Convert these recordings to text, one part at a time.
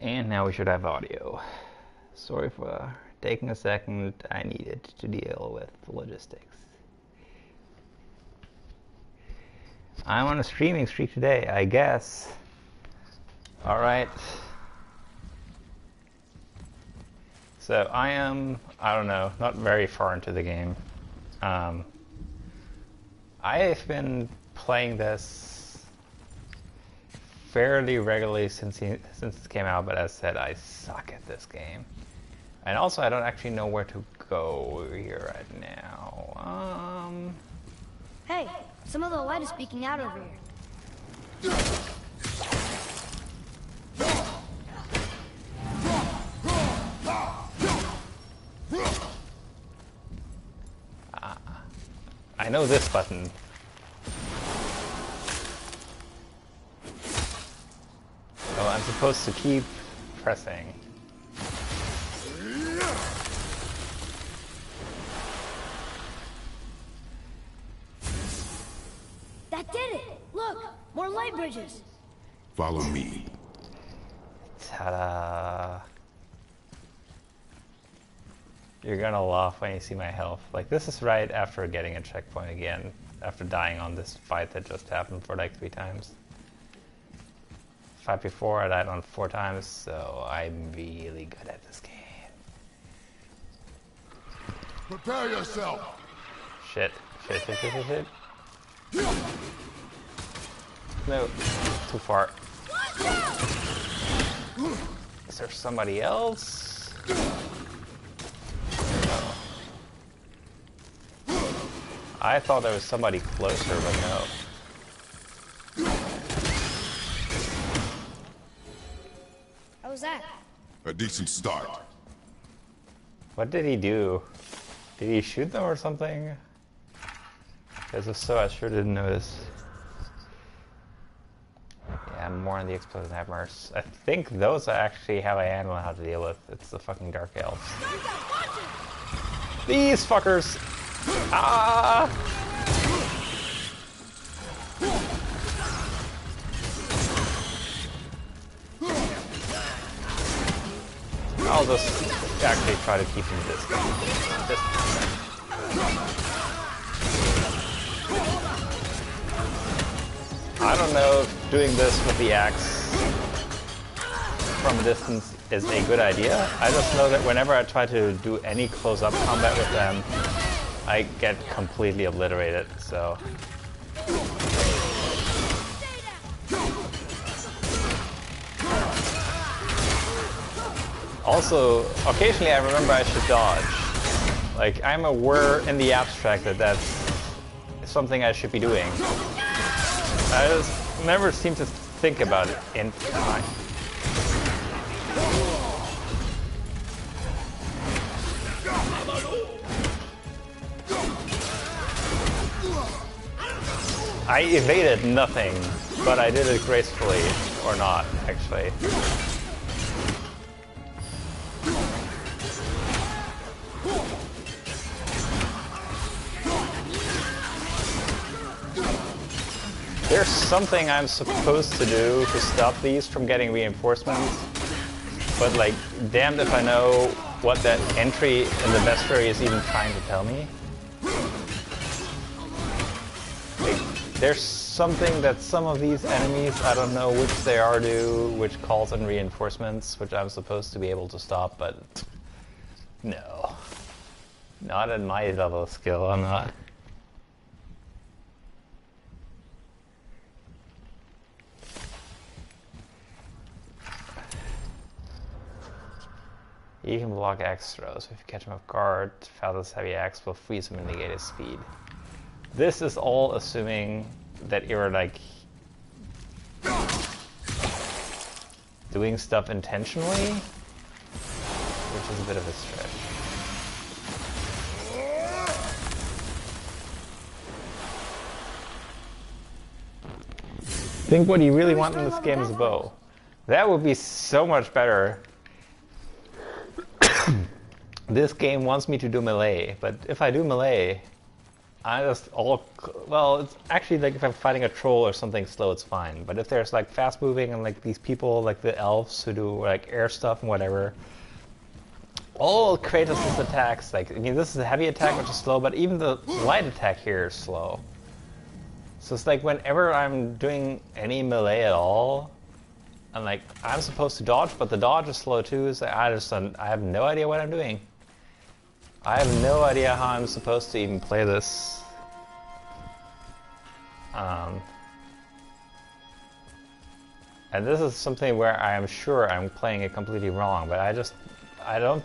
And now we should have audio. Sorry for taking a second. I needed to deal with logistics. I'm on a streaming streak today, I guess. Alright. So I don't know, not very far into the game. I've been playing this fairly regularly since it came out, but as said, I suck at this game. And also, I don't actually know where to go here right now. Hey, some of the light is speaking out over here. I know this button. So I'm supposed to keep pressing. That did it! Look! More light bridges! Follow me. Ta-da! You're gonna laugh when you see my health. Like, this is right after getting a checkpoint again, after dying on this fight that just happened for like 3 times. Fight before, I died on 4 times, so I'm really good at this game. Prepare yourself. Shit. No, too far. Is there somebody else? No. I thought there was somebody closer, but no. How was that? A decent start. What did he do? Did he shoot them or something? Because if so, I sure didn't notice. Yeah, more on the explosive nightmares. I think those are actually how I handle how to deal with. It's the fucking dark elves. These fuckers! Ah! I'll just actually try to keep him distant. I don't know if doing this with the axe from a distance is a good idea. I just know that whenever I try to do any close-up combat with them, I get completely obliterated, so... Also, occasionally I remember I should dodge. Like, I'm aware in the abstract that that's something I should be doing. I just never seem to think about it in time. I evaded nothing, but I did it gracefully, or not, actually. There's something I'm supposed to do to stop these from getting reinforcements, but like, damned if I know what that entry in the bestiary is even trying to tell me. Like, there's something that some of these enemies, I don't know which they are do, which calls in reinforcements, which I'm supposed to be able to stop, but no. Not at my level of skill, I'm not. You can block axe throws. If you catch him off guard, Falda's heavy axe will freeze him and negate his speed. This is all assuming that you're like doing stuff intentionally, which is a bit of a stretch. I think what you really want in this game is a bow. That would be so much better. This game wants me to do melee, but if I do melee, well, it's actually like if I'm fighting a troll or something slow, it's fine. But if there's like fast moving and like these people, like the elves who do like air stuff and whatever, all Kratos' attacks, like, I mean, this is a heavy attack which is slow, but even the light attack here is slow. So it's like whenever I'm doing any melee at all, and like I'm supposed to dodge, but the dodge is slow too. So I have no idea what I'm doing. I have no idea how I'm supposed to even play this. And this is something where I am sure I'm playing it completely wrong, but I don't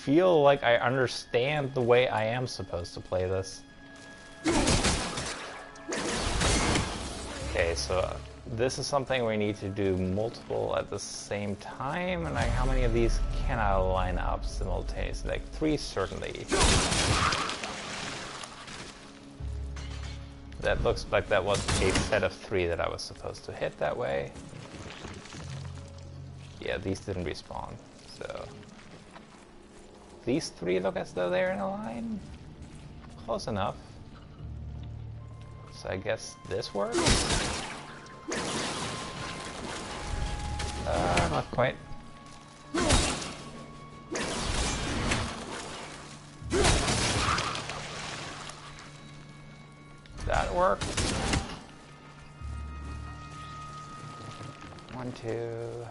feel like I understand the way I am supposed to play this. Okay, so this is something we need to do multiple at the same time, and like how many of these can I line up simultaneously? Like 3 certainly. That looks like that was a set of 3 that I was supposed to hit that way. Yeah, these didn't respawn, so... These 3 look as though they're in a line? Close enough. So I guess this works? Not quite. That worked. 1, 2.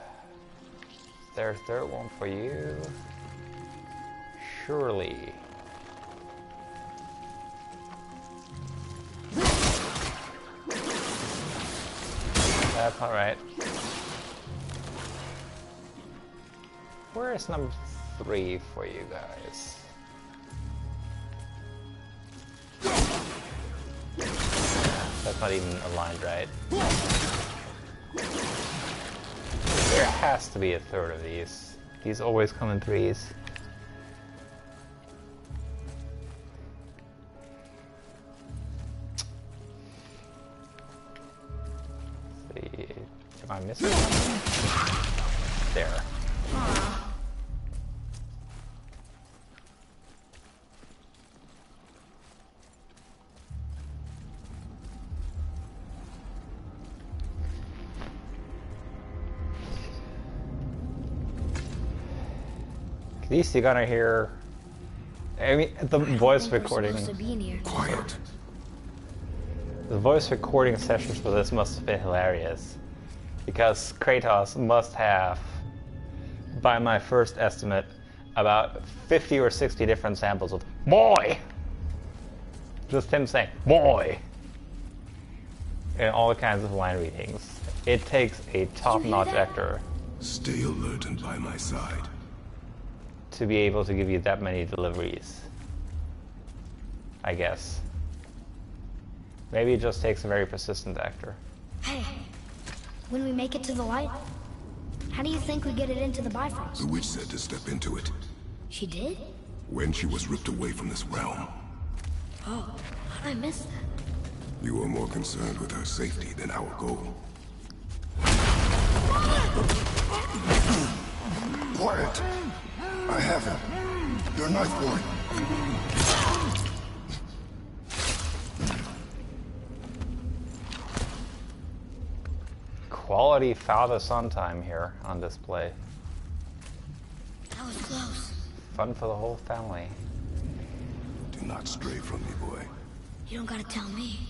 There's third one for you. Surely. That's alright. Where is number 3 for you guys? That's not even aligned right. There has to be a third of these. These always come in 3s. Am I missing something? There. At least you're gonna hear. I mean, the voice recording. Quiet. The voice recording sessions for this must have been hilarious. Because Kratos must have, by my first estimate, about 50 or 60 different samples of "boy." Just him saying "boy" in all kinds of line readings. It takes a top-notch actor Stay alert and by my side. to be able to give you that many deliveries. I guess. Maybe it just takes a very persistent actor. Hey, when we make it to the light, how do you think we get it into the Bifrost? The witch said to step into it She did? when she was ripped away from this realm. Oh, how'd I miss that? You were more concerned with her safety than our goal. Quiet! I have him. Your knife boy. Quality father-son time here on display. That was close. Fun for the whole family. Do not stray from me, boy. You don't gotta tell me.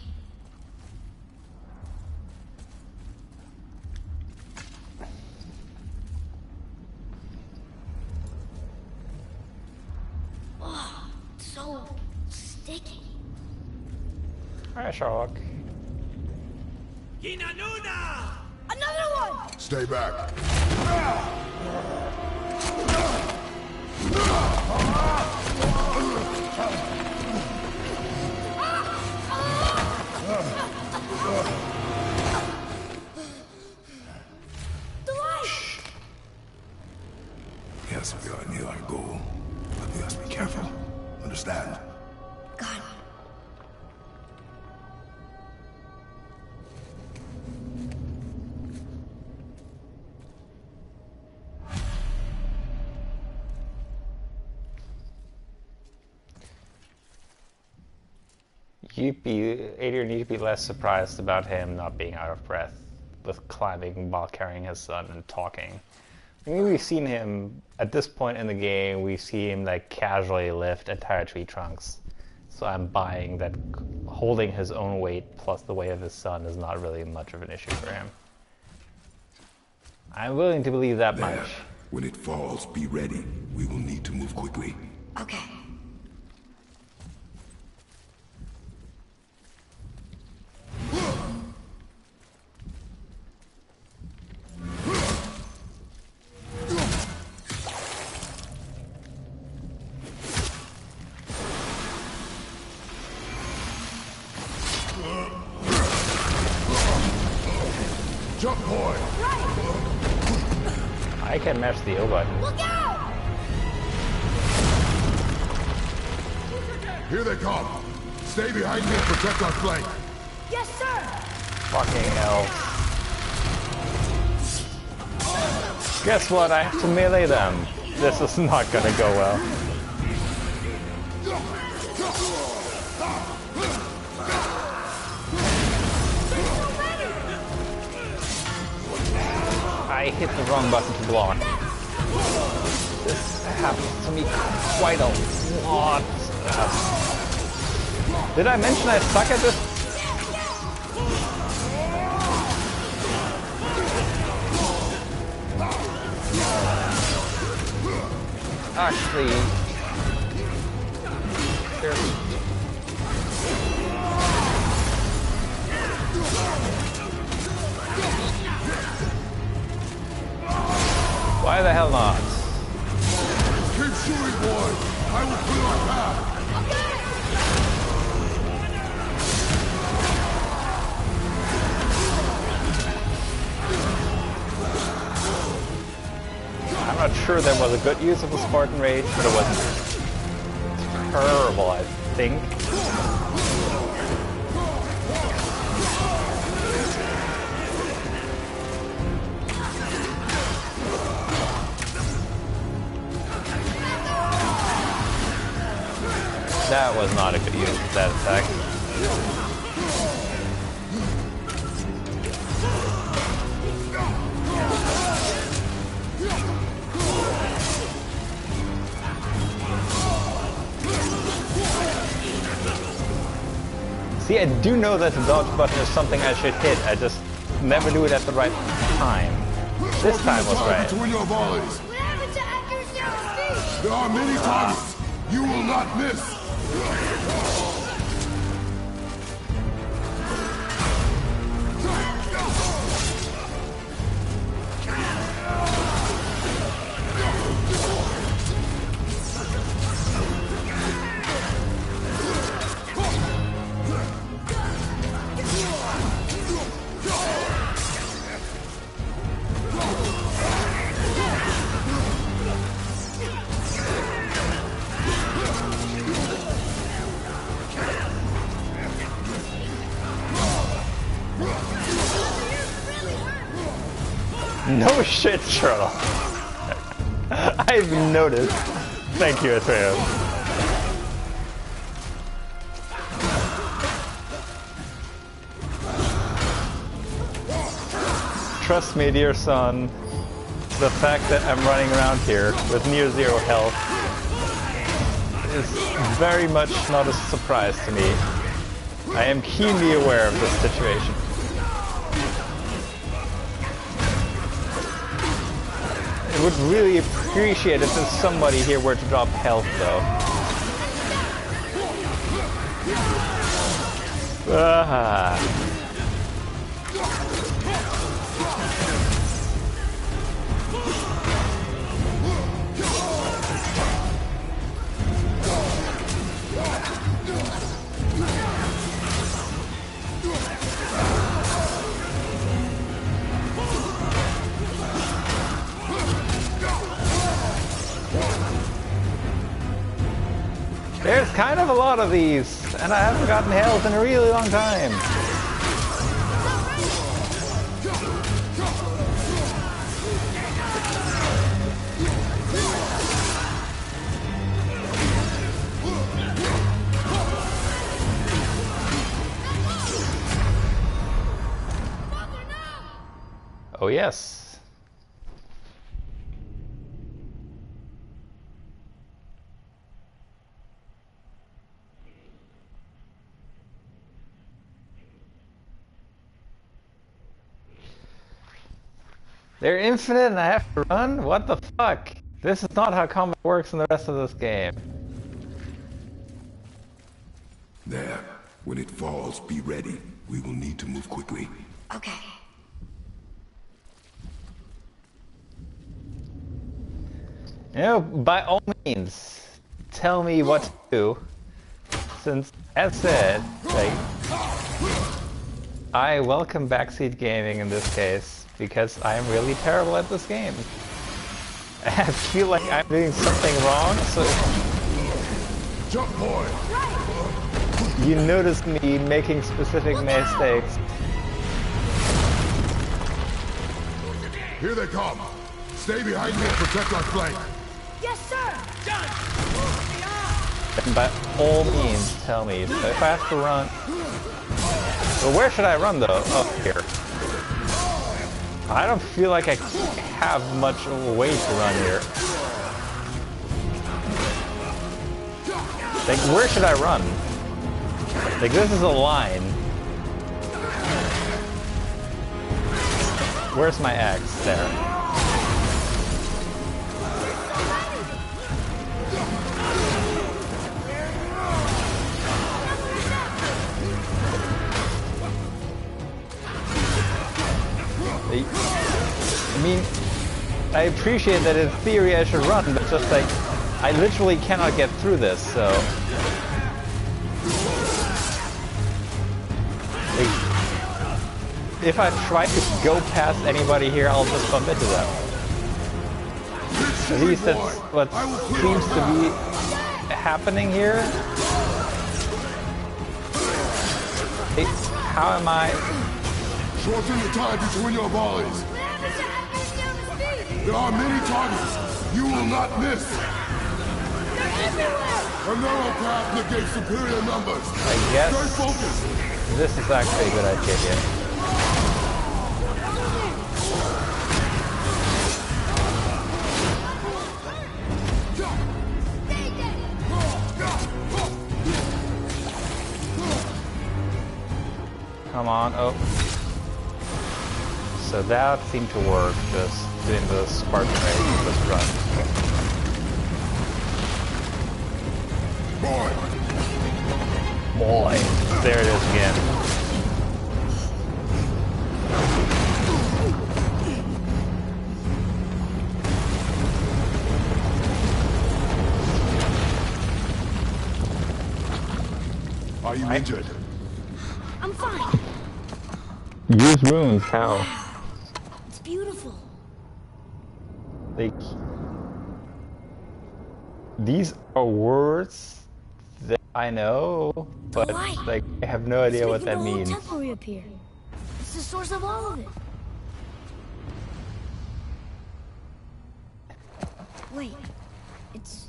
Oh, so sticky. Alright, Sherlock. Another one! Stay back. The light! Yes, we are near our goal, but we must be careful. Understand? Got it. Adrian, you'd be less surprised about him not being out of breath with climbing while carrying his son and talking. I mean, we've seen him, at this point in the game, we see him like casually lift entire tree trunks. So I'm buying that holding his own weight plus the weight of his son is not really much of an issue for him. I'm willing to believe that There. much. When it falls, be ready. We will need to move quickly. Okay. Jump point! I can mash the O button. Look out! Here they come! Stay behind me and protect our flank! Yes, sir! Fucking hell. Guess what? I have to melee them. This is not gonna go well. I hit the wrong button to block. This happens to me quite a lot. Did I mention I suck at this? Actually, why the hell not? Keep shooting, boy! I will clear our path! I'm not sure that was a good use of the Spartan Rage, but it wasn't terrible, I think. That was not a good use of that attack. See, I do know that the dodge button is something I should hit, I just never do it at the right time. This time was right. Between your volleys! What happened to accuracy on speed? There are many targets! You will not miss! No shit, Sherlock. I've noticed. Thank you, Atreus. Trust me, dear son, the fact that I'm running around here with near zero health is very much not a surprise to me. I am keenly aware of this situation. I would really appreciate it if somebody here were to drop health, though. Ah. There's kind of a lot of these, and I haven't gotten health in a really long time. yes. They're infinite and I have to run? What the fuck? This is not how combat works in the rest of this game. There. When it falls, be ready. We will need to move quickly. Okay. You know, by all means, tell me what to do. Since, as said, like, I welcome backseat gaming in this case, because I am really terrible at this game. I feel like I'm doing something wrong, so Jump, boy! you notice me making specific mistakes. Here they come! Stay behind me and protect our flank! Yes, sir! And by all means, tell me if I have to run. Well, where should I run though? Oh, here. I don't feel like I have much of a way to run here. Like, where should I run? Like, this is a line. Where's my axe? There. I mean, I appreciate that in theory I should run, but just like, I literally cannot get through this, so... Like, if I try to go past anybody here, I'll just bump into them. At least that's what seems to be happening here. Like, how am I... Shorten the time between your volleys. There are many targets. You will not miss. A narrow path negates superior numbers. I guess Stay focused. this is actually a good idea here. Come on, oh. So that seemed to work, just doing the Spartan race and just run. Boy, there it is again. Are you injured? I'm fine. Use runes, how? It's beautiful. Like, these are words that I know, but like I have no idea what that means. The whole temple reappear. It's the source of all of it. Wait, it's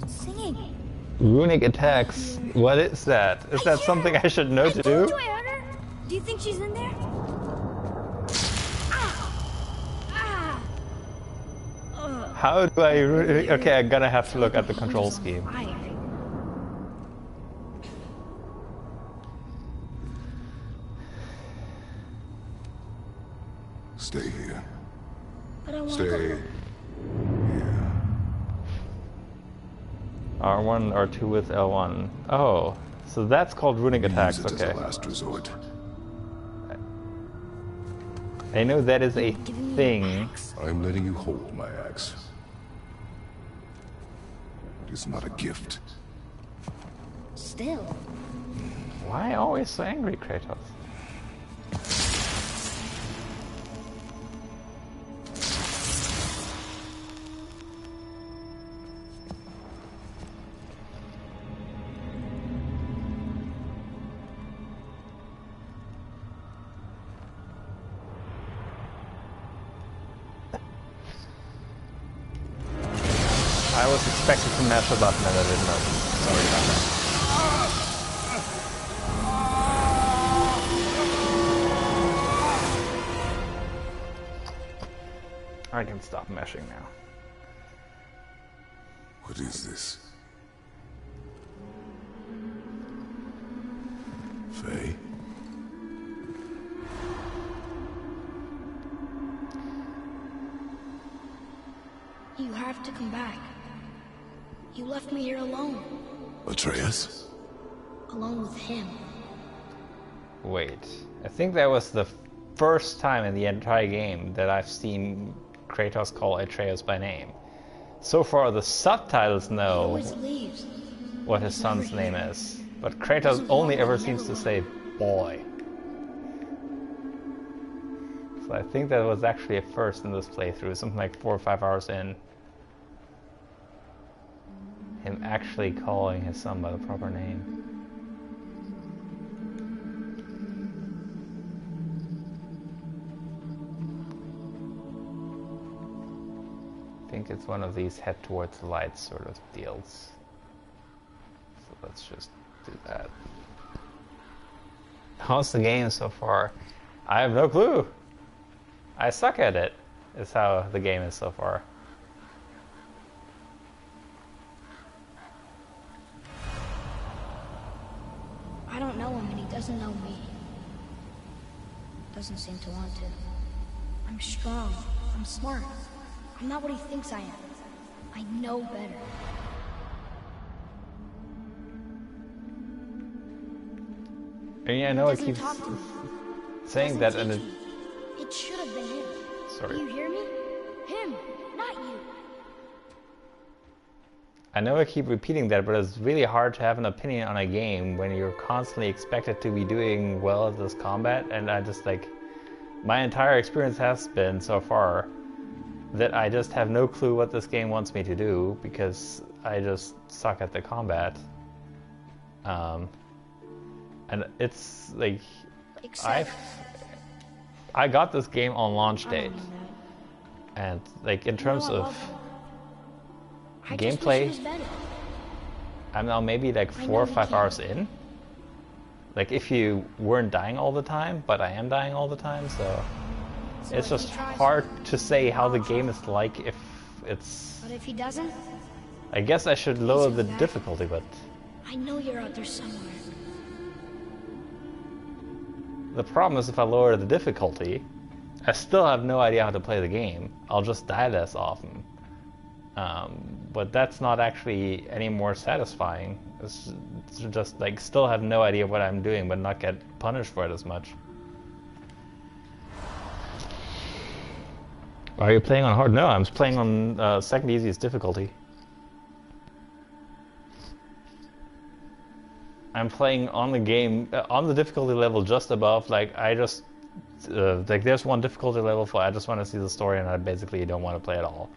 singing. Runic attacks. What is that? Is that something I should know to do? Do I hurt her? Do you think she's in there? How do I... Okay, I'm gonna have to look at the control scheme. Stay here. But I want to Stay go. here. R1, R2 with L1. Oh, so that's called runic attacks, Use it okay. as a last resort. I know that is a thing. I'm letting you hold my axe. It is not a gift. Still. Why always so angry, Kratos? I was expecting to mash a button and I didn't know. Sorry about that. I can stop meshing now. What is this? Faye? You have to come back. You left me here alone. Atreus? Alone with him. Wait, I think that was the first time in the entire game that I've seen Kratos call Atreus by name. So far the subtitles He know always leaves. what his son's name is, but Kratos only ever seems to say boy. So I think that was actually a first in this playthrough, something like 4 or 5 hours in. Him actually calling his son by the proper name. I think it's one of these head towards the light sort of deals. So let's just do that. How's the game so far? I have no clue. I suck at it, is how the game is so far. I don't know him and he doesn't know me. Doesn't seem to want to. I'm strong. I'm smart. I'm not what he thinks I am. I know better. And yeah, I know I Doesn't keep talk to me. saying Doesn't that, and teach me. It should have been him. sorry. Do you hear me? Him, not you. I know I keep repeating that, but it's really hard to have an opinion on a game when you're constantly expected to be doing well at this combat, and I just like, my entire experience has been so far that I just have no clue what this game wants me to do because I just suck at the combat. And it's like, Except I got this game on launch I date, don't mean that. and like in terms I of love him. I just wish gameplay, he was better. I'm now maybe like I 4 know or you 5 can. hours in. Like if you weren't dying all the time, but I am dying all the time, so So it's if just he tries hard to say how the game is like if it's... But if he doesn't, I guess I should lower Isn't the that- difficulty, but I know you're out there somewhere. the problem is if I lower the difficulty, I still have no idea how to play the game. I'll just die less often. But that's not actually any more satisfying. It's just like still have no idea what I'm doing, but not get punished for it as much. Are you playing on hard? No, I'm playing on second easiest difficulty. I'm playing on the game, on the difficulty level just above, like I just, like there's one difficulty level for I just want to see the story and I basically don't want to play at all.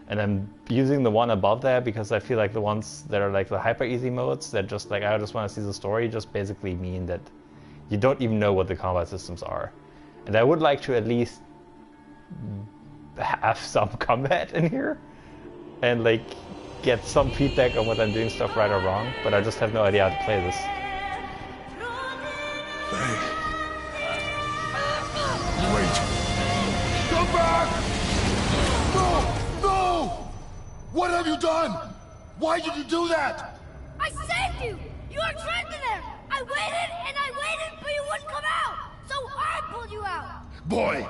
And I'm using the one above that because I feel like the ones that are like the hyper easy modes that just like I just want to see the story just basically mean that you don't even know what the combat systems are. And I would like to at least have some combat in here and like get some feedback on whether I'm doing stuff right or wrong, but I just have no idea how to play this. Faye. Wait. Come back! No! No! What have you done? Why did you do that? I saved you! You were trapped in there! I waited and I waited, but you wouldn't come out! So I pulled you out! Boy,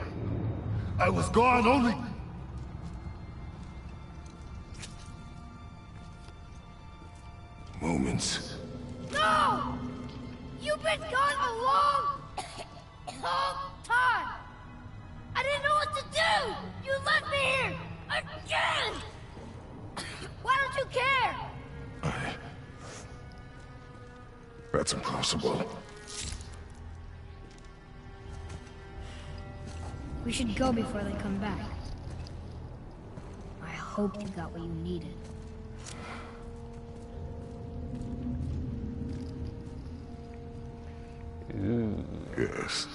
I was gone only... moments. No! You've been gone a long, long time! I didn't know what to do! You left me here! Again! Why don't you care? That's impossible. We should go before they come back. I hope you got what you needed. Ooh. Yes.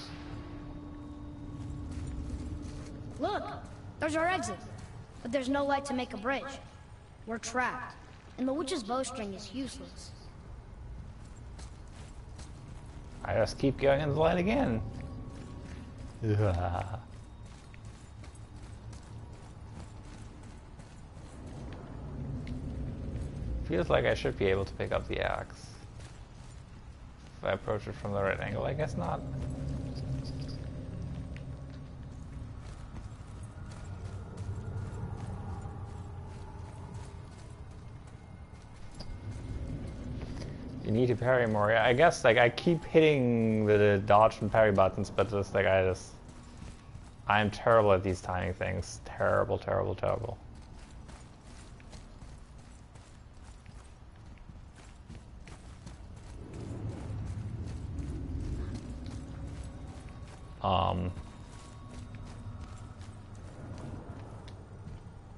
Look! There's our exit. But there's no light to make a bridge. We're trapped. And the witch's bowstring is useless. I just keep going in the light again. Feels like I should be able to pick up the axe. If I approach it from the right angle, I guess not. You need to parry more. I guess like I keep hitting the dodge and parry buttons, but just like I'm terrible at these timing things. Terrible, terrible, terrible.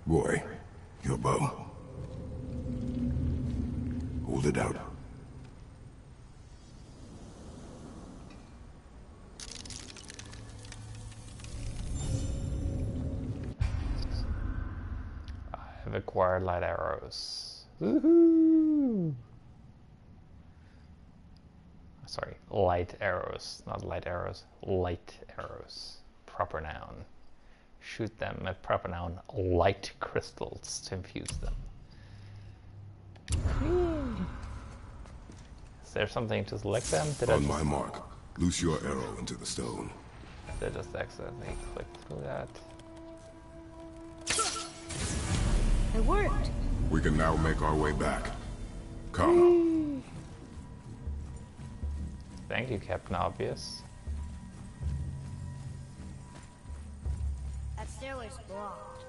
Roy, your bow. Hold it out. I've acquired light arrows. Woohoo! Sorry, light arrows, not light arrows. Light arrows. Proper noun. Shoot them at proper noun. Light crystals to infuse them. Is there something to select them? On my mark, loose your arrow into the stone. Did I just accidentally click through that? It worked. We can now make our way back. Come. Thank you, Captain Obvious. That stairway's blocked.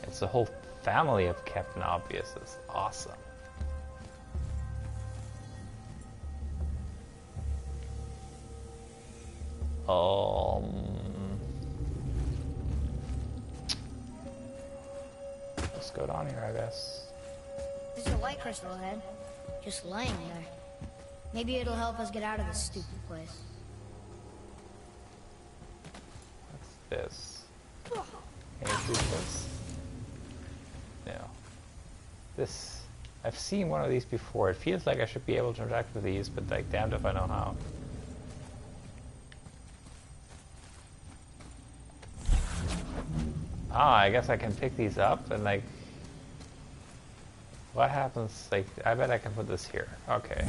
It's a whole family of Captain Obviouses. Awesome. Let's go down here, I guess. There's a light crystal ahead, just laying there. Maybe it'll help us get out of this stupid place. What's this? Can you shoot this? No. This... I've seen one of these before. It feels like I should be able to interact with these, but like damned if I know how. Ah, I guess I can pick these up and like... What happens, like, I bet I can put this here. Okay.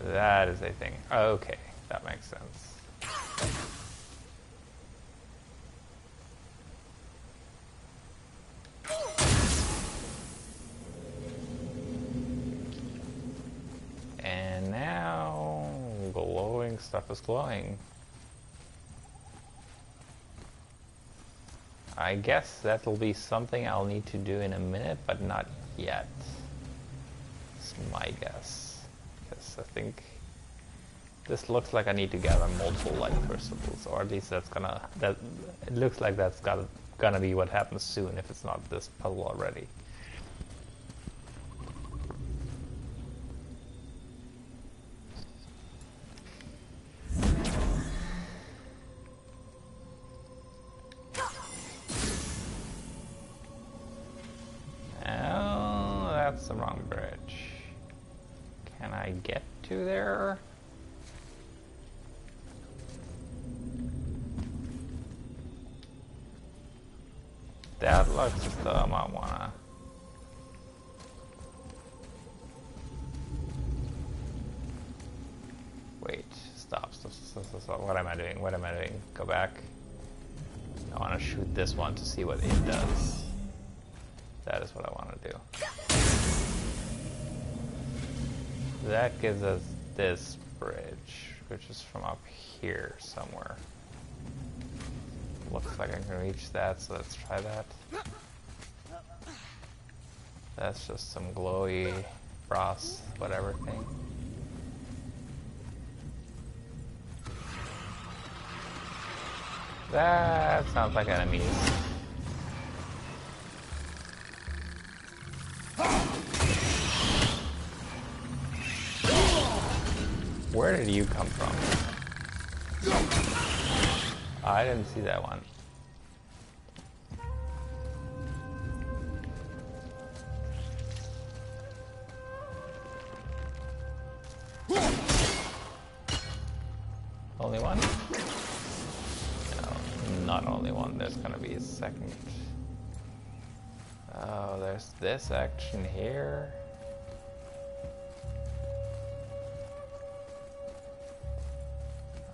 That is a thing. Okay, that makes sense. And now, glowing stuff is glowing. I guess that'll be something I'll need to do in a minute, but not yet. It's my guess. Because I think this looks like I need to gather multiple light crystals, or at least it looks like that's gonna be what happens soon if it's not this puzzle already. That's the wrong bridge. Can I get to there? That looks as though I might wanna... Wait, stop. What am I doing? What am I doing? Go back. I wanna shoot this one to see what it does. That is what I wanna do. That gives us this bridge, which is from up here somewhere. Looks like I can reach that, so let's try that. That's just some glowy brass whatever thing. That sounds like enemies. Where did you come from? I didn't see that one. Only one? No, not only one. There's gonna be a second. Oh, there's this action here.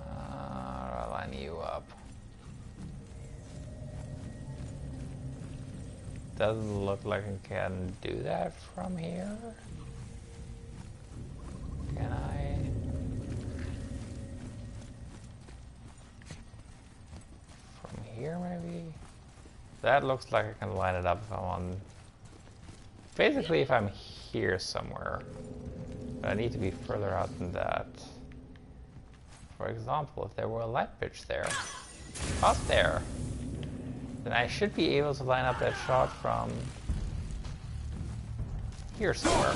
I'll line you up. Doesn't look like I can do that from here. Can I? From here, maybe? That looks like I can line it up if I'm on... Basically, if I'm here somewhere. But I need to be further out than that. For example, if there were a light pitch there, up there, then I should be able to line up that shot from here somewhere.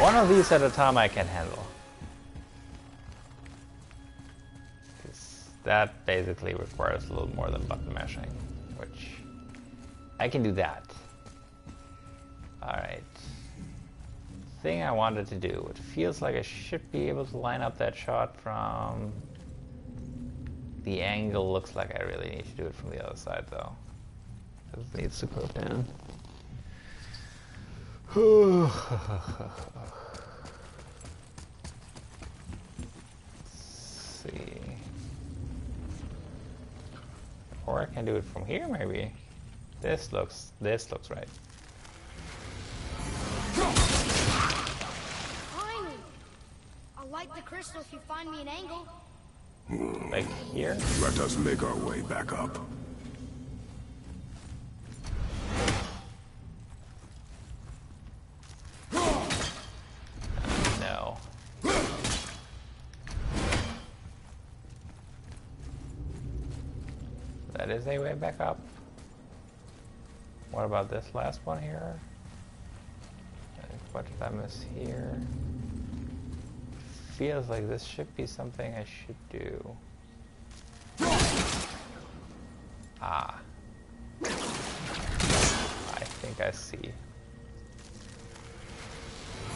One of these at a time I can handle. That basically requires a little more than button mashing, which I can do that. Alright. Thing I wanted to do, it feels like I should be able to line up that shot from the angle. Looks like I really need to do it from the other side though. It needs to go down. See. Or I can do it from here maybe. This looks right. Finally! I'll light the crystal if you find me an angle. Like here? Let us make our way back up. No. That is a way back up. What about this last one here? What did I miss here? Feels like this should be something I should do. Ah. I think I see.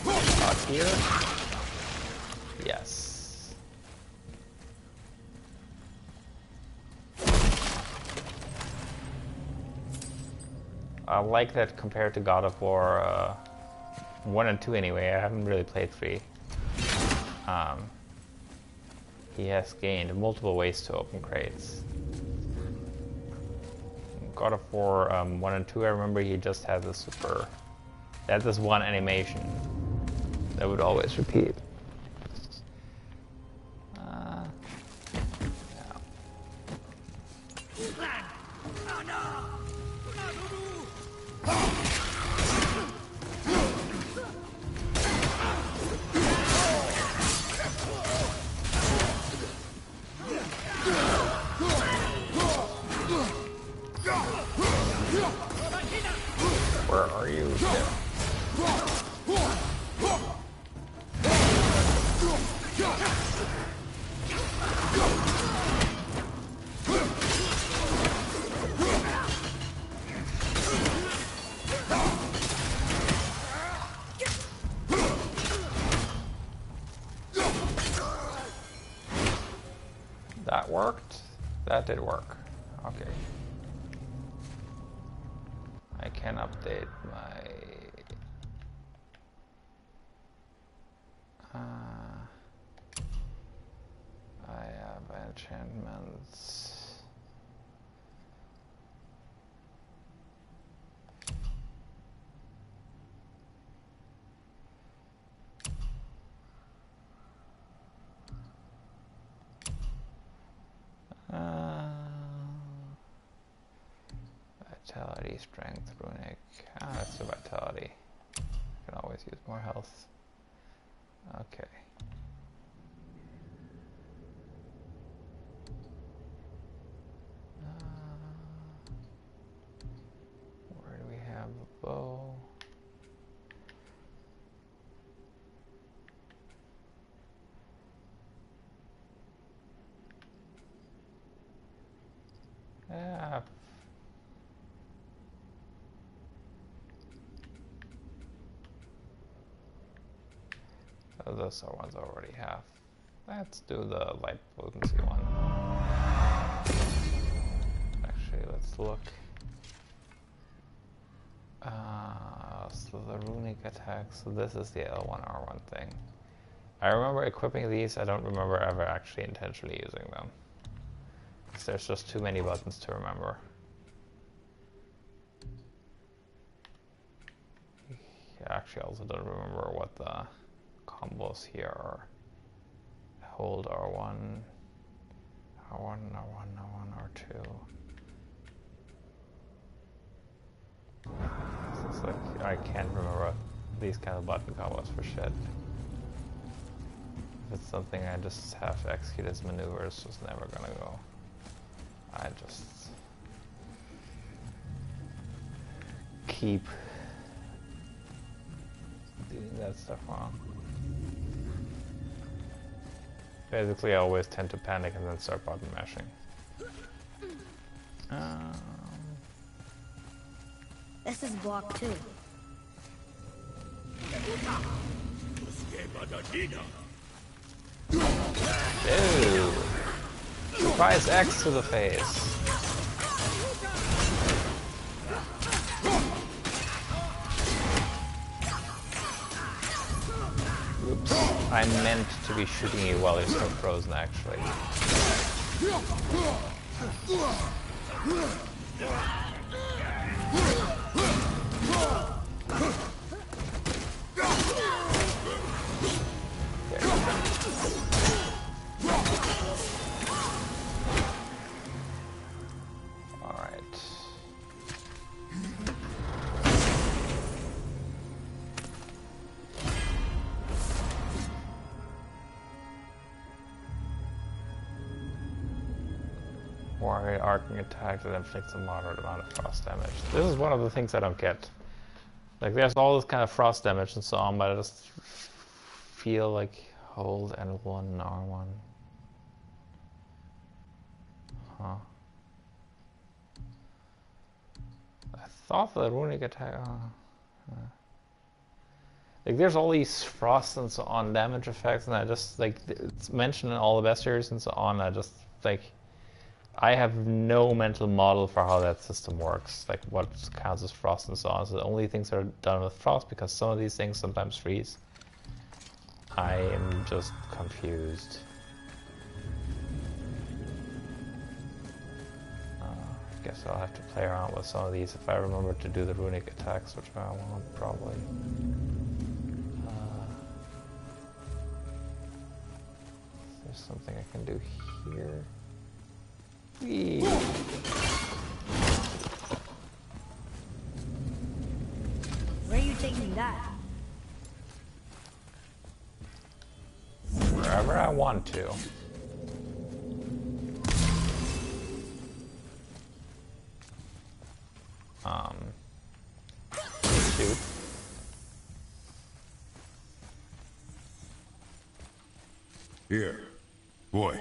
Out here? Yes. I like that compared to God of War 1 and 2 anyway. I haven't really played 3. He has gained multiple ways to open crates. God of War 1 and 2, I remember he just had this this one animation that would always repeat. Where are you? That worked? That did work. Okay. I can update my... I have enchantments. Vitality, strength, runic. That's the vitality. Can always use more health. Okay. Where do we have the bow? Yeah. Oh, those are ones I already have. Let's do the light potency one. Actually, let's look. So the runic attack, so this is the L1R1 thing. I remember equipping these, I don't remember ever actually intentionally using them. Because there's just too many buttons to remember. Yeah, actually I also don't remember what the combos here are. Hold R1, R1, R1, R1, R2. It's like, I can't remember these kind of button combos for shit. If it's something I just have to execute as maneuvers, it's just never gonna go. I just keep doing that stuff wrong. Basically, I always tend to panic and then start button mashing. This is block 2. Dude! Surprise X to the face. Oops. I meant to be shooting you while you're still frozen, actually. Alright. Warrior arcing attack that inflicts a moderate amount of frost damage. This is one of the things I don't get. Like, there's all this kind of frost damage and so on, but I just feel like hold L1, R1. Huh. I thought the runic attack... Like, there's all these frost and so on damage effects, and I just, like, it's mentioned in all the bestiaries and so on, I just, like... I have no mental model for how that system works, like what counts as frost and so on. So the only things that are done with frost, because some of these things sometimes freeze. I am just confused. Guess I'll have to play around with some of these if I remember to do the runic attacks, which I won't probably. There's something I can do here. Whee. Where are you taking that? Wherever I want to. Shoot. Here, boy.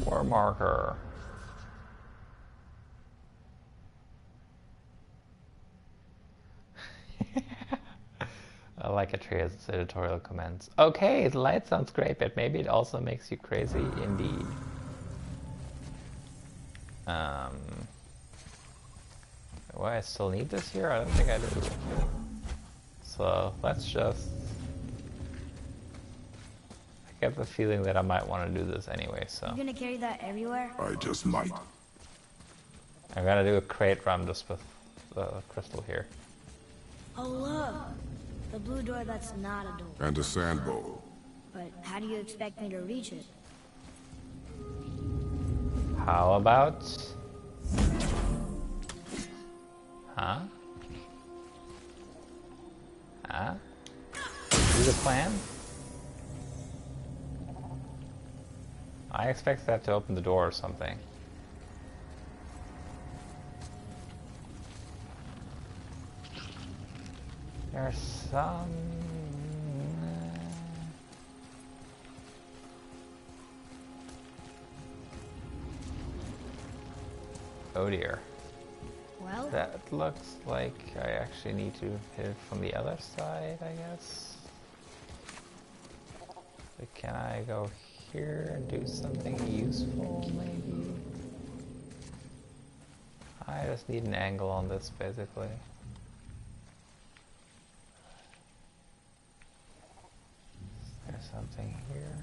War marker. I like Atreus' editorial comments. Okay, the light sounds great, but maybe it also makes you crazy indeed. Do I still need this here? I don't think I do. So let's just... I get the feeling that I might want to do this anyway, so... You gonna carry that everywhere? I just might. I'm gonna do a crate run just with the crystal here. Oh look! The blue door that's not a door. And a sand bowl. But how do you expect me to reach it? How about... Huh? Huh? Is a plan? I expect that to open the door or something. There's some... Oh dear. Well? That looks like I actually need to hit it from the other side, I guess. So can I go here and do something useful, maybe? I just need an angle on this, basically. Is there something here?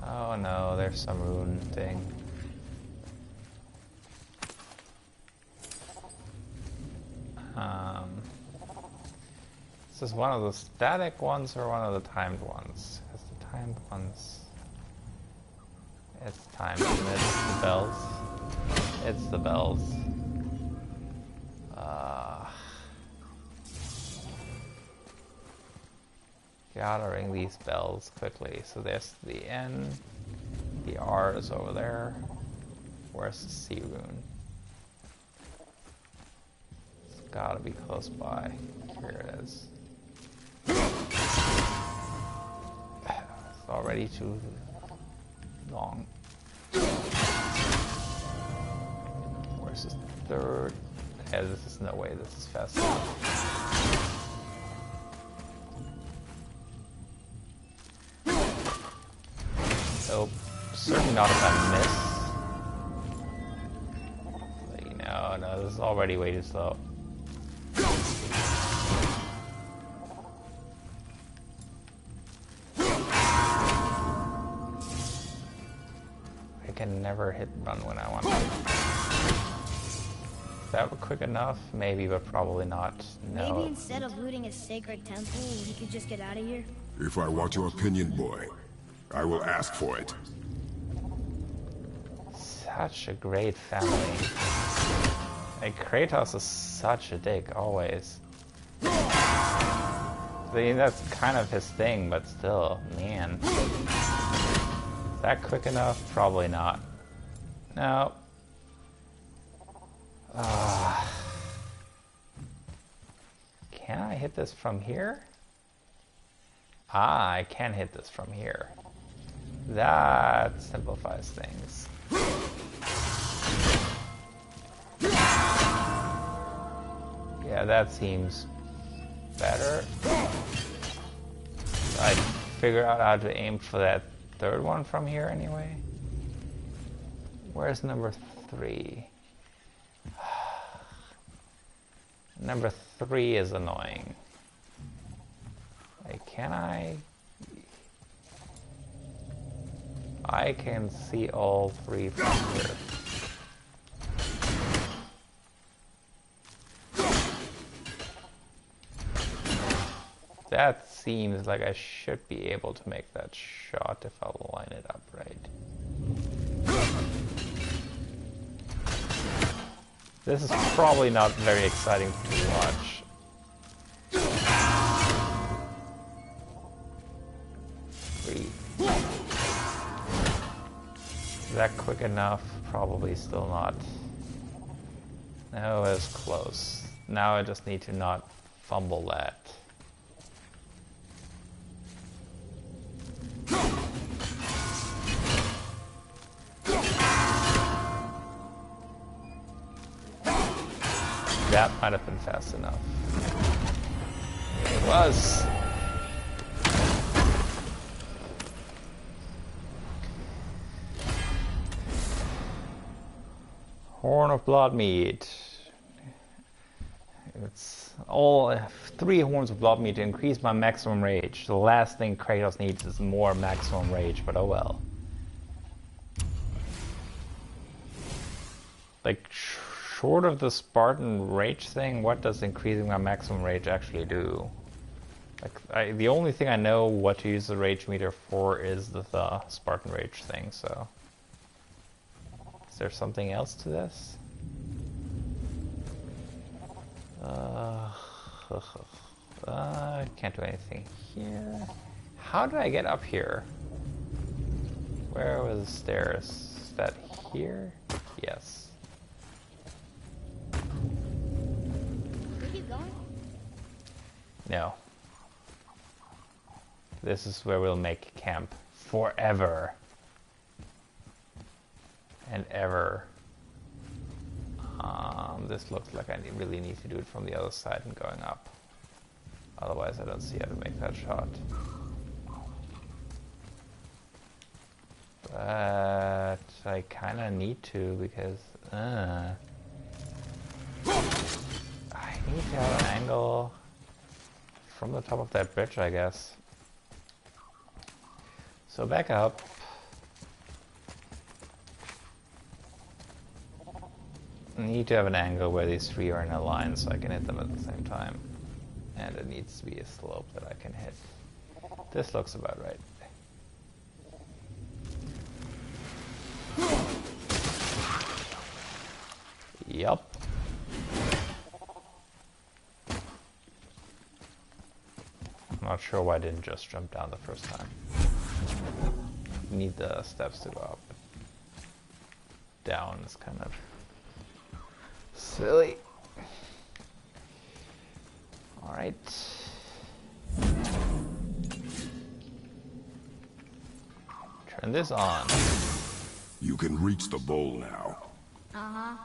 Oh no, there's some rune thing. Is this one of the static ones or one of the timed ones? Because the timed ones... It's timed, isn't it? It's the bells. It's the bells. Gotta ring these bells quickly. So there's the N. The R is over there. Where's the C rune? It's gotta be close by. Here it is. It's already too long. Where's this third? Yeah, this is no way this is fast enough. Nope. Certainly not if I miss. Like, no, this is already way too slow. I can never hit run when I want to. Is that quick enough? Maybe, but probably not. No. Maybe instead of looting a sacred temple, we could just get out of here? If I want your opinion, boy, I will ask for it. Such a great family. Like, Kratos is such a dick, always. I mean, that's kind of his thing, but still, man. Is that quick enough? Probably not. No. Can I hit this from here? Ah, I can hit this from here. That simplifies things. Yeah, that seems better. I'd figure out how to aim for that third one from here anyway. Where's number 3? Number 3 is annoying. Like, can I can see all 3 from here. That seems like I should be able to make that shot if I line it up right. This is probably not very exciting to watch. Is that quick enough? Probably still not. No, it was close. Now I just need to not fumble that. That might have been fast enough. It was. Horn of blood meat. It's all 3 horns of blood meat to increase my maximum rage. The last thing Kratos needs is more maximum rage, but oh well. Like, short of the Spartan rage thing, what does increasing my maximum rage actually do? Like, the only thing I know what to use the rage meter for is the Spartan rage thing, so... Is there something else to this? Can't do anything here. How did I get up here? Where was the stairs? Is that here? Yes. We keep going? No. This is where we'll make camp forever and ever. This looks like I really need to do it from the other side and going up. Otherwise I don't see how to make that shot. But I kinda need to because I need to have an angle from the top of that bridge, I guess. So back up. I need to have an angle where these three are in a line so I can hit them at the same time. And it needs to be a slope that I can hit. This looks about right. Yup. I'm not sure why I didn't just jump down the first time. Need the steps to go up. Down is kind of silly. Alright. Turn this on. You can reach the bowl now. Uh-huh.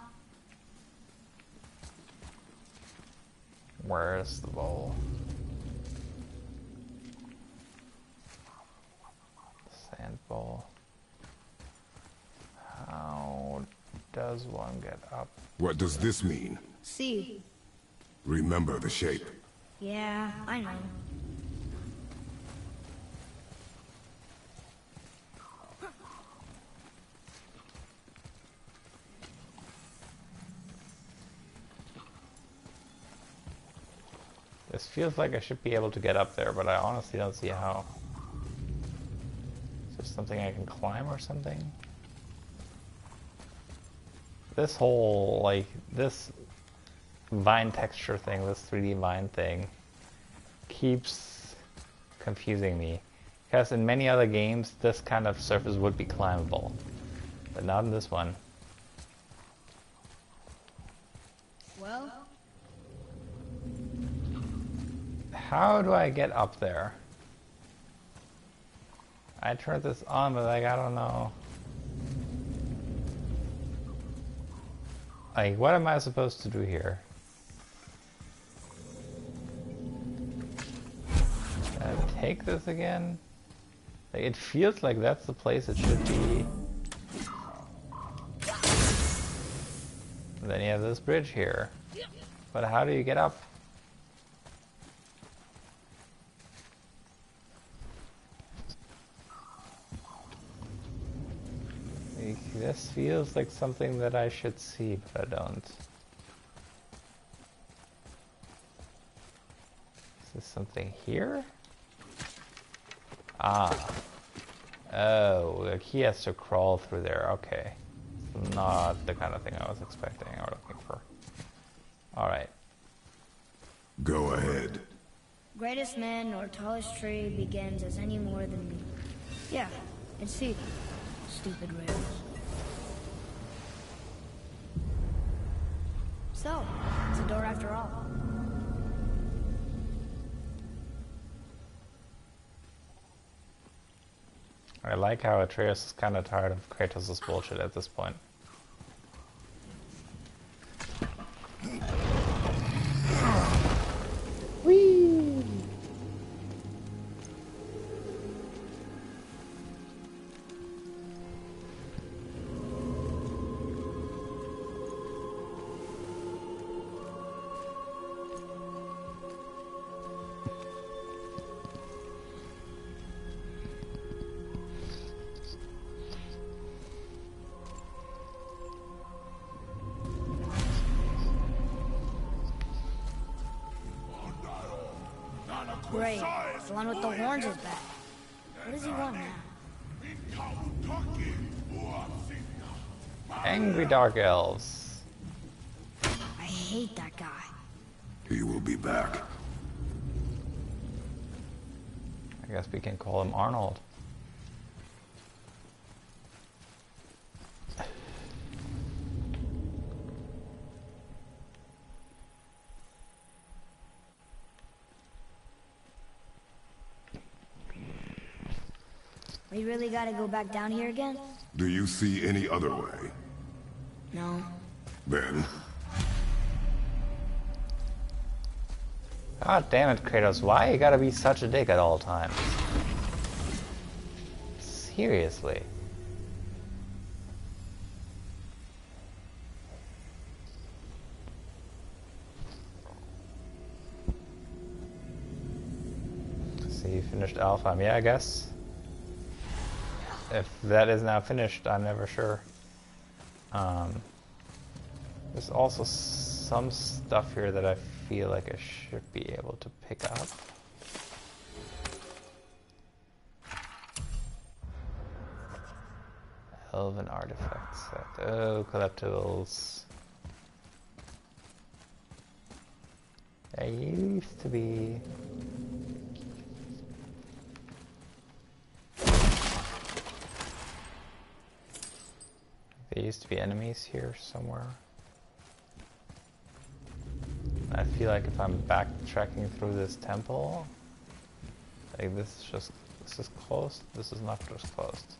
Where's the bowl? Sand bowl. How does one get up? What does this mean? See. Remember the shape. Yeah, I know. This feels like I should be able to get up there, but I honestly don't see how. Is there something I can climb or something? This whole, like, this vine texture thing, this 3D vine thing, keeps confusing me. Because in many other games, this kind of surface would be climbable. But not in this one. Well? How do I get up there? I turned this on, but like, I don't know. Like, what am I supposed to do here? Take this again? Like, it feels like that's the place it should be. And then you have this bridge here. But how do you get up? Like, this feels like something that I should see, but I don't. Is this something here? Ah. Oh, like he has to crawl through there. Okay. It's not the kind of thing I was expecting or looking for. Alright. Go ahead. Greatest man or tallest tree begins as any more than me. Yeah, it's Phoebe. Stupid rails. So, it's a door after all. I like how Atreus is kind of tired of Kratos' bullshit at this point. Whee! Great. The one with the horns is back. What does he want now? Angry Dark Elves. I hate that guy. He will be back. I guess we can call him Arnold. We really gotta go back down here again? Do you see any other way? No. Then, God damn it, Kratos, why you gotta be such a dick at all times? Seriously. See, you finished Alpha. Yeah, I guess. If that is now finished, I'm never sure. There's also some stuff here that I feel like I should be able to pick up. Elven artifacts set. Oh, collectibles. There used to be. There used to be enemies here somewhere. I feel like if I'm backtracking through this temple, like this is closed. This is not just closed.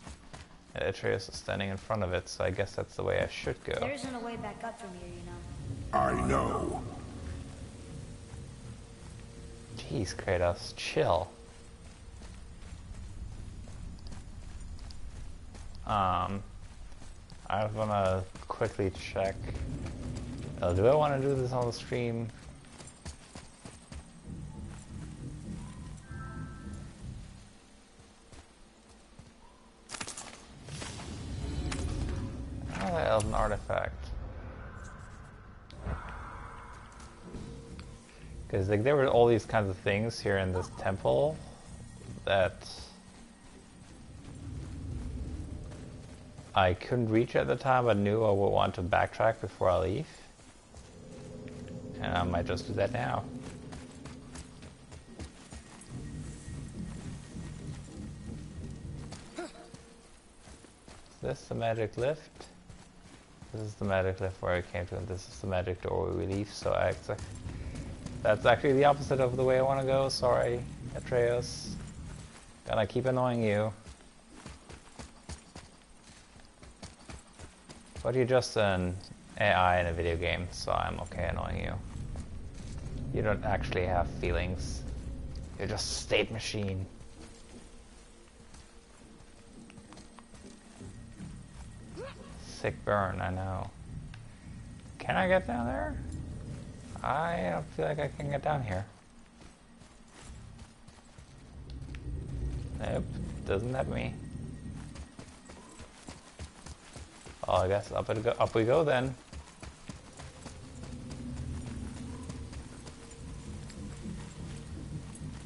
And Atreus is standing in front of it, so I guess that's the way I should go. There isn't a way back up from here, you know. I know. Jeez, Kratos, chill. I wanna quickly check. Do I want to do this on the stream? Elven artifact. Because like there were all these kinds of things here in this temple that I couldn't reach at the time, but knew I would want to backtrack before I leave. And I might just do that now. Is this the magic lift? This is the magic lift where I came to, and this is the magic door where we leave, so that's actually the opposite of the way I want to go. Sorry, Atreus. Gonna keep annoying you. But you're just an AI in a video game, so I'm okay annoying you. You don't actually have feelings. You're just a state machine. Sick burn, I know. Can I get down there? I don't feel like I can get down here. Nope, doesn't let me. Oh, I guess up we go then.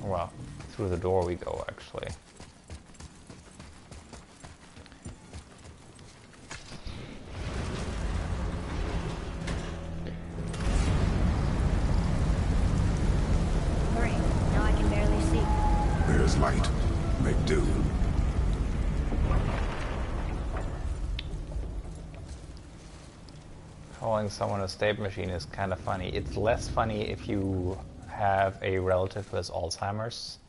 Well, through the door we go, actually. Hurry, now I can barely see. There's light. Make do. Calling someone a state machine is kind of funny. It's less funny if you have a relative who has Alzheimer's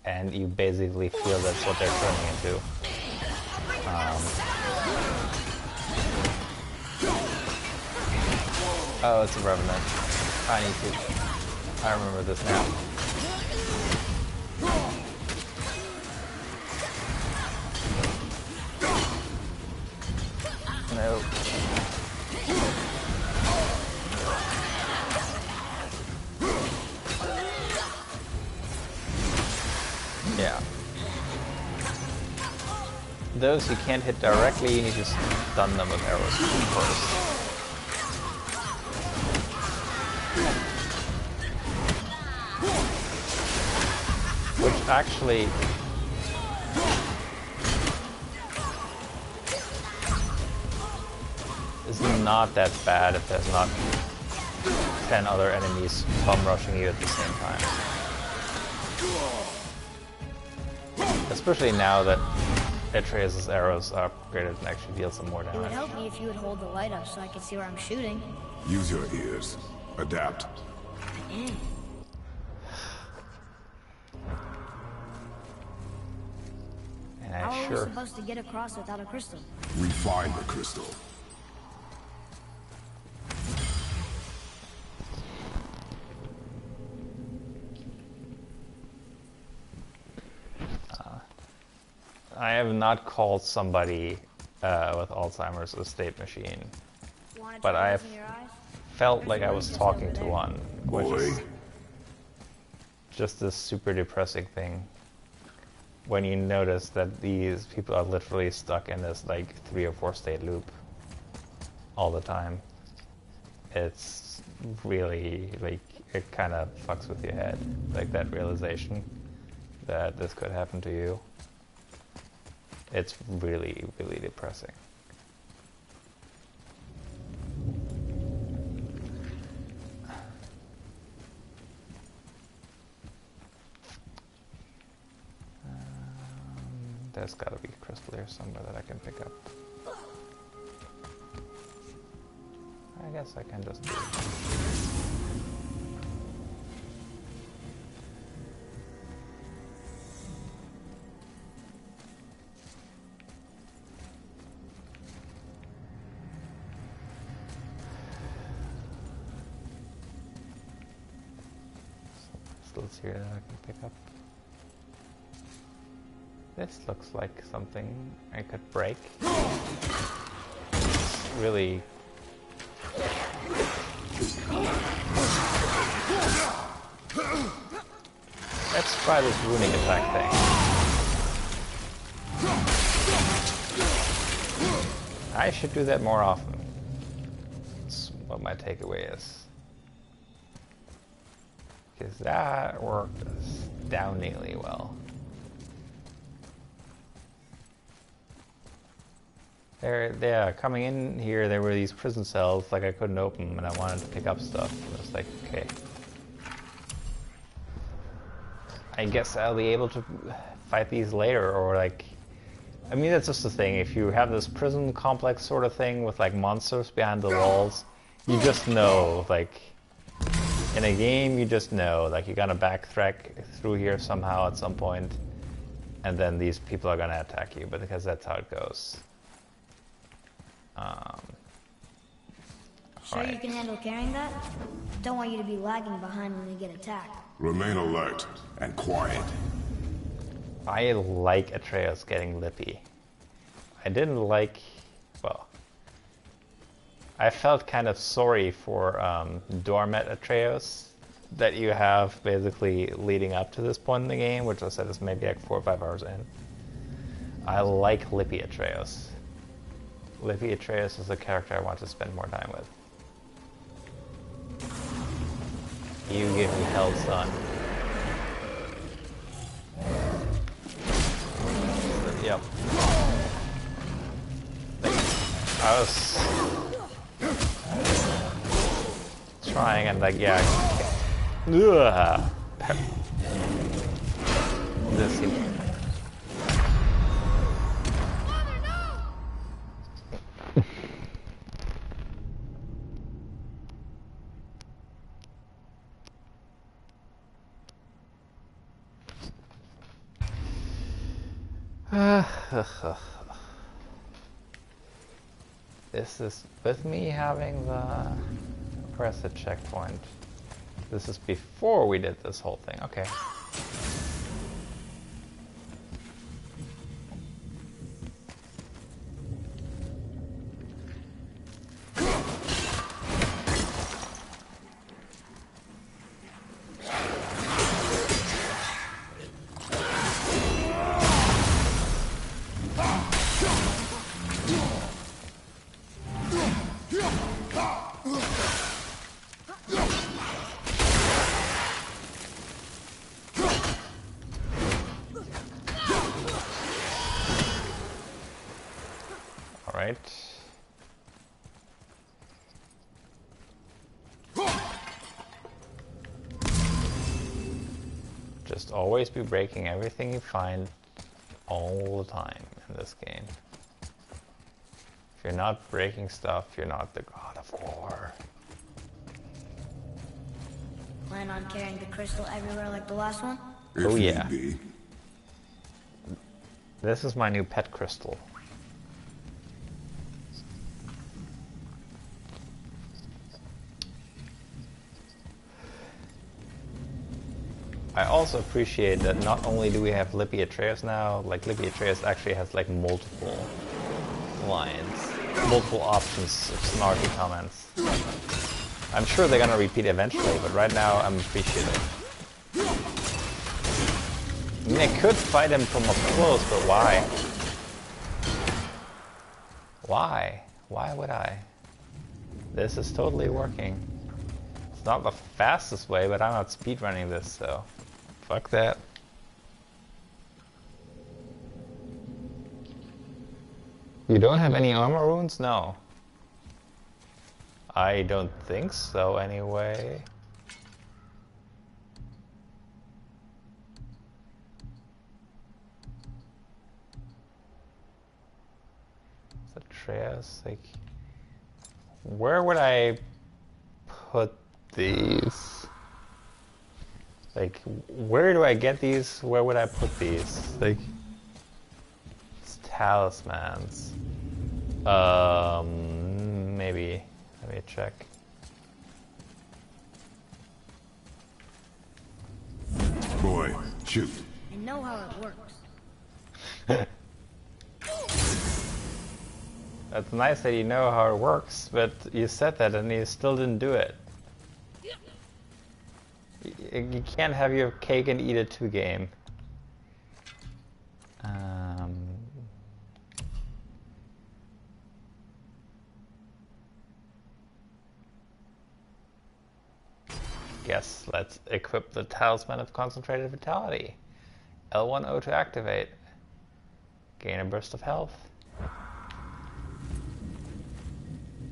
and you basically feel that's what they're turning into. Oh, it's a Revenant. I need to... I remember this now. Nope. Yeah. Those you can't hit directly, you need to stun them with arrows first. Which actually... is not that bad if there's not 10 other enemies bum rushing you at the same time. Especially now that Atreus' arrows are upgraded and actually deal some more It would damage. help me if you would hold the light up so I could see where I'm shooting. Use your ears. Adapt. How are we Sure. supposed to get across without a crystal? We find the crystal. I have not called somebody with Alzheimer's a state machine, Wanna but try I have closing your eyes? felt There's like a I room was just talking over to there. one, which Boy. is just this super depressing thing when you notice that these people are literally stuck in this like 3 or 4 state loop all the time. It's really like it kind of fucks with your head, like that realization that this could happen to you. It's really, really depressing. There's gotta be a crystal here somewhere that I can pick up. I guess I can just do it. Crystals here that I can pick up. This looks like something I could break. It's really... Let's try this ruining attack thing. I should do that more often. That's what my takeaway is. Because that worked astoundingly well. Yeah, coming in here, there were these prison cells, like I couldn't open them, and I wanted to pick up stuff. And I was like, okay. I guess I'll be able to fight these later, or like... I mean, that's just the thing. If you have this prison complex sort of thing with like monsters behind the walls, you just know, like... In a game, you just know, like you're gonna backtrack through here somehow at some point, and then these people are gonna attack you, but because that's how it goes. Sure you can handle carrying that? Don't want you to be lagging behind when we get attacked. Remain alert and quiet. I like Atreus getting lippy. I didn't like... well... I felt kind of sorry for Dormet Atreus that you have basically leading up to this point in the game, which I said is maybe like 4 or 5 hours in. I like Lippy Atreus. Lippy Atreus is a character I want to spend more time with. You give me hell, son. Yep. I was trying and like, yeah. Ugh. This seems... This is with me having the press a checkpoint. This is before we did this whole thing. Okay. Alright. Just always be breaking everything you find all the time in this game. If you're not breaking stuff, you're not the god of war. Plan on carrying the crystal everywhere like the last one? If Oh, need yeah. be. This is my new pet crystal. I also appreciate that not only do we have Lippy Atreus now, like Lippy Atreus actually has like multiple lines, multiple options of snarky comments. I'm sure they're gonna repeat eventually, but right now I'm appreciative. I mean, I could fight him from up close, but why? Why? Why would I? This is totally working. It's not the fastest way, but I'm not speedrunning this, so fuck that. You don't have any armor runes? No. I don't think so, anyway. Atreus, like, where would I put these? Like, where do I get these? Where would I put these? Like, it's talismans. Maybe. Let me check. Boy, shoot. I know how it works. That's nice that you know how it works, but you said that and you still didn't do it. You can't have your cake and eat it too game. Guess let's equip the Talisman of Concentrated Vitality. L1O to activate. Gain a burst of health.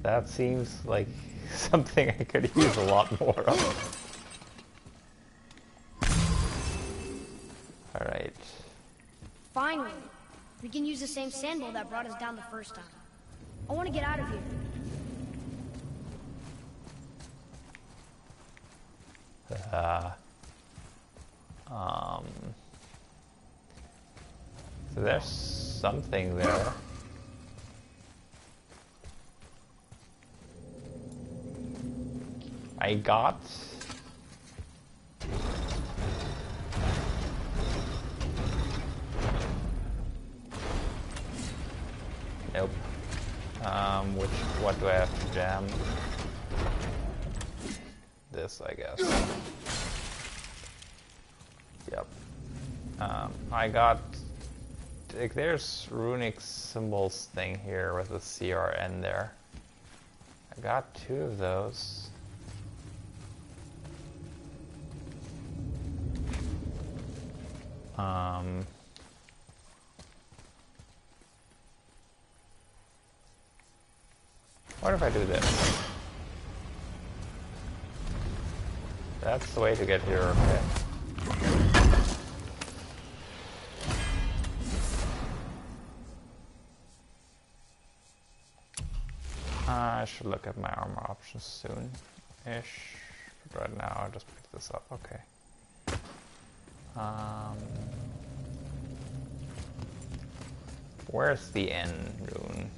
That seems like something I could use a lot more of. Alright. Finally, we can use the same sandbowl that brought us down the first time. I want to get out of here. So there's something there. I got... Nope. What do I have to jam? This, I guess. Yep. I got... Like, there's runic symbols thing here with the CRN there. I got 2 of those. What if I do this? That's the way to get here, okay. I should look at my armor options soon-ish. But right now, I'll just pick this up, okay. Where's the N rune?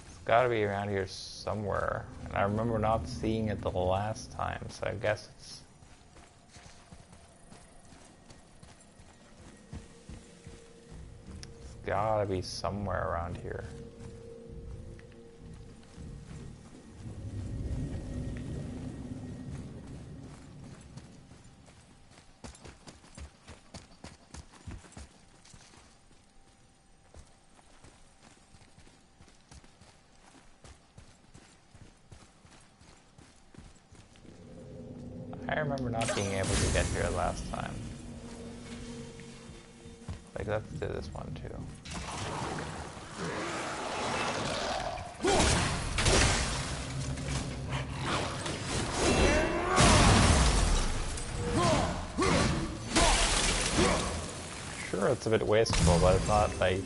It's gotta be around here somewhere. And I remember not seeing it the last time, so I guess it's... It's gotta be somewhere around here. I remember not being able to get here last time. Like, let's do this one too. Sure, it's a bit wasteful, but it's not like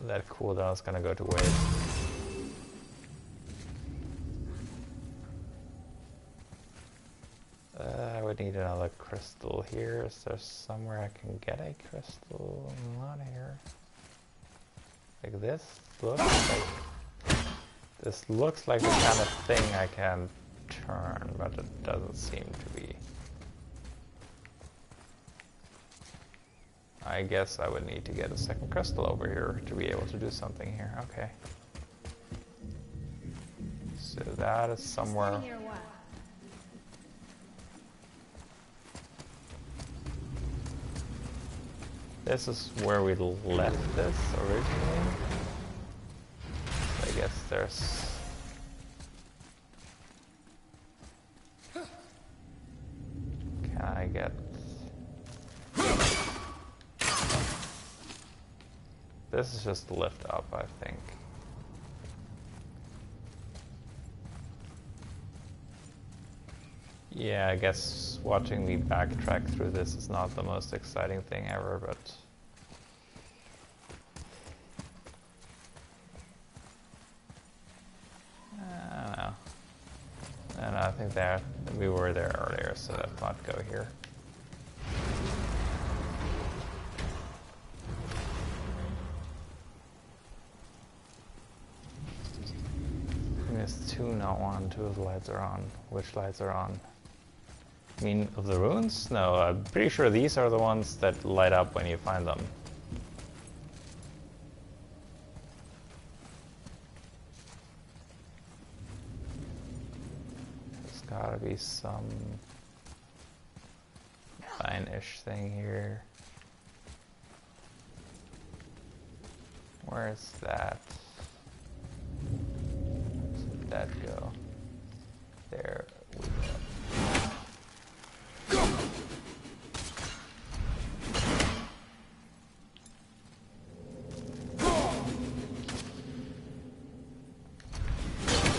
that cooldown is gonna go to waste. would need another crystal here. Is there somewhere I can get a crystal? Not here. Like this looks like the kind of thing I can turn, but it doesn't seem to be. I guess I would need to get a second crystal over here to be able to do something here. Okay. So that is somewhere. This is where we left this originally. I guess there's... Can I get... This is just lift up, I think. Yeah, I guess watching me backtrack through this is not the most exciting thing ever, but... I don't know. And I think that we were there earlier, so let's not go here. There's two, not one. Two of the lights are on. Which lights are on? I mean, of the runes? No, I'm pretty sure these are the ones that light up when you find them. There's gotta be some fine-ish thing here. Where's that? Where did that go? There we go.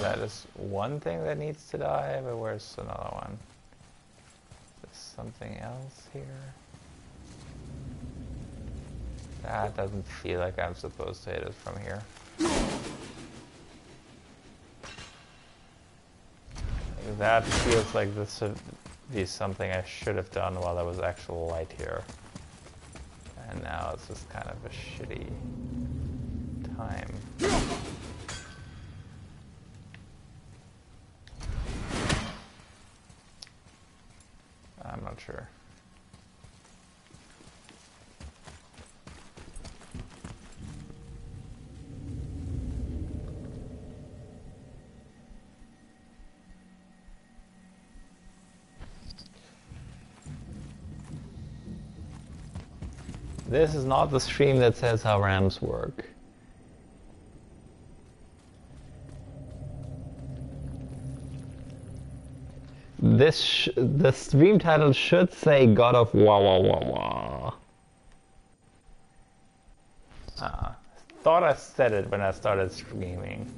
That is one thing that needs to die, but where's another one? Is there something else here? That doesn't feel like I'm supposed to hit it from here. That feels like this should be something I should have done while there was actual light here. And now it's just kind of a shitty time. I'm not sure. This is not the stream that says how RAMs work. The stream title should say God of Wah Wah Wah Wah. Thought I said it when I started streaming.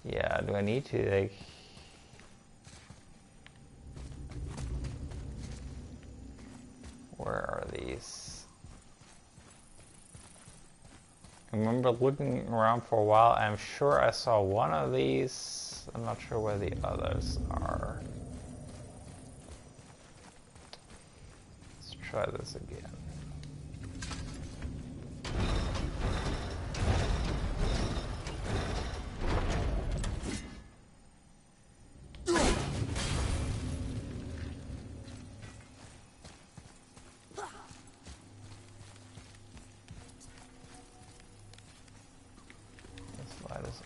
Yeah, do I need to like... Where are these? I remember looking around for a while. I'm sure I saw one of these. I'm not sure where the others are. Let's try this again.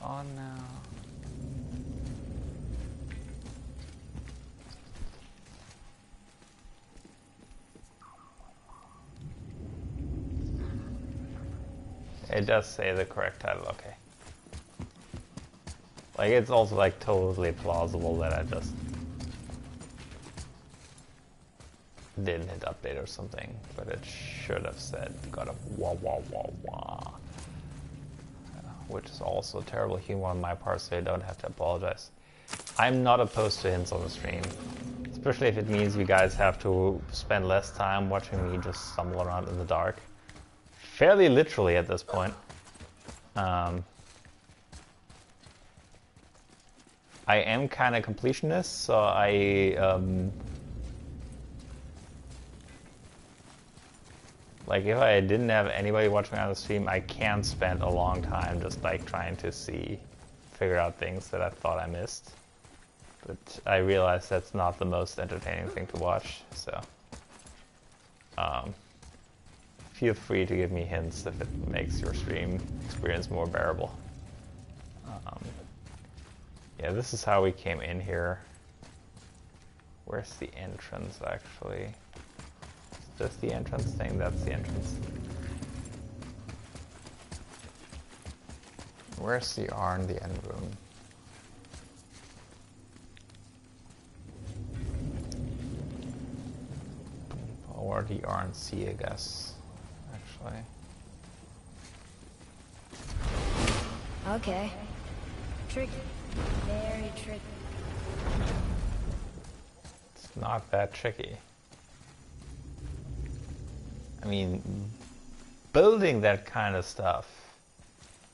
On now. It does say the correct title, okay. Like, it's also like totally plausible that I just didn't hit update or something, but it should have said God of Wah Wah Wah Wah. Which is also terrible humor on my part, so I don't have to apologize. I'm not opposed to hints on the stream, especially if it means you guys have to spend less time watching me just stumble around in the dark. Fairly literally at this point. I am kind of completionist, so like if I didn't have anybody watching on the stream, I can spend a long time just like trying to figure out things that I thought I missed. But I realize that's not the most entertaining thing to watch, so feel free to give me hints if it makes your stream experience more bearable. Yeah, this is how we came in here. Where's the entrance, actually? Is this the entrance thing? That's the entrance. Where's the Arn, the end room? Or the RNC, I guess, actually. Okay. Tricky. Very tricky. It's not that tricky. I mean, building that kind of stuff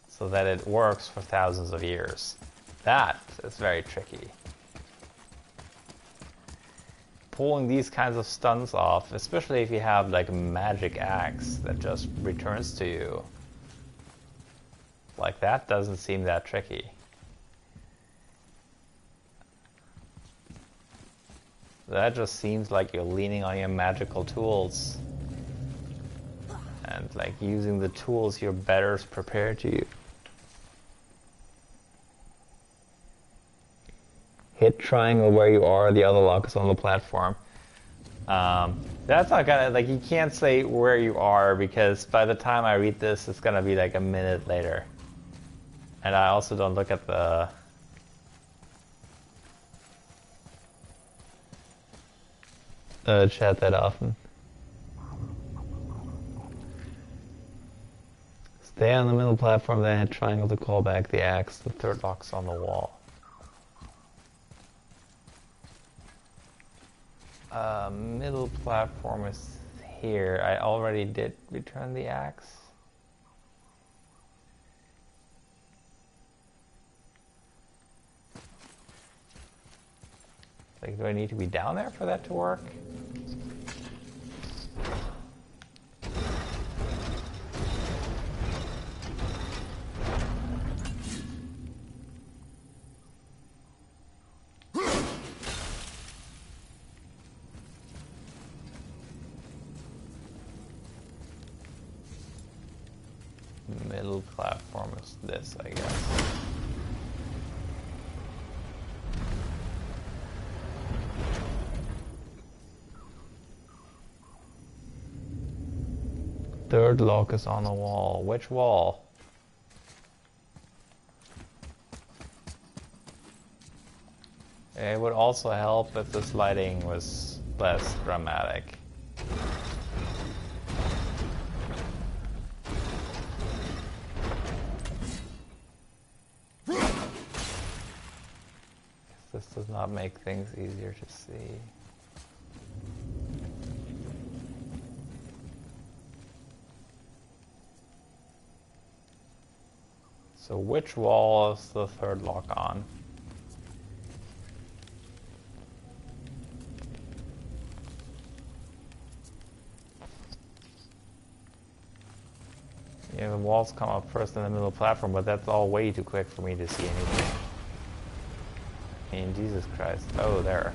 so that it works for thousands of years, that is very tricky. Pulling these kinds of stunts off, especially if you have like a magic axe that just returns to you, like that doesn't seem that tricky. That just seems like you're leaning on your magical tools and like using the tools your betters prepare to you. Hit triangle where you are, the other lock is on the platform. That's not gonna, like, you can't say where you are because by the time I read this, it's gonna be like a minute later. And I also don't look at the chat that often. Stay on the middle platform, then hit triangle to call back the axe. The third lock's on the wall. Middle platform is here. I already did return the axe. Like, do I need to be down there for that to work? Middle platform is this, I guess. Third lock is on the wall. Which wall? It would also help if this lighting was less dramatic. This does not make things easier to see. So which wall is the third lock on? Yeah, the walls come up first in the middle platform, but that's all way too quick for me to see anything. I mean, Jesus Christ. Oh, there.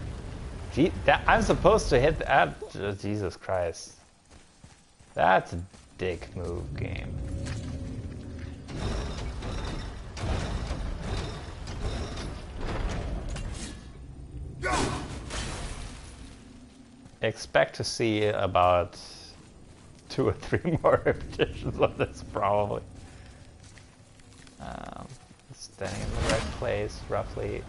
I'm supposed to hit that. Jesus Christ. That's a dick move, game. Expect to see about 2 or 3 more repetitions of this, probably. Standing in the right place, roughly.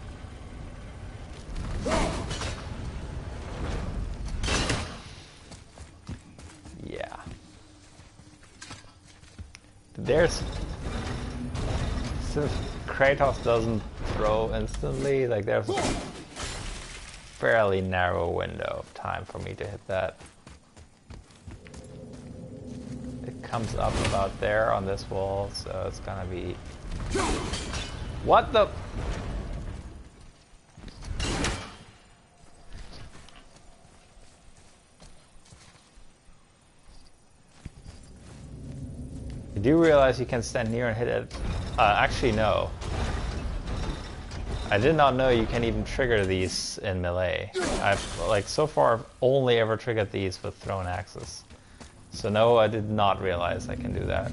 Yeah. Since Kratos doesn't throw instantly, like there's a fairly narrow window of time for me to hit that. It comes up about there on this wall, so it's gonna be... What the... You do realize you can stand near and hit it. Actually, no. I did not know you can even trigger these in melee. I've, like, so far only ever triggered these with thrown axes. So no, I did not realize I can do that.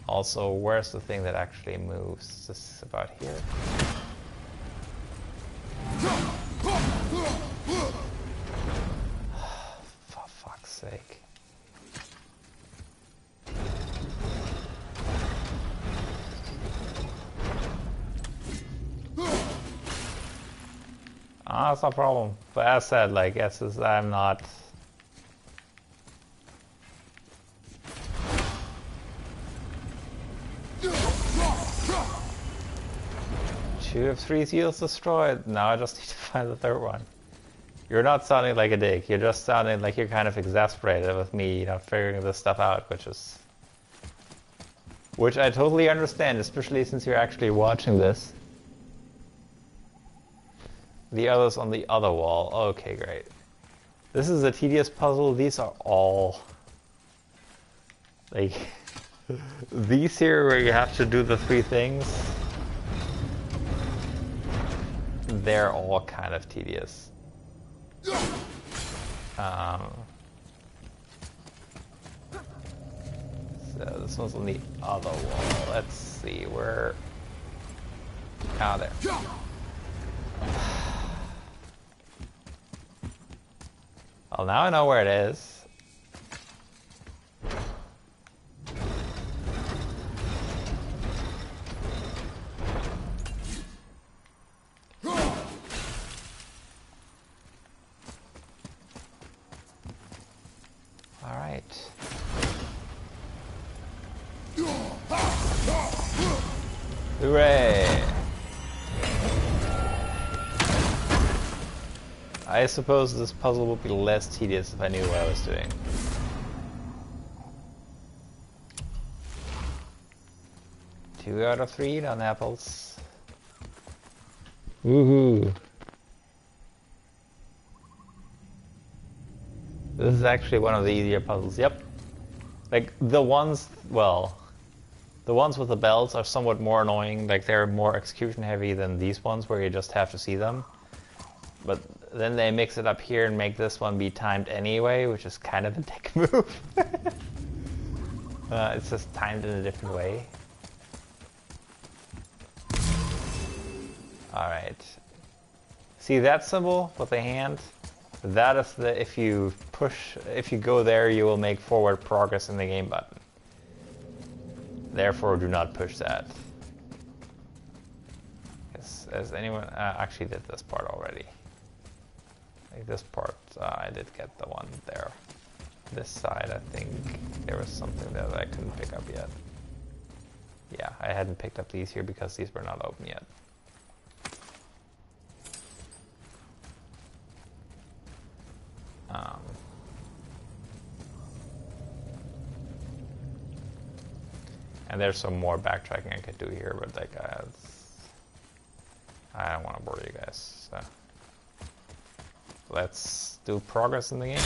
Also, where's the thing that actually moves? This is about here. For fuck's sake. That's no problem. But as said, like, I'm not... Two of three seals destroyed. Now I just need to find the third one. You're not sounding like a dick. You're just sounding like you're kind of exasperated with me not figuring this stuff out, which I totally understand, especially since you're actually watching this. The others on the other wall. Okay, great. This is a tedious puzzle. These are all... like... these here where you have to do the three things... they're all kind of tedious. So this one's on the other wall. Let's see, where... ah, there. Well, now I know where it is. All right. Hooray! I suppose this puzzle would be less tedious if I knew what I was doing. Two out of three on apples. Woohoo! This is actually one of the easier puzzles, yep. Like, the ones, well, the ones with the bells are somewhat more annoying, like they're more execution heavy than these ones where you just have to see them. But then they mix it up here and make this one be timed anyway, which is kind of a dick move. It's just timed in a different way. Alright. See that symbol with the hand? That is the, if you go there, you will make forward progress in the game button. Therefore, do not push that. As anyone actually did this part already. Like this part, I did get the one there. This side, I think there was something there that I couldn't pick up yet. Yeah, I hadn't picked up these here because these were not open yet. And there's some more backtracking I could do here, but like, I don't want to bore you guys. So. Let's do progress in the game.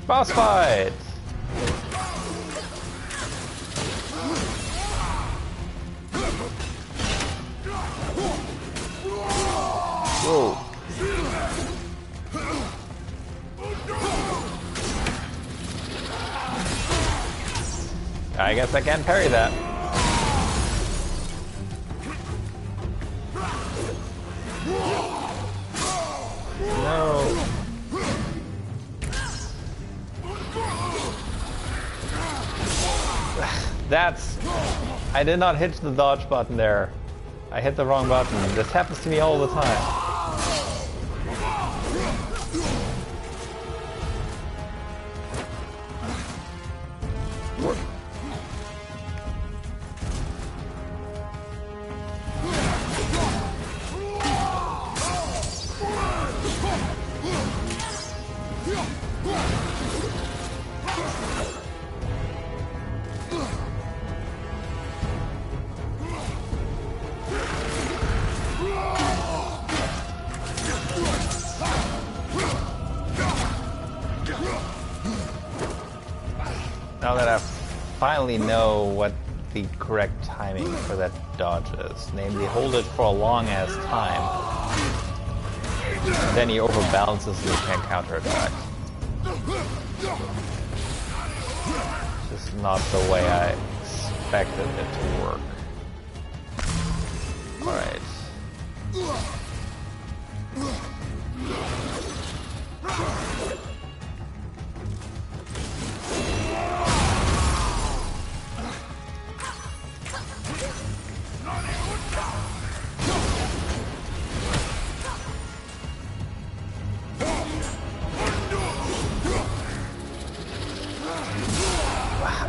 Boss fight! Whoa. I guess I can't parry that. No. That's... I did not hit the dodge button there. I hit the wrong button. This happens to me all the time. finally know what the correct timing for that dodge is. Namely, hold it for a long ass time. And then he overbalances and he can counterattack. Just not the way I expected it to work. Alright.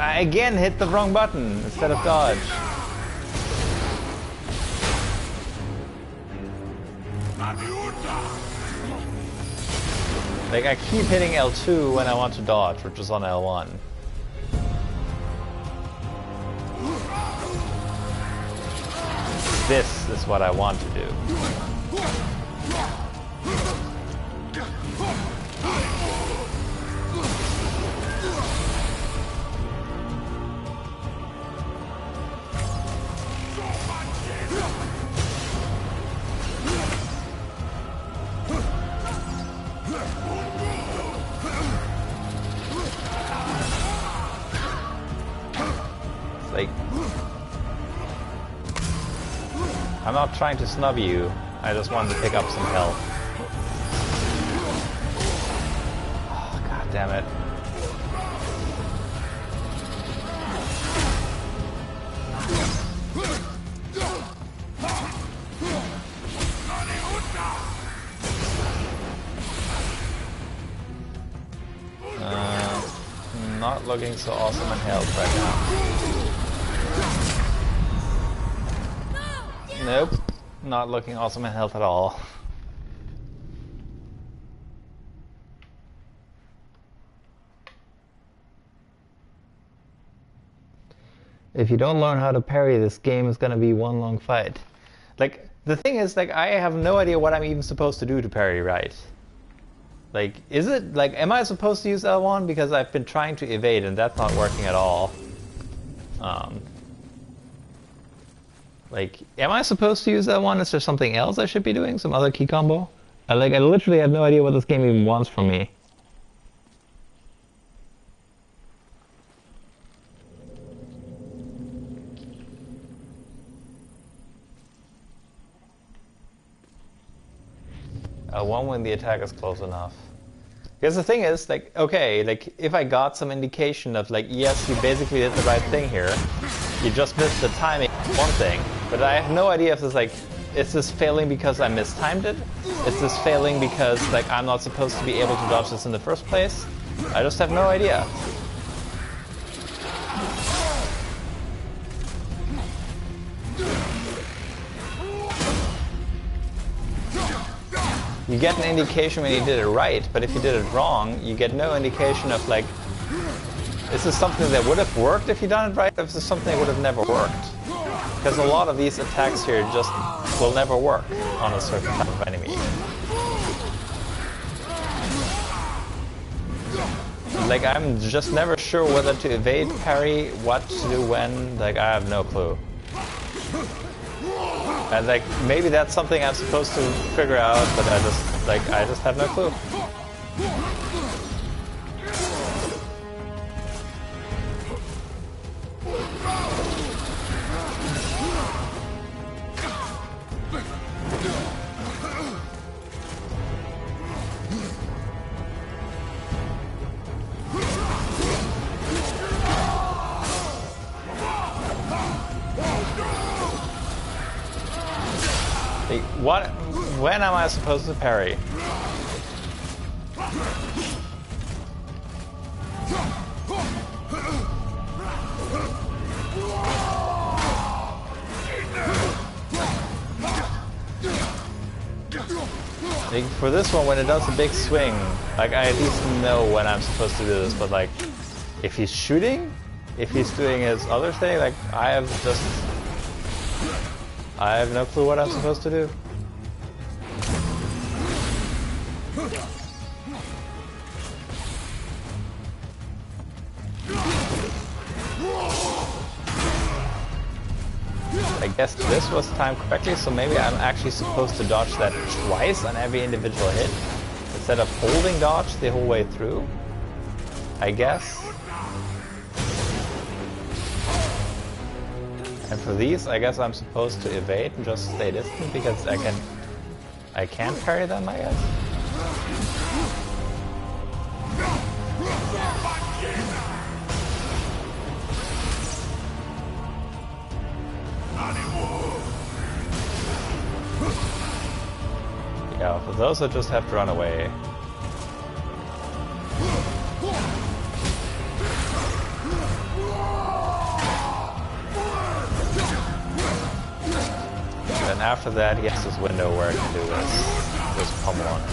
I again hit the wrong button instead of dodge. Like, I keep hitting L2 when I want to dodge, which is on L1. This is what I want to do. Like, I'm not trying to snub you, I just wanted to pick up some health. Oh, god damn it. Not looking so awesome in health right now. Nope, not looking awesome in health at all. If you don't learn how to parry, this game is gonna be one long fight. Like, the thing is, like, I have no idea what I'm even supposed to do to parry right. Like, is it, like, am I supposed to use L1? Because I've been trying to evade and that's not working at all. Like, am I supposed to use L1? Is there something else I should be doing? Some other key combo? I literally have no idea what this game even wants from me. L1 when the attack is close enough. Because the thing is, like, okay, like, if I got some indication of, like, yes, you basically did the right thing here, you just missed the timing, one thing, but I have no idea if this, like, is this failing because I mistimed it? Is this failing because, like, I'm not supposed to be able to dodge this in the first place? I just have no idea. You get an indication when you did it right, but if you did it wrong, you get no indication of, like, is this something that would have worked if you done it right, or is this something that would have never worked? Because a lot of these attacks here just will never work on a certain type of enemy. Like, I'm just never sure whether to evade, parry, what to do when, like, I have no clue. And, like, maybe that's something I'm supposed to figure out, but I just have no clue. When am I supposed to parry? Like, for this one, when it does a big swing, like, I at least know when I'm supposed to do this, but, like, if he's shooting, if he's doing his other thing, like, I have no clue what I'm supposed to do. I guess this was timed correctly, so maybe I'm actually supposed to dodge that twice on every individual hit, instead of holding dodge the whole way through, I guess. And for these, I guess I'm supposed to evade and just stay distant, because I can't parry them, I guess. Yeah, for those I just have to run away. And after that, he has this window where I can do this pummel on him.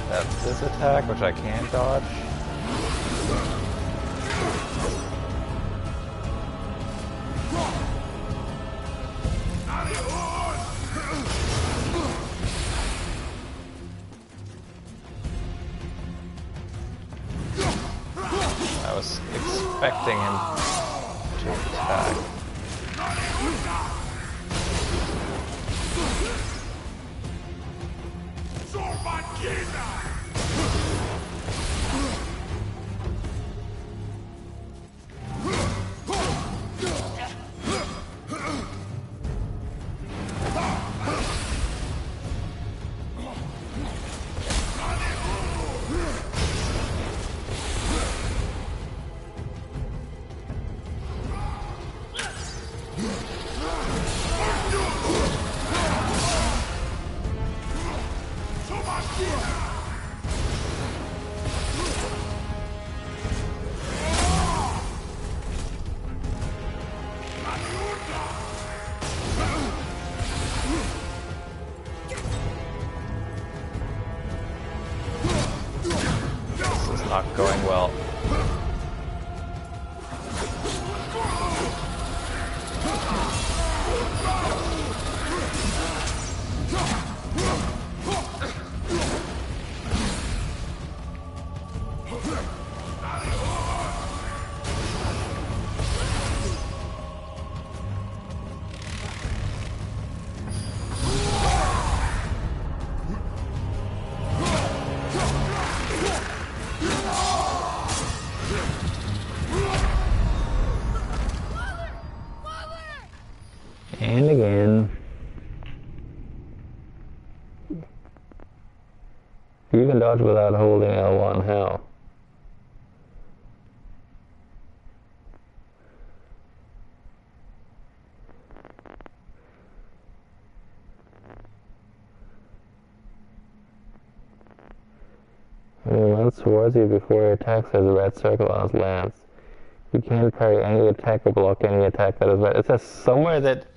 That's this attack, which I can't dodge. I was expecting him to attack. Not going well. And again. You can dodge without holding L1, how? When he runs towards you before he attacks, there's a red circle on his lance. You can't parry any attack or block any attack that is red. It says somewhere that...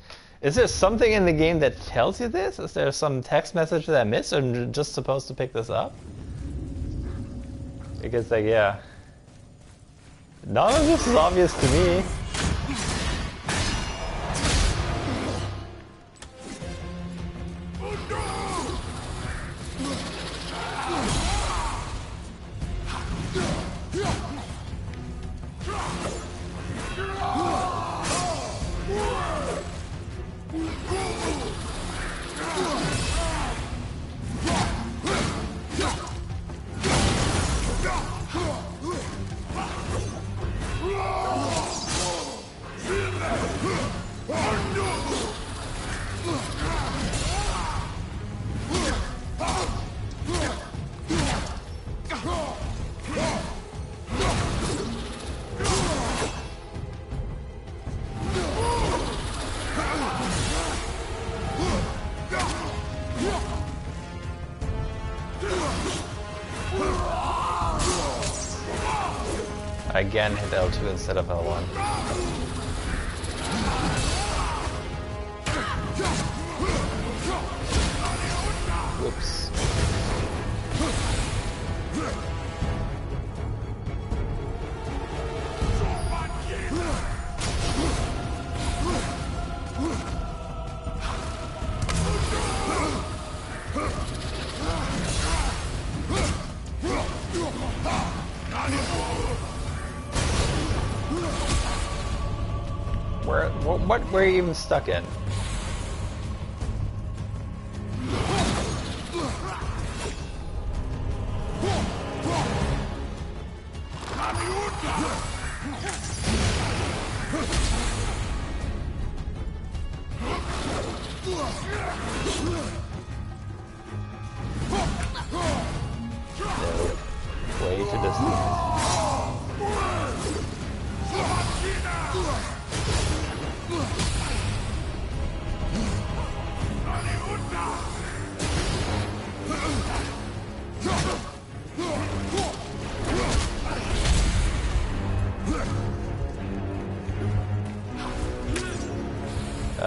Is there something in the game that tells you this? Is there some text message that I missed, or am I just supposed to pick this up? Because, like, yeah. None of this is obvious to me. I again hit L2 instead of L1. Whoops. What were you even stuck in? No. Way too distant.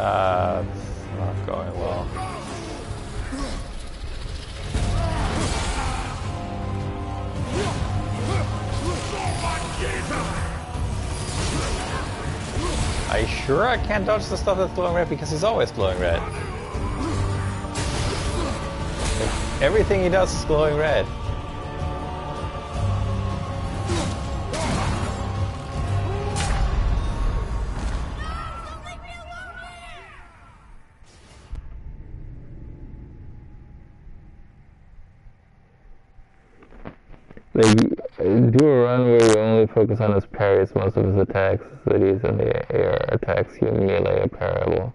It's not going well. Are you sure I can't dodge the stuff that's glowing red? Because he's always glowing red. Like, everything he does is glowing red. Like, do a run where you only focus on his parries. Most of his attacks that he's in the air attacks you melee or parable.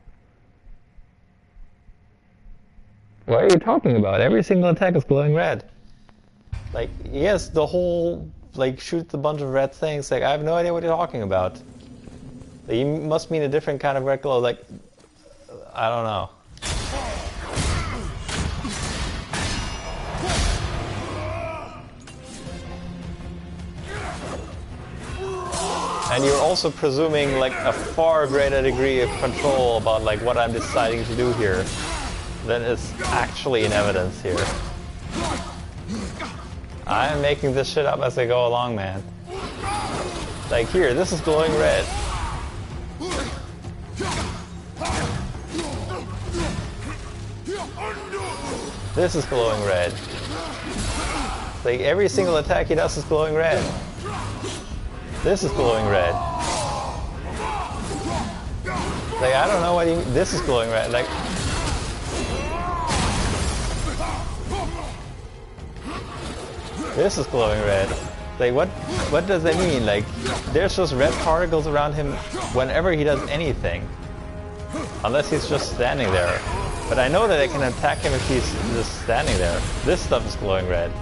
What are you talking about? Every single attack is glowing red. Like, yes, the whole, like, shoot a bunch of red things. Like, I have no idea what you're talking about. Like, you must mean a different kind of red glow. Like, I don't know. And you're also presuming like a far greater degree of control about like what I'm deciding to do here than is actually in evidence here. I'm making this shit up as I go along, man. Like here, this is glowing red. This is glowing red. Like every single attack he does is glowing red. This is glowing red. Like, I don't know what this is glowing red. Like, this is glowing red. Like, what does that mean? Like, there's just red particles around him whenever he does anything. Unless he's just standing there. But I know that I can attack him if he's just standing there. This stuff is glowing red.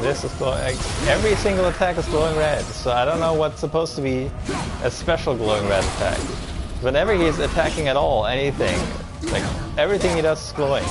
This is glowing, like, every single attack is glowing red, so I don't know what's supposed to be a special glowing red attack. Whenever he's attacking at all, anything, like, everything he does is glowing.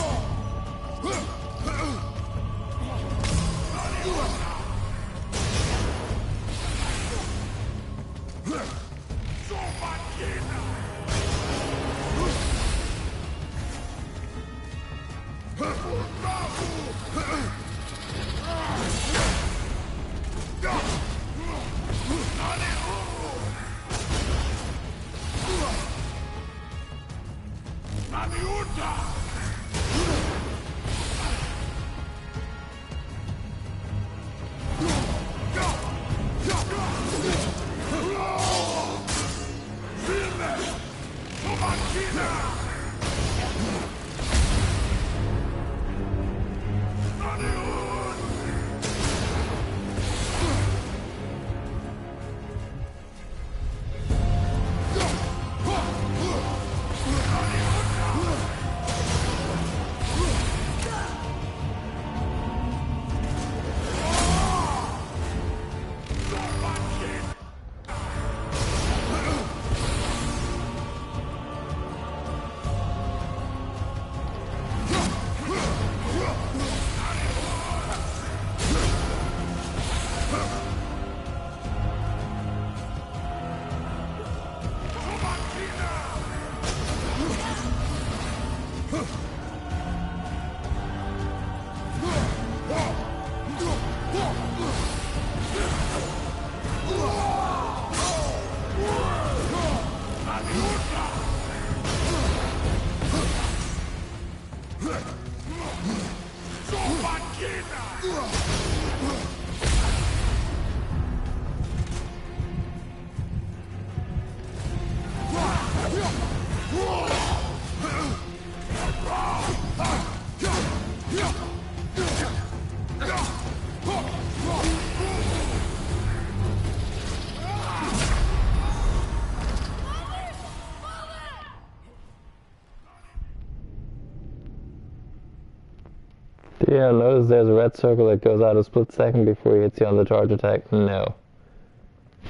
Yeah, notice there's a red circle that goes out a split second before he hits you on the charge attack. No.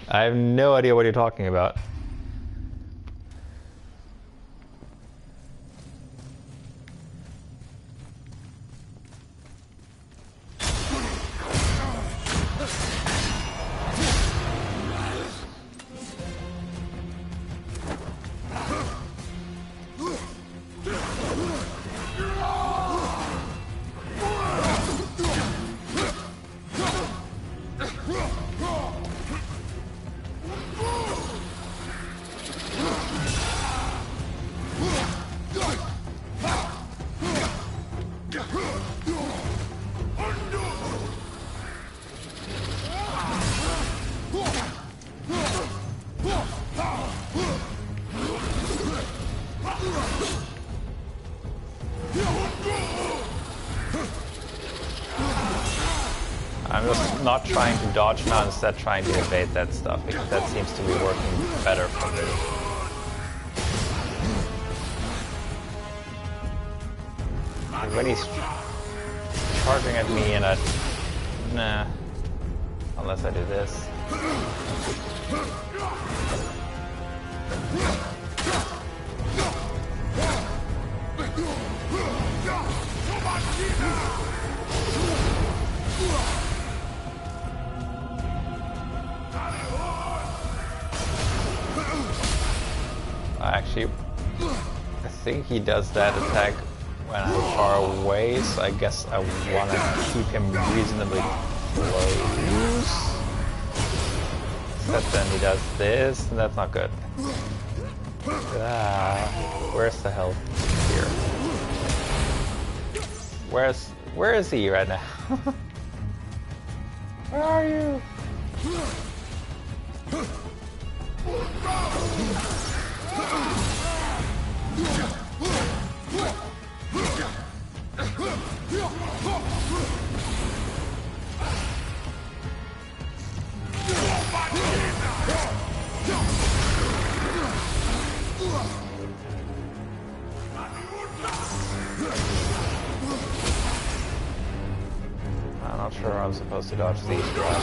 I have no idea what you're talking about. I'm just not trying to dodge now, instead trying to evade that stuff, because that seems to be working better for me. When he's charging at me and nah. Unless I do this. Actually, I think he does that attack when I'm far away, so I guess I want to keep him reasonably close. But then he does this, and that's not good. Where's the health here? Where is he right now? Where are you? I'm not sure I'm supposed to dodge these, but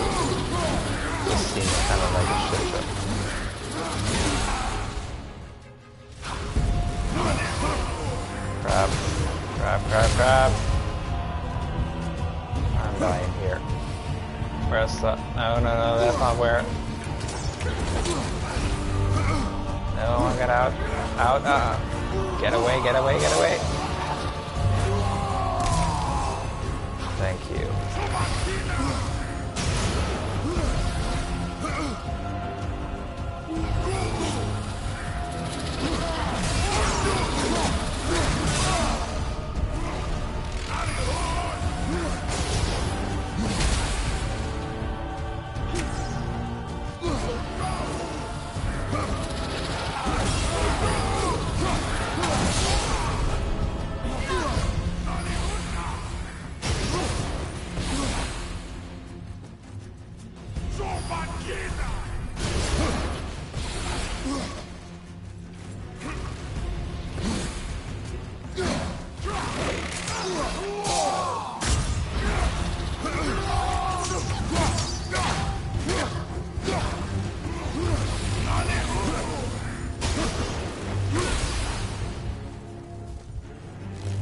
this seems kind of like a shit show. Crap. Crap. I'm dying here. Where's the... No, that's not where. No, get out. Get away. Thank you.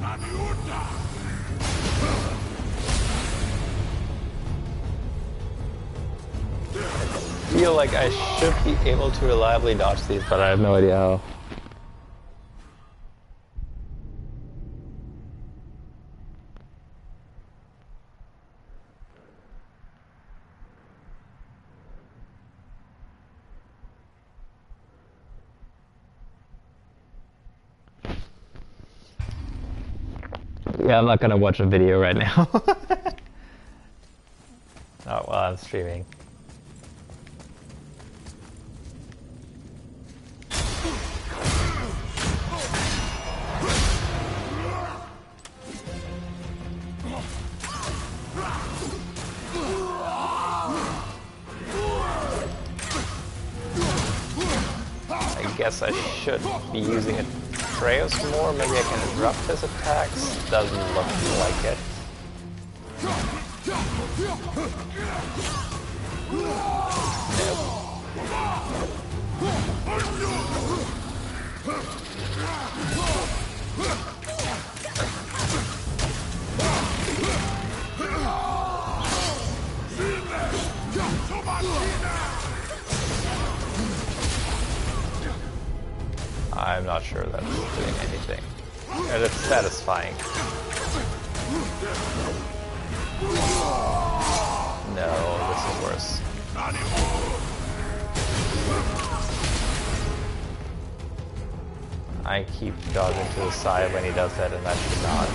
I feel like I should be able to reliably dodge these, but I have no idea how. Yeah, I'm not gonna watch a video right now. Not while I'm streaming. I guess I should be using Atreus more. Maybe I can interrupt his attacks. Doesn't look like it. I'm not sure that's doing anything. And it's satisfying. No, this is worse. I keep dodging to the side when he does that, and that should not.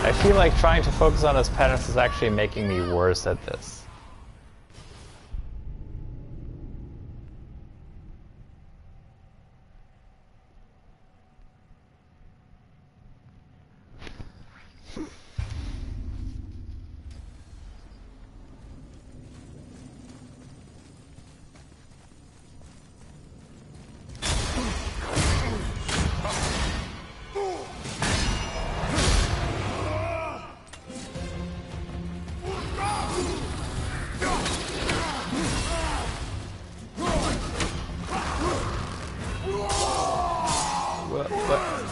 I feel like trying to focus on his patterns is actually making me worse at this.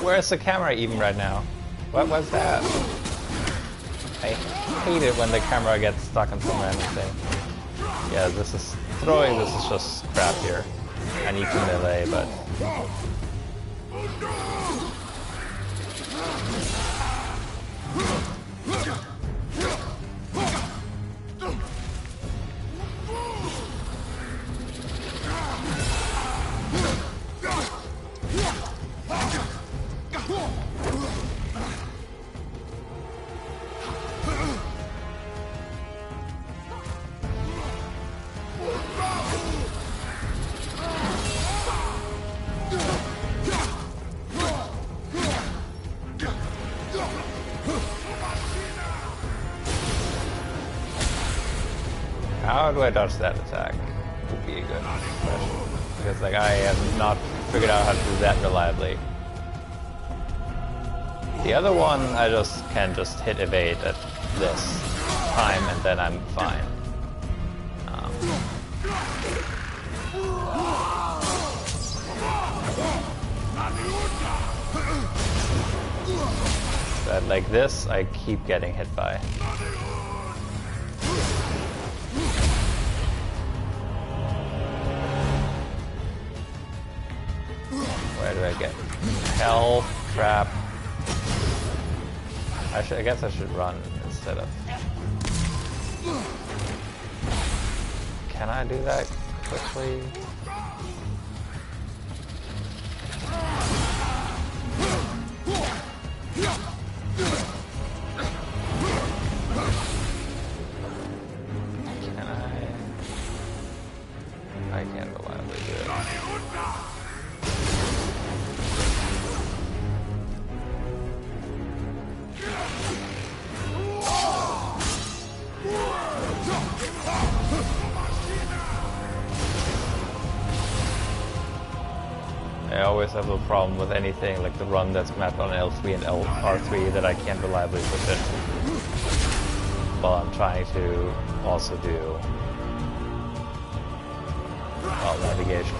Where's the camera even right now? What was that? I hate it when the camera gets stuck on some random thing. Yeah, this is throwing. This is just crap here. I need to melee, but how do I dodge that attack? Would be a good question. Because like I have not figured out how to do that reliably. The other one I just can just hit evade at this time and then I'm fine. But like this I keep getting hit by. Where do I get hell trap? I guess I should run instead of. Can I do that quickly? Can I can't reliably do it. always have a problem with anything like the run that's mapped on L3 and R3 that I can't reliably push it. While I'm trying to also do navigation.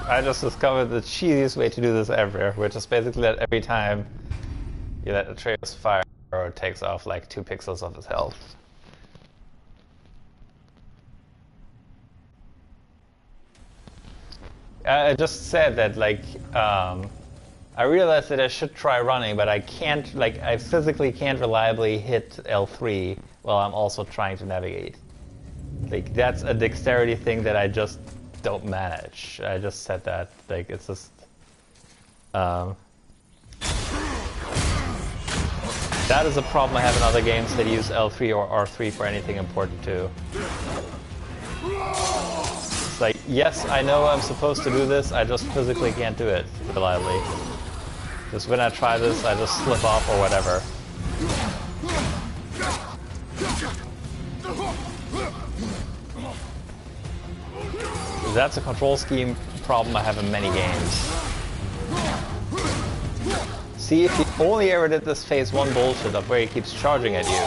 I just discovered the cheesiest way to do this ever, which is basically that every time you let Atreus fire, it takes off like 2 pixels of his health. I just said that, like, I realized that I should try running, but I can't, like, I physically can't reliably hit L3 while I'm also trying to navigate. Like, that's a dexterity thing that I just don't manage. I just said that, like, it's just, that is a problem I have in other games that use L3 or R3 for anything important too. It's like, yes, I know I'm supposed to do this, I just physically can't do it reliably. Just when I try this, I just slip off or whatever. That's a control scheme problem I have in many games. See, if you only ever did this phase 1 bullshit of where he keeps charging at you,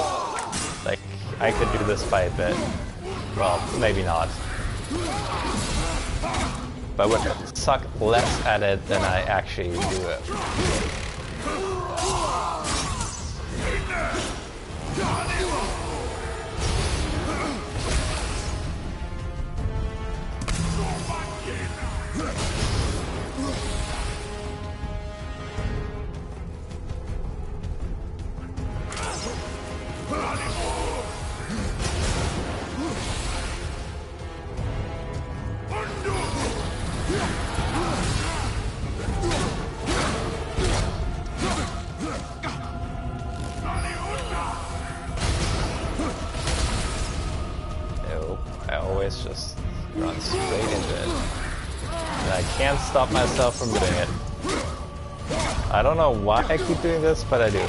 like, I could do this by a bit. Well, maybe not. But I would suck less at it than I actually do it. Just run straight into it. And I can't stop myself from doing it. I don't know why I keep doing this, but I do.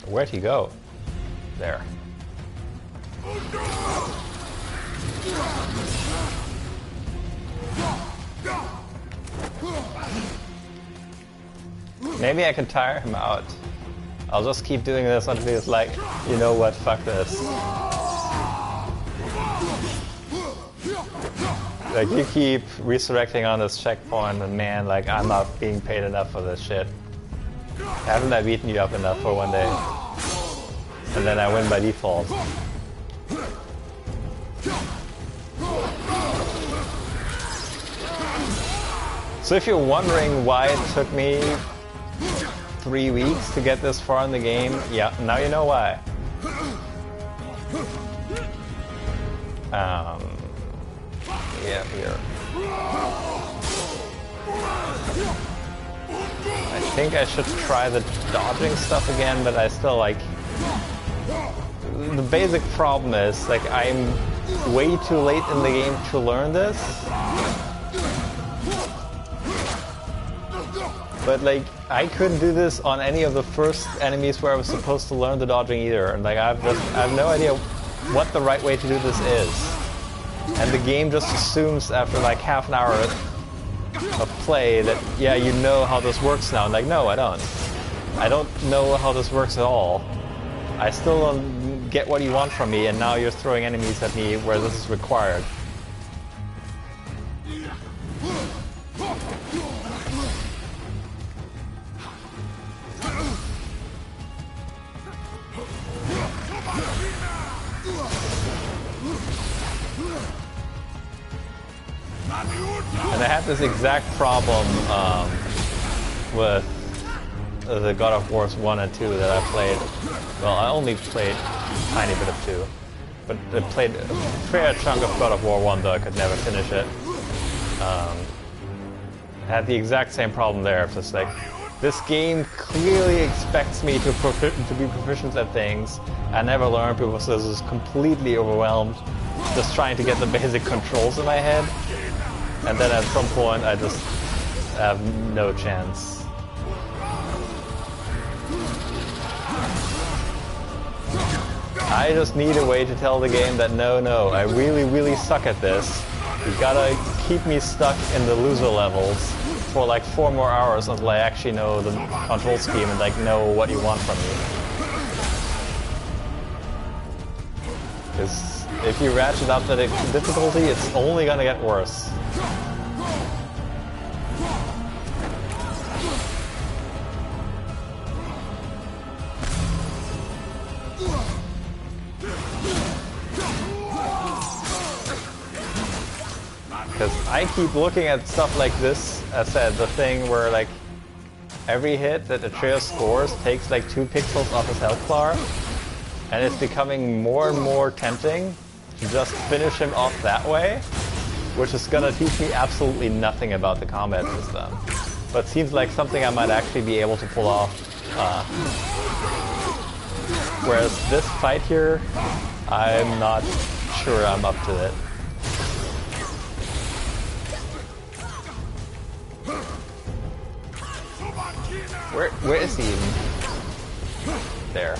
Where'd he go? There. Maybe I can tire him out. I'll just keep doing this until he's like, you know what, fuck this. Like, you keep resurrecting on this checkpoint and man, like, I'm not being paid enough for this shit. Haven't I beaten you up enough for one day? and then I win by default. So if you're wondering why it took me 3 weeks to get this far in the game, yeah, now you know why. Yeah, here. I think I should try the dodging stuff again, but I still like... The basic problem is, like, I'm way too late in the game to learn this. But like, I couldn't do this on any of the first enemies where I was supposed to learn the dodging either. And like, I have no idea what the right way to do this is. And the game just assumes after like half an hour of play that, yeah, you know how this works now. And like, no, I don't. I don't know how this works at all. I still don't get what you want from me, and now you're throwing enemies at me where this is required. And I had this exact problem with the God of Wars 1 and 2 that I played. Well, I only played a tiny bit of 2. But I played a fair chunk of God of War 1, though I could never finish it. I had the exact same problem there. It's just like, this game clearly expects me to be proficient at things. I never learned because I was completely overwhelmed just trying to get the basic controls in my head. And then at some point I just have no chance. I just need a way to tell the game that no, I really, really suck at this. You gotta keep me stuck in the loser levels for like 4 more hours until I actually know the control scheme and like know what you want from me. Because if you ratchet up the difficulty, it's only gonna get worse. Because I keep looking at stuff like this, as I said, the thing where like every hit that Atreus scores takes like 2 pixels off his health bar, and it's becoming more and more tempting to just finish him off that way, which is gonna teach me absolutely nothing about the combat system. But seems like something I might actually be able to pull off. Whereas this fight here, I'm not sure I'm up to it. Where is he even? There.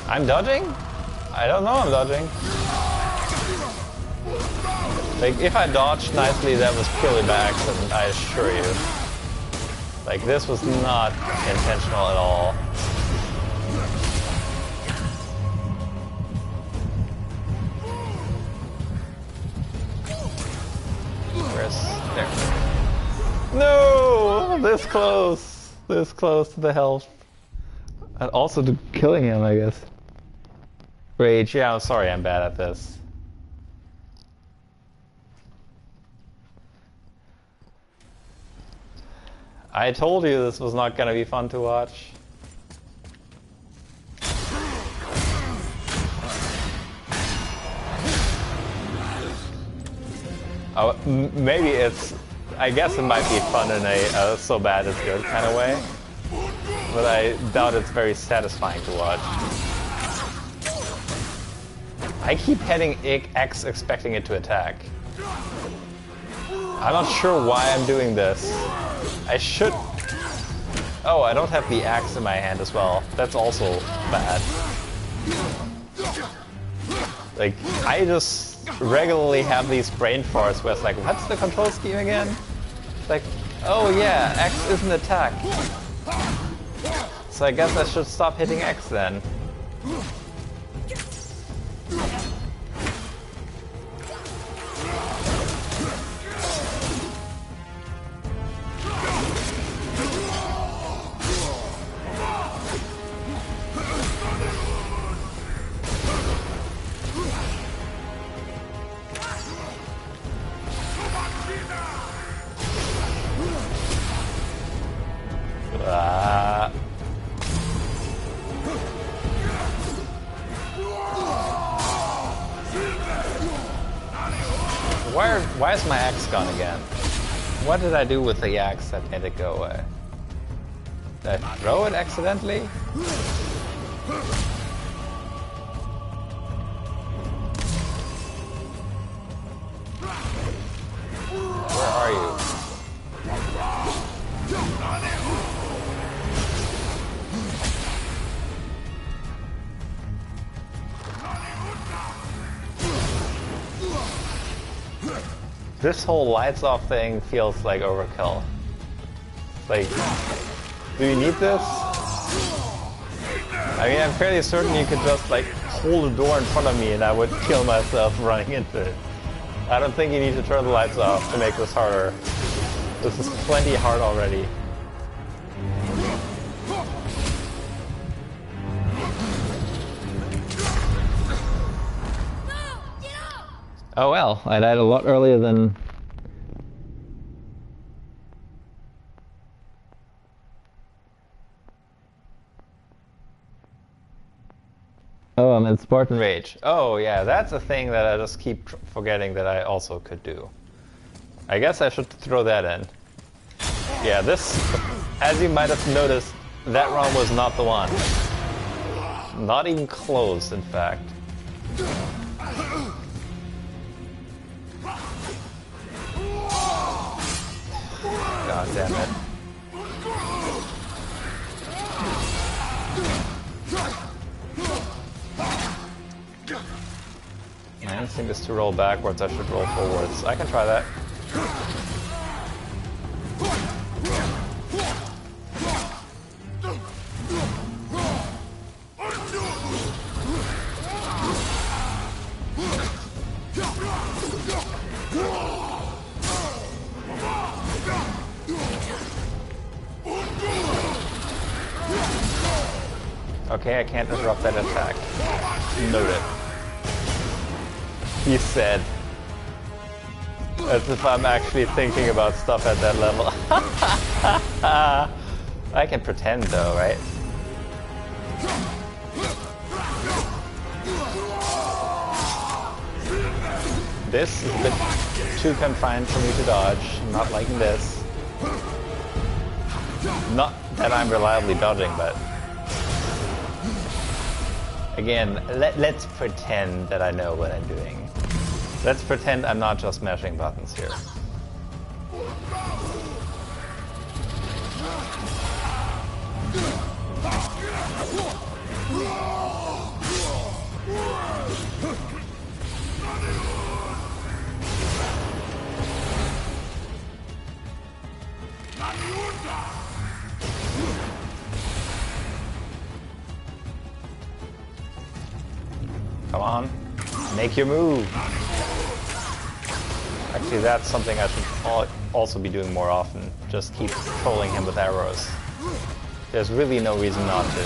I'm dodging? I don't know I'm dodging. Like, if I dodged nicely, that was purely by accident, I assure you. Like, this was not intentional at all. Where's... there. No! This close! This close to the health. And also to killing him, I guess. Rage, yeah, I'm sorry I'm bad at this. I told you this was not gonna be fun to watch. Oh, maybe it's... I guess it might be fun in a so bad it's good kind of way. But I doubt it's very satisfying to watch. I keep hitting X expecting it to attack. I'm not sure why I'm doing this. I should... Oh, I don't have the axe in my hand as well. That's also bad. Like, I just regularly have these brain farts where it's like, what's the control scheme again? It's like, oh yeah, X is an attack. So I guess I should stop hitting X then. Why is my axe gone again? What did I do with the axe that made it go away? Did I throw it accidentally? Where are you? This whole lights off thing feels like overkill. Like, do you need this? I mean, I'm fairly certain you could just like hold a door in front of me and I would kill myself running into it. I don't think you need to turn the lights off to make this harder. This is plenty hard already. Oh well, I died a lot earlier than... Oh, I'm in Spartan Rage. Oh yeah, that's a thing that I just keep forgetting that I also could do. I guess I should throw that in. Yeah, this, as you might have noticed, that run was not the one. Not even close, in fact. God damn it. My instinct is to roll backwards, I should roll forwards. I can try that. Okay, I can't interrupt that attack. Noted. He said. As if I'm actually thinking about stuff at that level. I can pretend though, right? This is a bit too confined for me to dodge. I'm not liking this. Not that I'm reliably dodging, but... Again, let's pretend that I know what I'm doing. Let's pretend I'm not just mashing buttons here. Come on, make your move. Actually, that's something I should also be doing more often. Just keep trolling him with arrows. There's really no reason not to.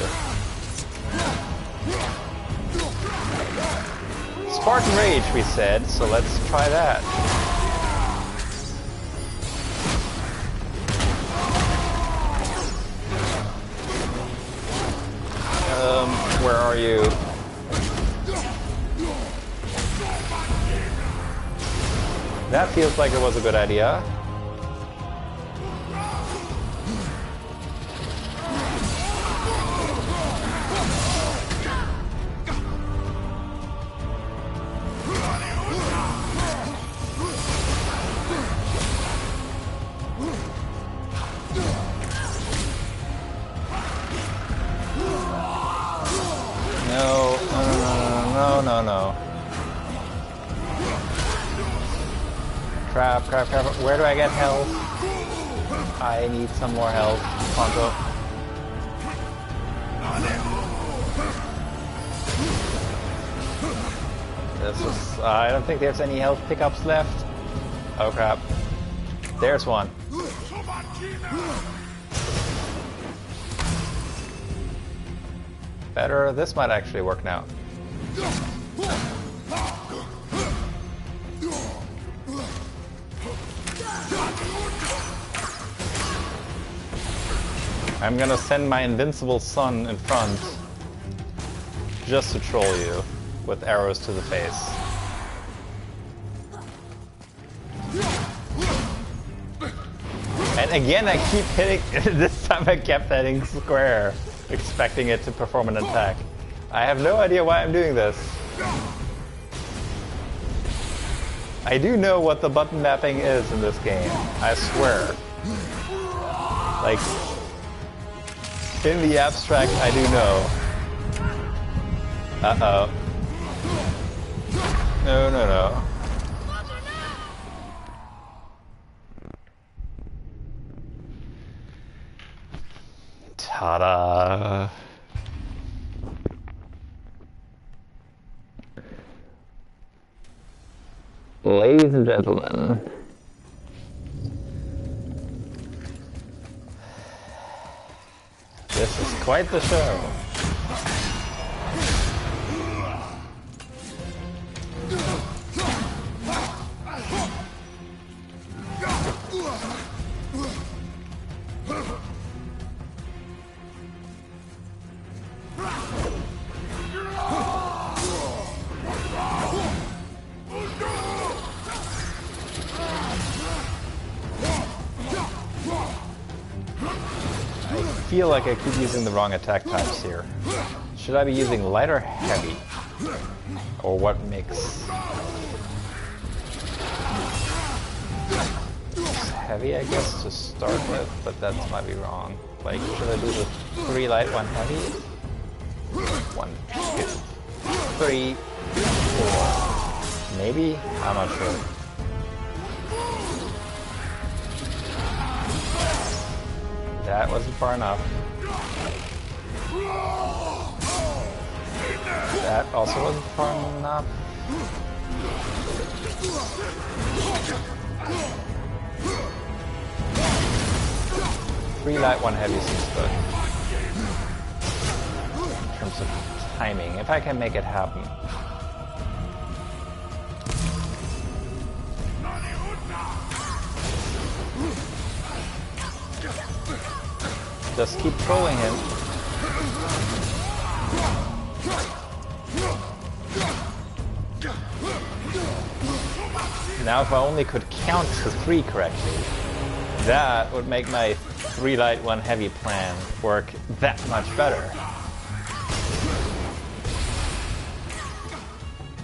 Spartan Rage, we said, so let's try that. Where are you? That feels like it was a good idea. No. crap, crap, crap. Where do I get health? I need some more health. Ponto. This is... I don't think there's any health pickups left. Oh crap. There's one. Better. This might actually work now. I'm gonna send my invincible son in front just to troll you with arrows to the face. And again, I keep hitting. This time I kept hitting square, expecting it to perform an attack. I have no idea why I'm doing this. I do know what the button mapping is in this game, I swear. Like, in the abstract, I do know. Uh-oh. No, no, no. Ta-da! Ladies and gentlemen, this is quite the show. I feel like I keep using the wrong attack types here. Should I be using light or heavy? Or what mix? Heavy, I guess, to start with, but that might be wrong. Like, should I do the 3 light, 1 heavy? 1, 2, 3, 4. Maybe? I'm not sure. That wasn't far enough. That also wasn't far enough. Three light, 1 heavy seems good. In terms of timing, if I can make it happen. Just keep trolling him. Now if I only could count to 3 correctly, that would make my 3 light, 1 heavy plan work that much better.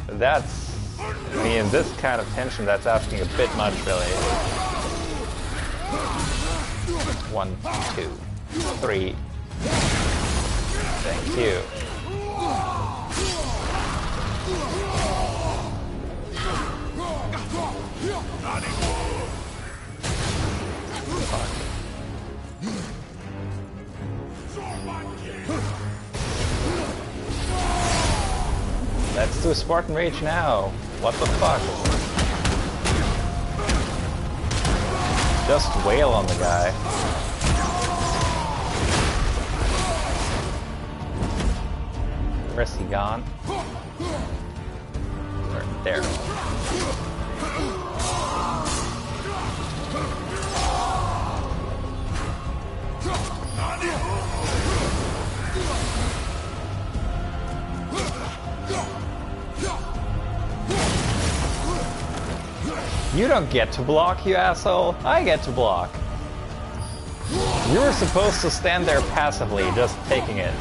That's, I mean, this kind of tension, that's asking a bit much, really. 1, 2, 3. Thank you. Fuck. Let's do Spartan Rage now. What the fuck? Just wail on the guy. Where's he gone? There. You don't get to block, you asshole. I get to block. You were supposed to stand there passively, just taking it.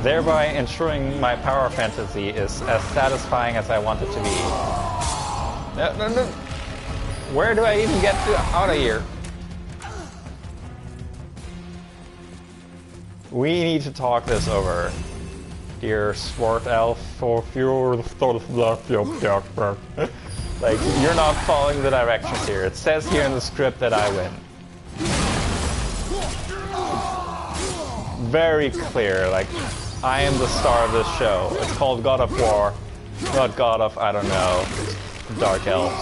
Thereby ensuring my power fantasy is as satisfying as I want it to be. No. Where do I even get to out of here? We need to talk this over. Dear Sword Elf, for your Like, you're not following the directions here. It says here in the script that I win. Very clear, like, I am the star of this show. It's called God of War, not God of, I don't know, Dark Elves.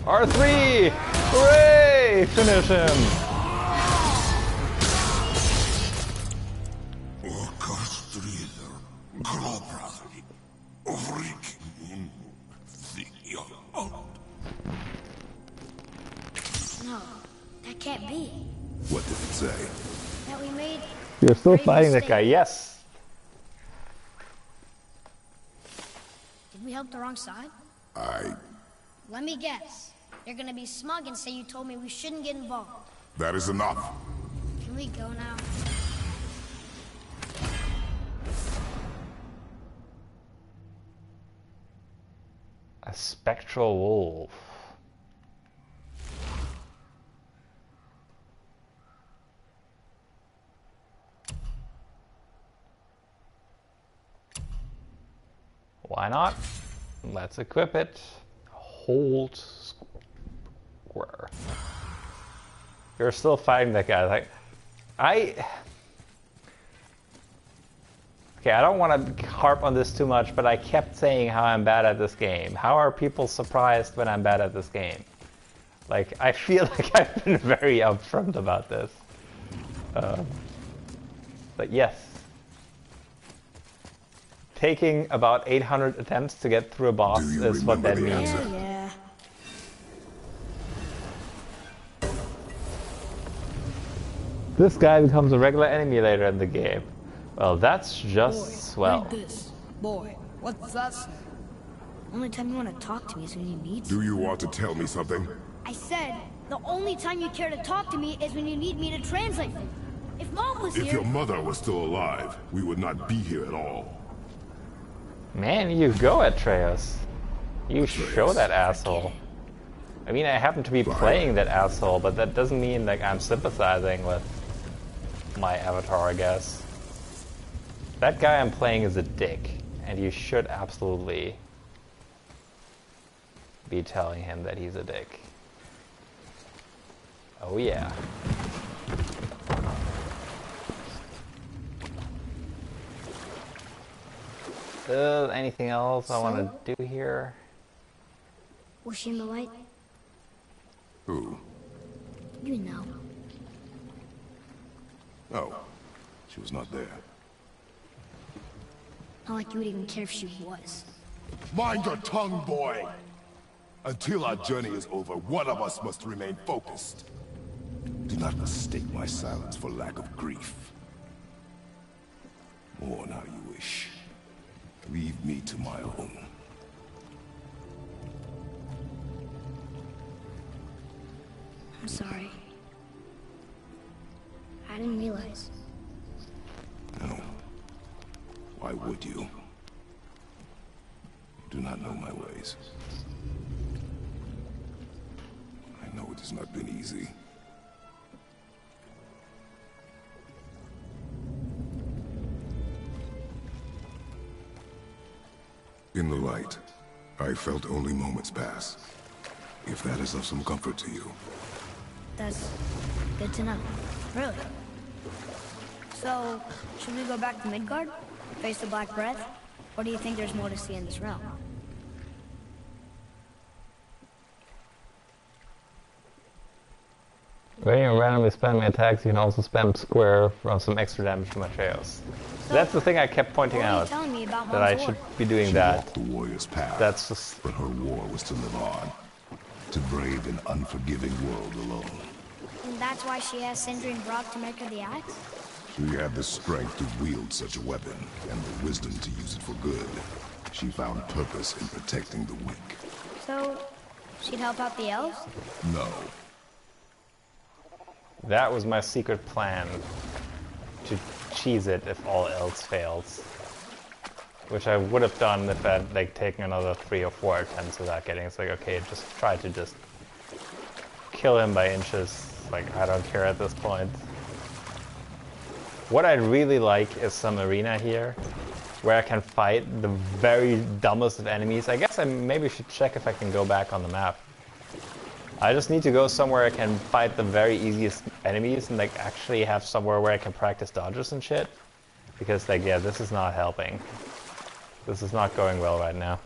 R3! Hooray! Finish him! No, that can't be. What did it say? That we made. You're still Great fighting that mistake. guy, yes. Did we help the wrong side? Let me guess. You're gonna be smug and say you told me we shouldn't get involved. That is enough. Can we go now? A spectral wolf. Why not? Let's equip it. Hold square. You're still fighting that guy. Like, okay, I don't want to harp on this too much, but I kept saying how I'm bad at this game. How are people surprised when I'm bad at this game? Like, I feel like I've been very upfront about this. But yes. Taking about 800 attempts to get through a boss is what that means. Yeah. This guy becomes a regular enemy later in the game. Well, that's just Boy, swell. read this. Boy, what's that say? Only time you want to talk to me is when you need Do you want to tell me something? I said, the only time you care to talk to me is when you need me to translate. If Mom was If here... your mother was still alive, we would not be here at all. Man, you go, Atreus. You show that asshole. I mean, I happen to be playing that asshole, but that doesn't mean like I'm sympathizing with my avatar, I guess. That guy I'm playing is a dick, and you should absolutely be telling him that he's a dick. Oh yeah. Anything else I want to do here? Was she in the light? Who? You know. Oh, she was not there. Not like you would even care if she was. Mind your tongue, boy! Until our journey is over, one of us must remain focused. Do not mistake my silence for lack of grief. Mourn how you wish. Leave me to my own. I'm sorry. I didn't realize. No. Why would you? You do not know my ways. I know it has not been easy. In the light, I felt only moments pass. If that is of some comfort to you. That's good to know. Really? So, should we go back to Midgard? Face the Black Breath? Or do you think there's more to see in this realm? When you randomly spamming attacks, you can also spam square for some extra damage to Atreus. So that's the thing I kept pointing What are you out, telling me about that I Mom's should war? be doing She that. walked the warrior's path, That's just... but her war was to live on. To brave an unforgiving world alone. And that's why she has Sindri and Brock to make her the axe? She had the strength to wield such a weapon, and the wisdom to use it for good. She found purpose in protecting the weak. So, she'd help out the elves? No. That was my secret plan. To cheese it if all else fails. Which I would have done if I'd like taken another 3 or 4 attempts without getting. It's like, okay, just try to just kill him by inches. Like, I don't care at this point. What I really like is some arena here, where I can fight the very dumbest of enemies. I guess I maybe should check if I can go back on the map. I just need to go somewhere I can fight the very easiest enemies and like actually have somewhere where I can practice dodges and shit. Because like, yeah, this is not helping. This is not going well right now.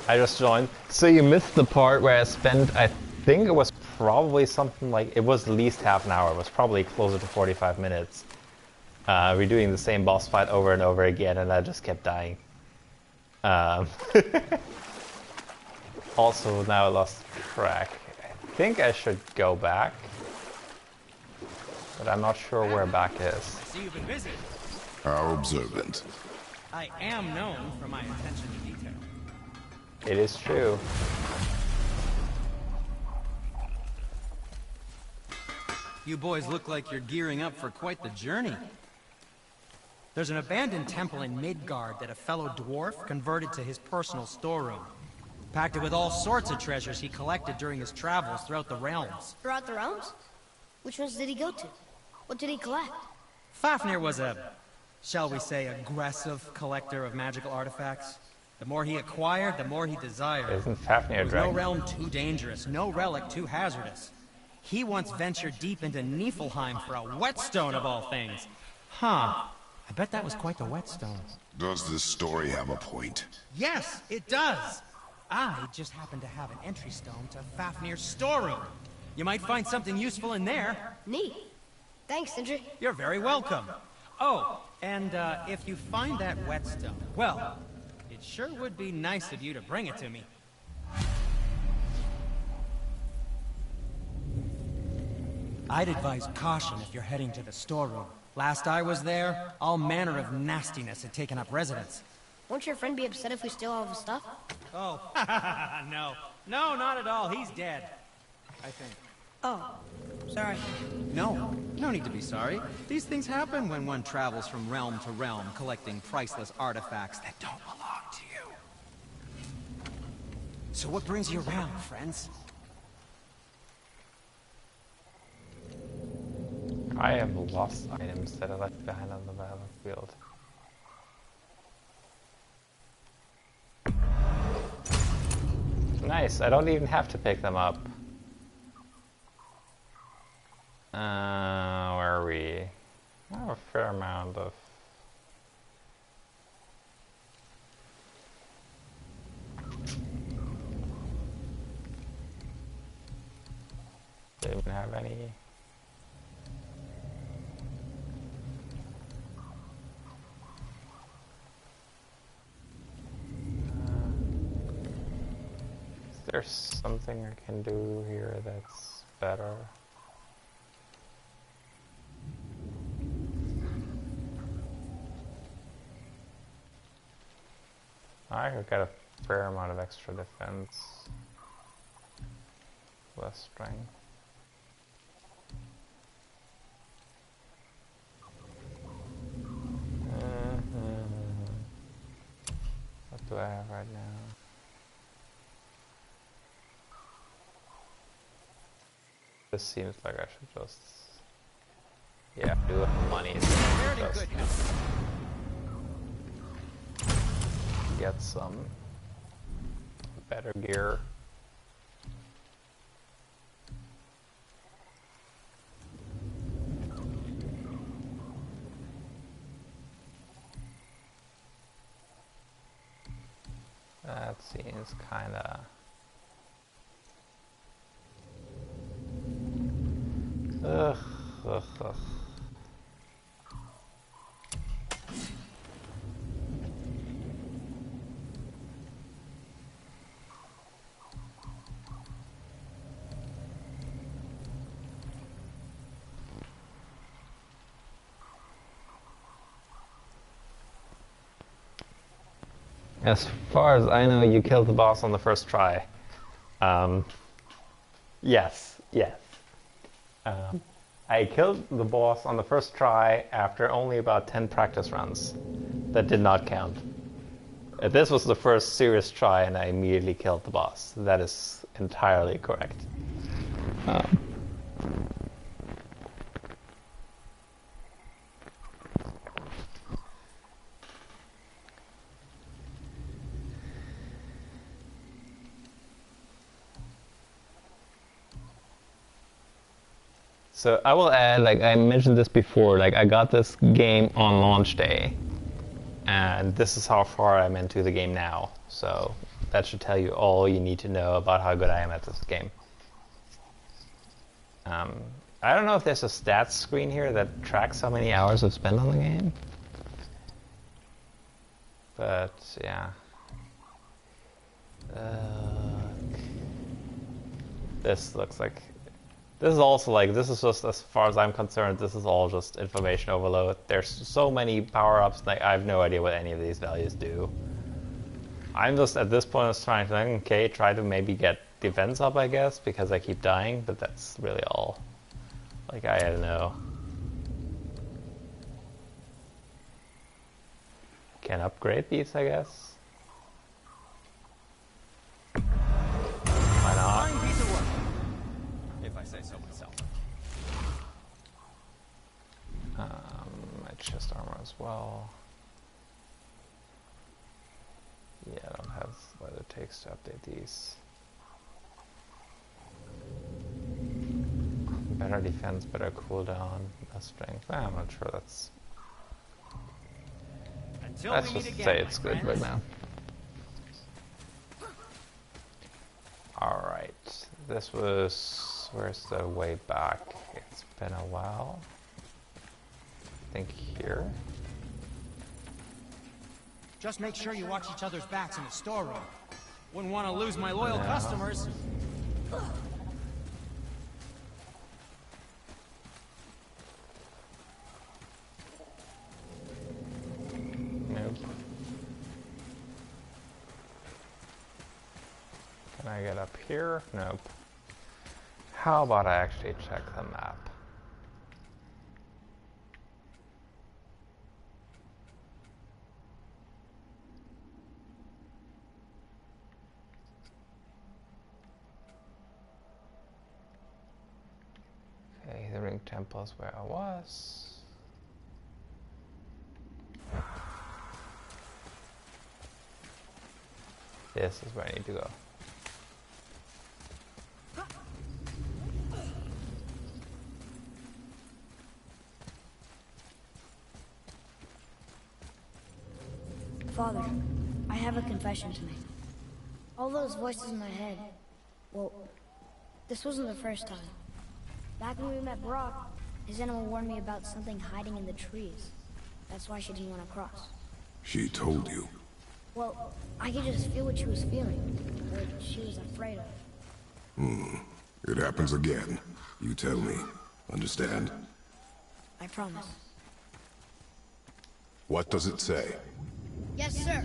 I just joined. So you missed the part where I spent, I think it was probably something like, it was at least half an hour. It was probably closer to 45 minutes. Redoing the same boss fight over and over again, and I just kept dying. Also, now I lost track. I think I should go back, but I'm not sure where back is. I see you've been busy. How observant. I am known for my attention to detail. It is true. You boys look like you're gearing up for quite the journey. There's an abandoned temple in Midgard that a fellow dwarf converted to his personal storeroom. Packed it with all sorts of treasures he collected during his travels throughout the realms. Throughout the realms? Which ones did he go to? What did he collect? Fafnir was a, shall we say, aggressive collector of magical artifacts. The more he acquired, the more he desired. Isn't Fafnir a There was dragon? no realm too dangerous, no relic too hazardous. He once ventured deep into Niflheim for a whetstone of all things. Huh. I bet that was quite the whetstone. Does this story have a point? Yes, it does. I just happen to have an entry stone to Fafnir's storeroom. You might find something useful in there. Neat. Thanks, Sindri. You're very welcome. Oh, and if you find that whetstone, well, it sure would be nice of you to bring it to me. I'd advise caution if you're heading to the storeroom. Last I was there, all manner of nastiness had taken up residence. Won't your friend be upset if we steal all of his stuff? Oh, no. No, not at all. He's dead. I think. Oh, sorry. No, no need to be sorry. These things happen when one travels from realm to realm, collecting priceless artifacts that don't belong to you. So what brings you around, friends? I have lost items that I left behind on the battlefield. Nice, I don't even have to pick them up. Where are we? I have a fair amount of... Do I even have any? There's something I can do here that's better. I got a fair amount of extra defense. Less strength. What do I have right now? This seems like I should just, yeah, do the money. Just get some better gear. That seems kinda... Ugh. As far as I know, you killed the boss on the first try. Yes. I killed the boss on the first try after only about 10 practice runs. That did not count. This was the first serious try and I immediately killed the boss. That is entirely correct. So I will add, like I mentioned this before, like I got this game on launch day, and this is how far I'm into the game now. So that should tell you all you need to know about how good I am at this game. I don't know if there's a stats screen here that tracks how many hours I've spent on the game. But, yeah. This looks like... This is also like, this is just, as far as I'm concerned, this is all just information overload. There's so many power-ups, like I have no idea what any of these values do. I'm just, at this point, just trying to think, okay, try to maybe get defense up, I guess, because I keep dying, but that's really all. Like, I don't know. Can upgrade these, I guess. Why not? Fine piece of work, if I say so myself. My chest armor as well. Yeah, I don't have what it takes to update these. Better defense, better cooldown, less strength. I'm not sure that's... Let's just say it's good right now. Alright, this was... Where's the way back? It's been a while. I think here. Just make sure you watch each other's backs in the storeroom. Wouldn't want to lose my loyal customers. Nope. Can I get up here? Nope. How about I actually check the map? Okay, the ring temple is where I was. This is where I need to go. Father, I have a confession to make. All those voices in my head, well, this wasn't the first time. Back when we met Brock, his animal warned me about something hiding in the trees. That's why she didn't want to cross. She told you. Well, I could just feel what she was feeling, what she was afraid of. It happens again. You tell me. Understand? I promise. What does it say? Yes, sir.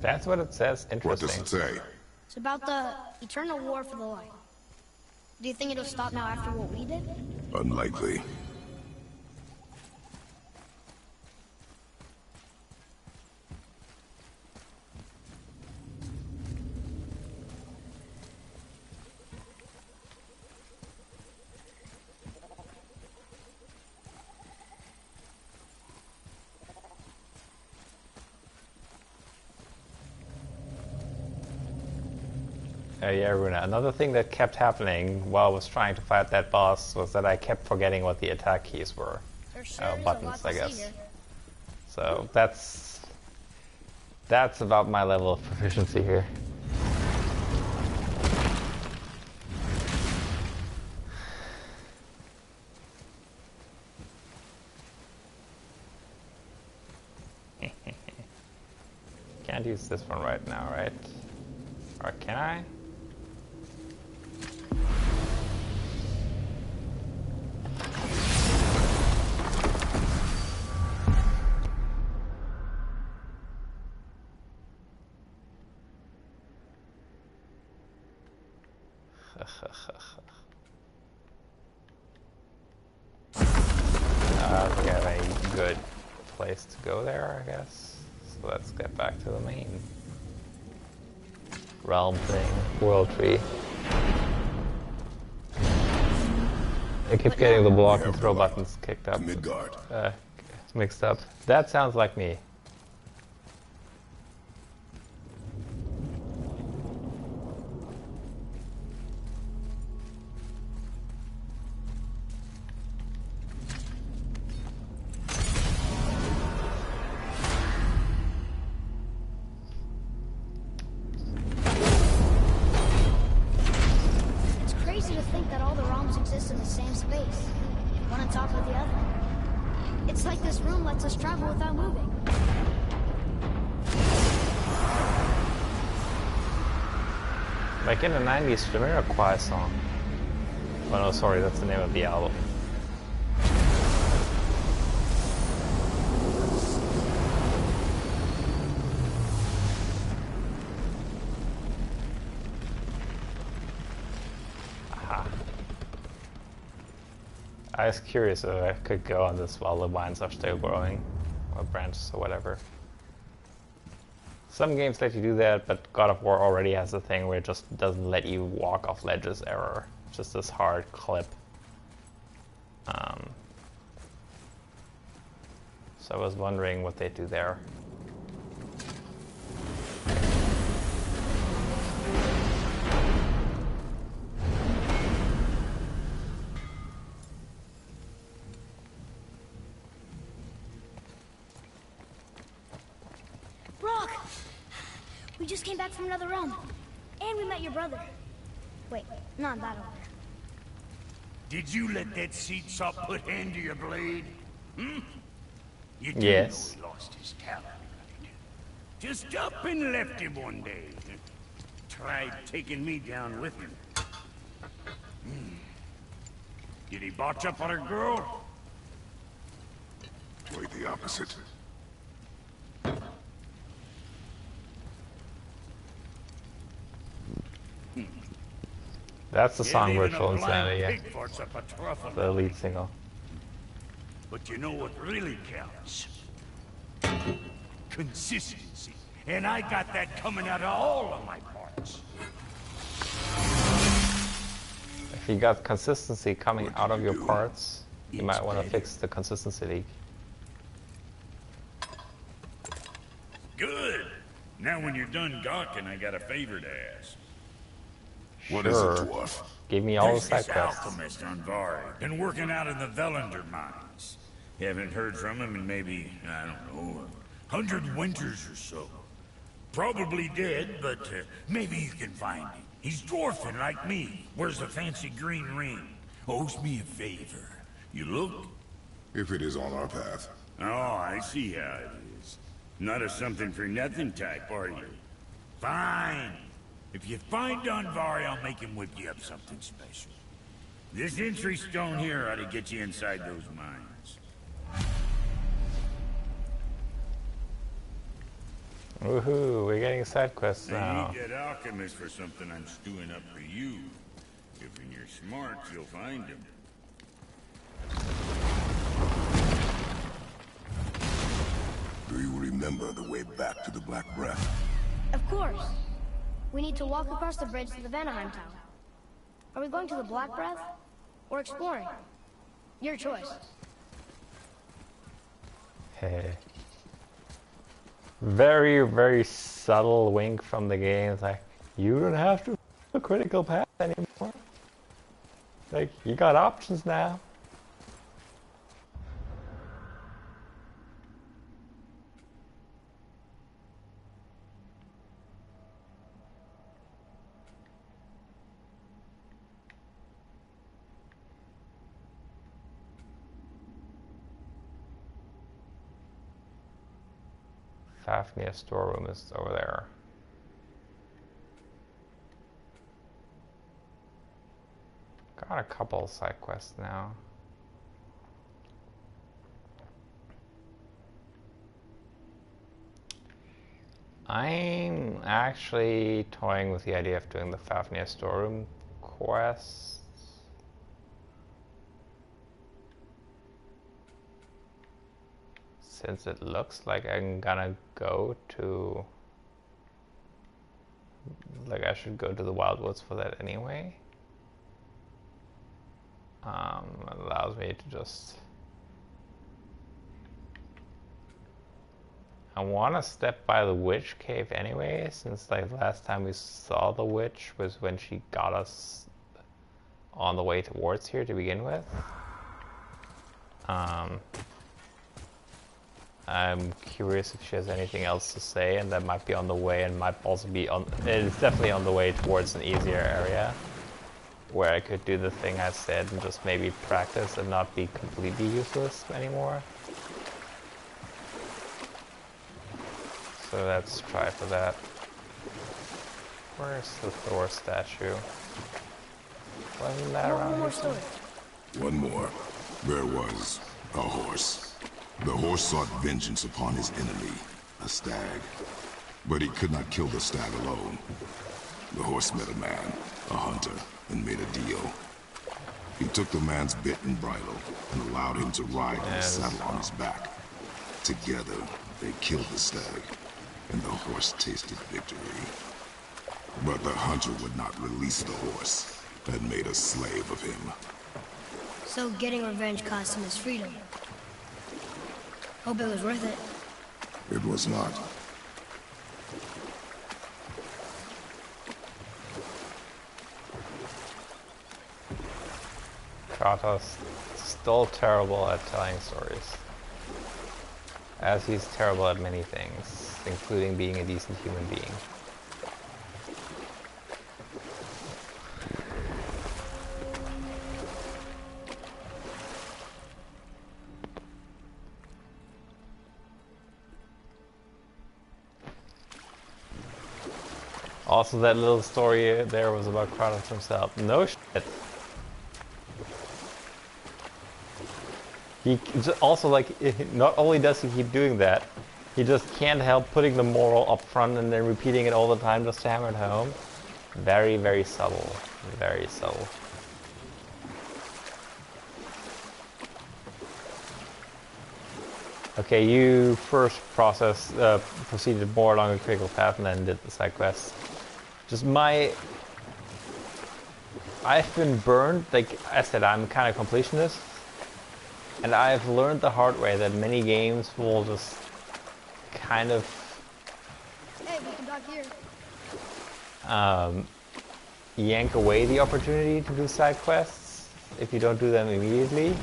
That's what it says. What Interesting. does it say? It's about the eternal war for the light. Do you think it'll stop now after what we did? Unlikely. Yeah, Runa. Another thing that kept happening while I was trying to fight that boss was that I kept forgetting what the attack keys were. There sure is Buttons, a lot to I see guess. here. So that's about my level of proficiency here. Can't use this one right now, right? Or can I? I don't think I have any good place to go there, I guess. So let's get back to the main realm thing, world tree. I keep getting the block and throw buttons kicked up, Midgard. mixed up. That sounds like me. It's like this room lets us travel without moving. Like in the 90s Jamiroquai song. Oh no, sorry, that's the name of the album. Aha. I was curious if I could go on this while the vines are still growing, or branches or whatever. Some games let you do that, but God of War already has a thing where it just doesn't let you walk off ledges error. Just this hard clip. So I was wondering what they do there. Brock! We just came back from another realm. And we met your brother. Wait, not that over. Did you let that seed sop put hand to your blade? Hmm? You do Yes. know he lost his talent, right? Just up and left him one day. Tried taking me down with him. Did he botch up on a girl? Quite the opposite. That's the song Even a Virtual blind Insanity, yeah. pig farts up a truffle. The lead single. But you know what really counts? Consistency. And I got that coming out of all of my parts. If you got consistency coming out of your parts, you might want to fix the consistency leak. Good. Now when you're done gawking, I got a favor to ask. What is it, Sure. dwarf? Give me all the There's side this quests. alchemist on Vari. Been working out in the Velander mines. Haven't heard from him in maybe, I don't know, 100 winters or so. Probably dead, but maybe you can find him. He's dwarfing like me. Wears a fancy green ring. Owes me a favor. You look? If it is on our path. Oh, I see how it is. Not a something-for-nothing type, are you? Fine. If you find Donvari, I'll make him whip you up something special. This entry stone here ought to get you inside those mines. Woohoo, we're getting side quests I now. need that alchemist for something I'm stewing up for you. If you're smart, you'll find him. Do you remember the way back to the Black Breath? Of course. We need to walk across the bridge to the Vanaheim Tower. Are we going to the Black Breath? Or exploring? Your choice. Hey. Very, very subtle wink from the game. It's like, you don't have to a critical path anymore. Like, you got options now. Fafnir storeroom is over there. Got a couple side quests now. I'm actually toying with the idea of doing the Fafnir storeroom quests. Since it looks like I'm gonna go to... Like I should go to the Wildwoods for that anyway. It allows me to just... I want to step by the witch cave anyway, since like last time we saw the witch was when she got us on the way towards here to begin with. I'm curious if she has anything else to say, and that might be on the way, and might also be on... It's definitely on the way towards an easier area, where I could do the thing I said and just maybe practice and not be completely useless anymore. so let's try for that. Where's the Thor statue? Wasn't that around One more here? story. One more. There was a horse. The horse sought vengeance upon his enemy, a stag. But he could not kill the stag alone. The horse met a man, a hunter, and made a deal. He took the man's bit and bridle and allowed him to ride in the saddle on his back. Together, they killed the stag, and the horse tasted victory. But the hunter would not release the horse and made a slave of him. So getting revenge cost him his freedom. Hope it was worth it. It was not. Kratos still terrible at telling stories. As he's terrible at many things, including being a decent human being. Also, that little story there was about Kratos himself. No shit. He also, like, not only does he keep doing that, he just can't help putting the moral up front and then repeating it all the time just to hammer it home. Very, very subtle. Very subtle. Okay, you first proceeded more along a critical path and then did the side quests. Just I've been burned, like I said, I'm kind of completionist. And I've learned the hard way that many games will just kind of Hey, we can talk here. yank away the opportunity to do side quests if you don't do them immediately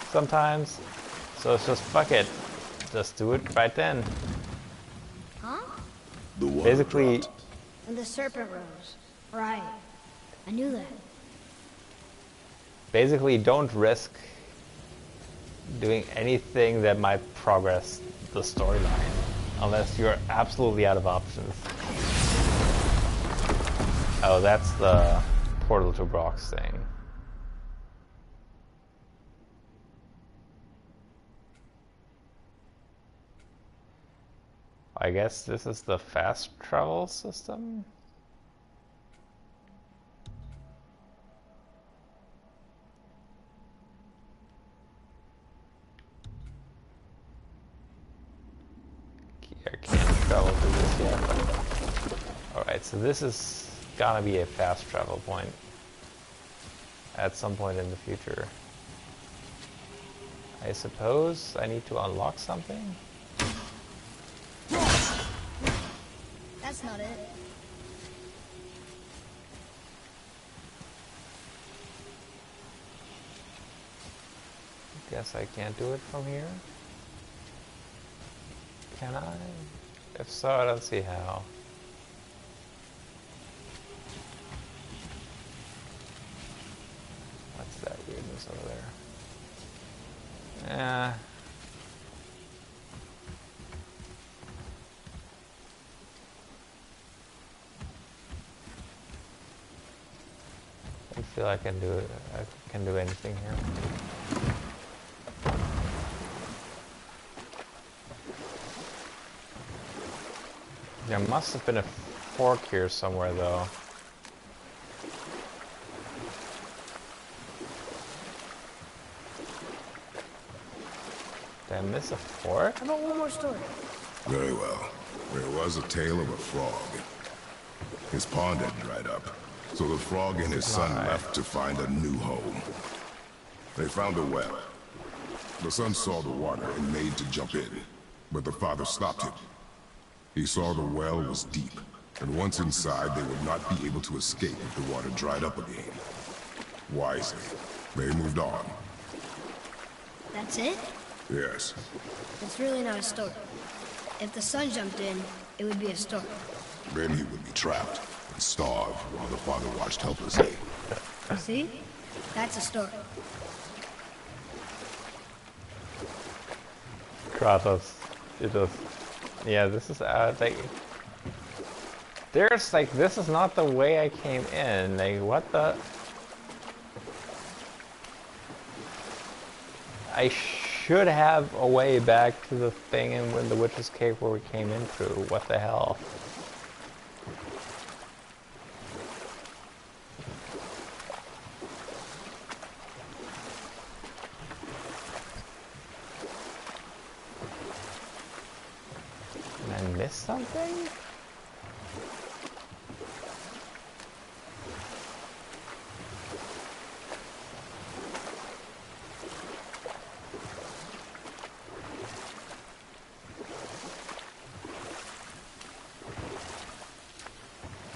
sometimes. So it's just fuck it. Just do it right then. Huh? The water Basically, dropped. And the serpent rose. Right. I knew that. basically don't risk doing anything that might progress the storyline unless you're absolutely out of options. Oh, that's the portal to Brock's thing. I guess this is the fast travel system? I can't travel through this yet. Alright, so this is gonna be a fast travel point at some point in the future. I suppose I need to unlock something? That's not it. Guess I can't do it from here? Can I? If so, I don't see how. What's that weirdness over there? Yeah. I don't feel I can do it. I can do anything here. There must have been a fork here somewhere, though. Did I miss a fork? How about one more story? Very well. There was a tale of a frog. His pond had dried up, so the frog and his son left to find a new home. They found a well. The son saw the water and made to jump in, but the father stopped him. He saw the well was deep, and once inside they would not be able to escape if the water dried up again. Wisely, they moved on. That's it? Yes. It's really not a story. If the son jumped in, it would be a story. Then he would be trapped and starve while the father watched helplessly. See? That's a story. Kratos, it just Yeah, this is like there's like this is not the way I came in. Like what the? I should have a way back to the thing in the Witch's Cave where we came in through. What the hell? Did I miss something?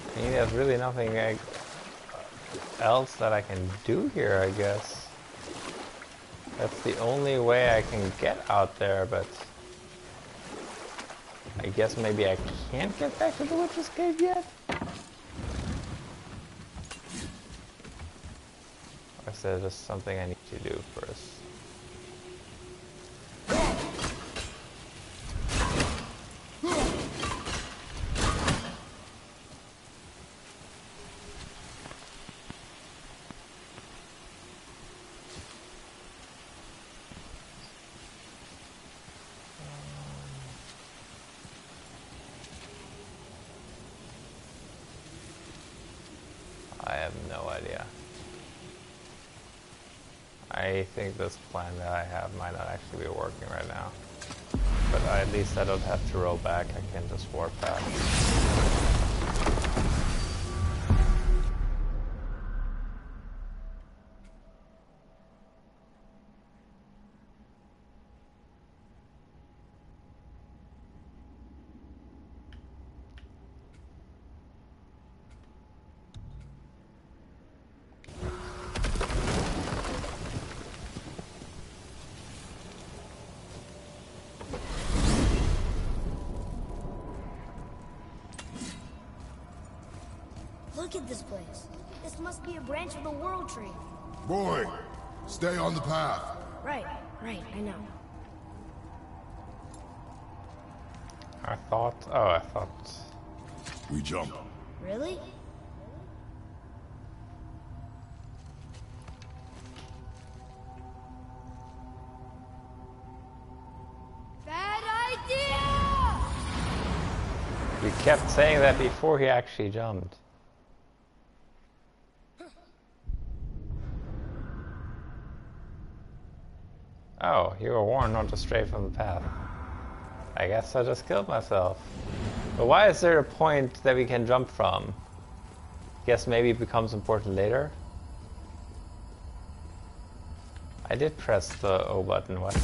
I mean, there's really nothing else that I can do here, I guess. That's the only way I can get out there, but I guess maybe I can't get back to the Witch's Cave yet? Or is there just something I need to do first? I have no idea. I think this plan that I have might not actually be working right now. But at least I don't have to roll back, I can just warp back. Look at this place. This must be a branch of the World Tree. Boy, stay on the path. Right, I know. I thought... We jump. Really? Bad idea! You kept saying that before he actually jumped. Oh, you were warned not to stray from the path. I guess I just killed myself. But why is there a point that we can jump from? Guess maybe it becomes important later? I did press the O button, what?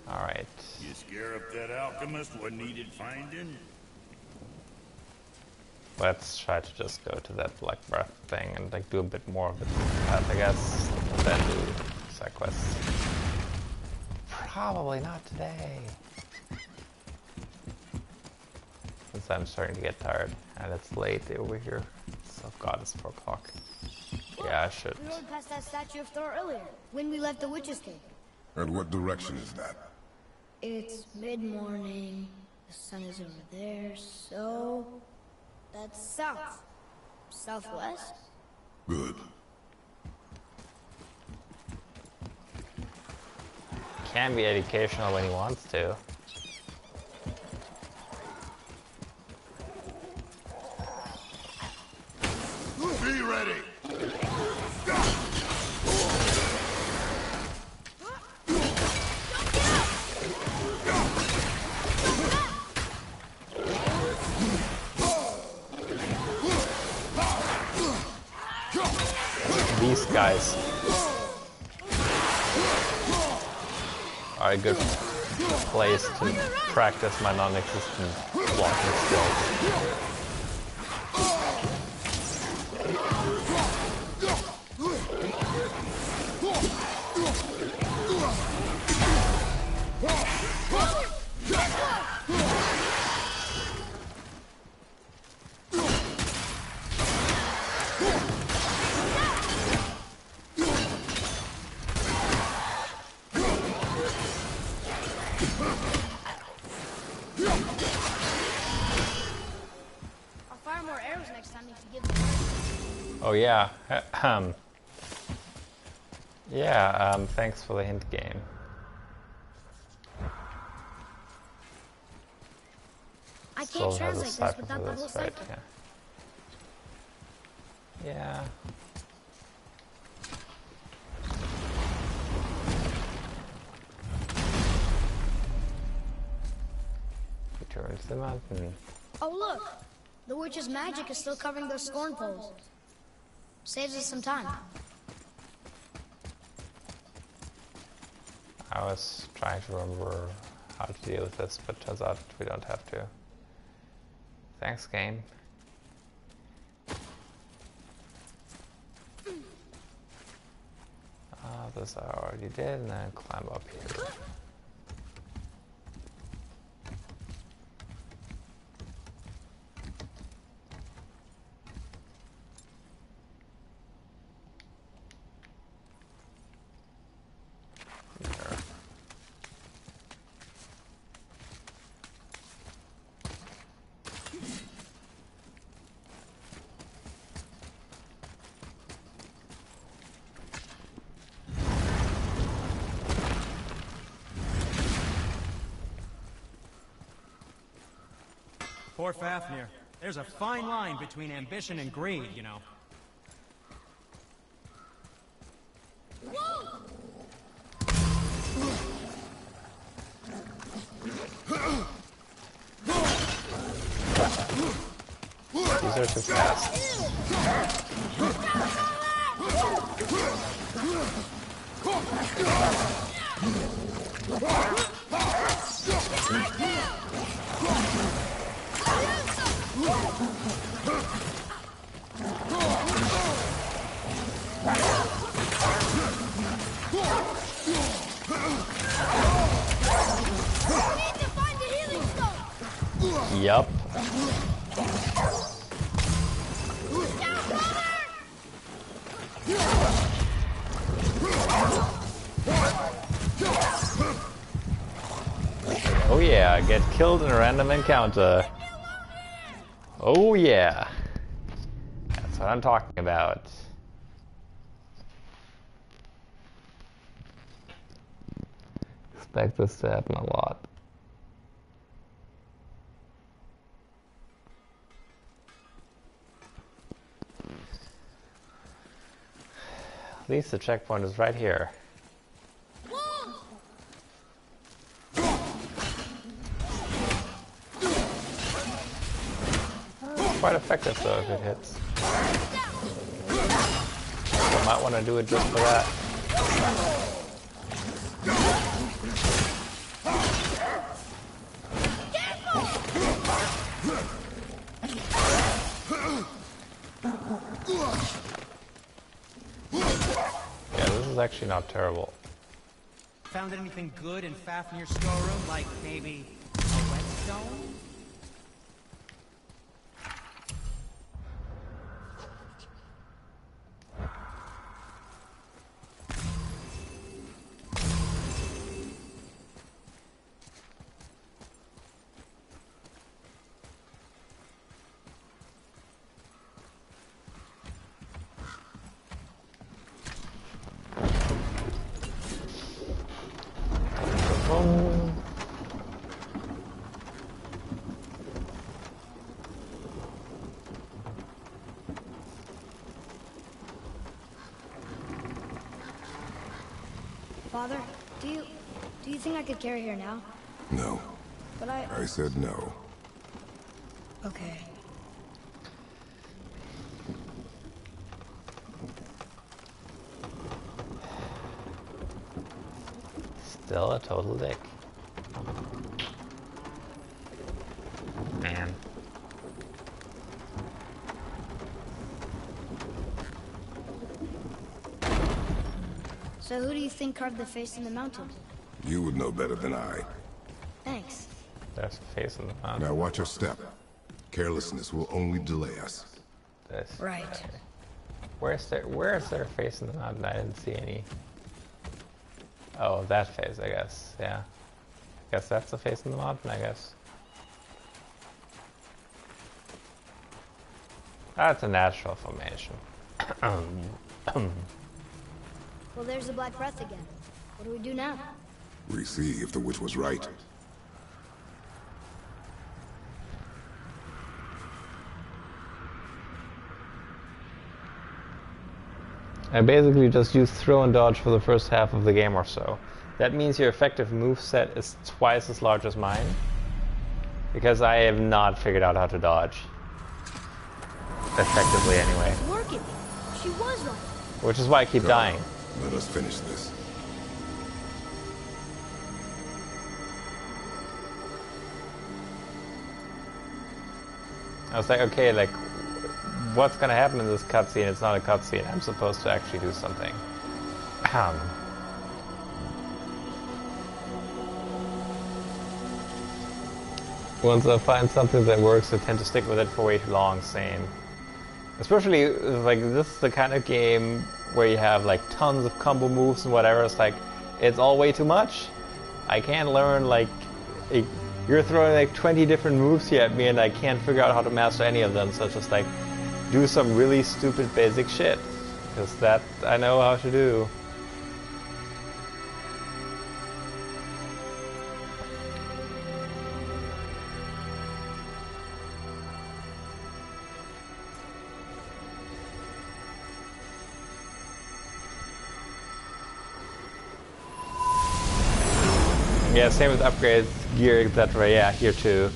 Alright. You scare up that alchemist what needed finding? Let's try to just go to that Black Breath thing and like do a bit more of the path, I guess, and then do side quests. Probably not today. Since I'm starting to get tired and it's late over here. So God, it's 4 o'clock. Yeah, I should. We rode past that statue of Thor earlier, when we left the Witch's Cave. And what direction is that? It's mid-morning, the sun is over there, so... that's south. Southwest? Good. Can be educational when he wants to. Be ready! These guys are a good place to practice my non-existent blocking skills. next time if you give me. Oh yeah. Yeah, thanks for the hint, game. I Still can't has a translate this cipher without for the whole this, right? cipher. Yeah. Yeah. Return to the mountain. Oh look! The witch's magic is still covering those scorn poles. Saves us some time. I was trying to remember how to deal with this, but turns out we don't have to. Thanks, game. This I already did, and then climb up here. Here. Poor Fafnir. There's a fine line between ambition and greed, you know. These are too fast. Yup. Oh yeah, get killed in a random encounter. Oh yeah. That's what I'm talking about. Expect this to happen a lot. At least the checkpoint is right here. Quite effective though if it hits. So might want to do it just for that. Yeah, this is actually not terrible. Found anything good in Fafnir's storeroom, like maybe a whetstone? Father, do you think I could carry her now? No. But I said no. Okay. Still a total dick. Man. So who do you think carved the face in the mountain? You would know better than I. Thanks. There's a face in the mountain. Now watch your step. Carelessness will only delay us. This. Right. Where is there a face in the mountain? I didn't see any. Oh, that face, I guess. Yeah. I guess that's the face in the mountain, I guess. That's a natural formation. Well, there's the Black Breath again. What do we do now? We see if the witch was right. I basically just use throw and dodge for the first half of the game or so. That means your effective moveset is twice as large as mine. Because I have not figured out how to dodge. Effectively, anyway. It's working. She was right. Which is why I keep dying. Let us finish this. I was like, okay, like, what's gonna happen in this cutscene? It's not a cutscene. I'm supposed to actually do something. Once I find something that works, I tend to stick with it for way too long. Same. Especially, like, this is the kind of game where you have, like, tons of combo moves and whatever. It's like, it's all way too much. I can't learn, like, you're throwing, like, 20 different moves here at me and I can't figure out how to master any of them. So it's just, like, do some really stupid basic shit. Because that I know how to do. Yeah, same with upgrades, gear, etc. Yeah, here too.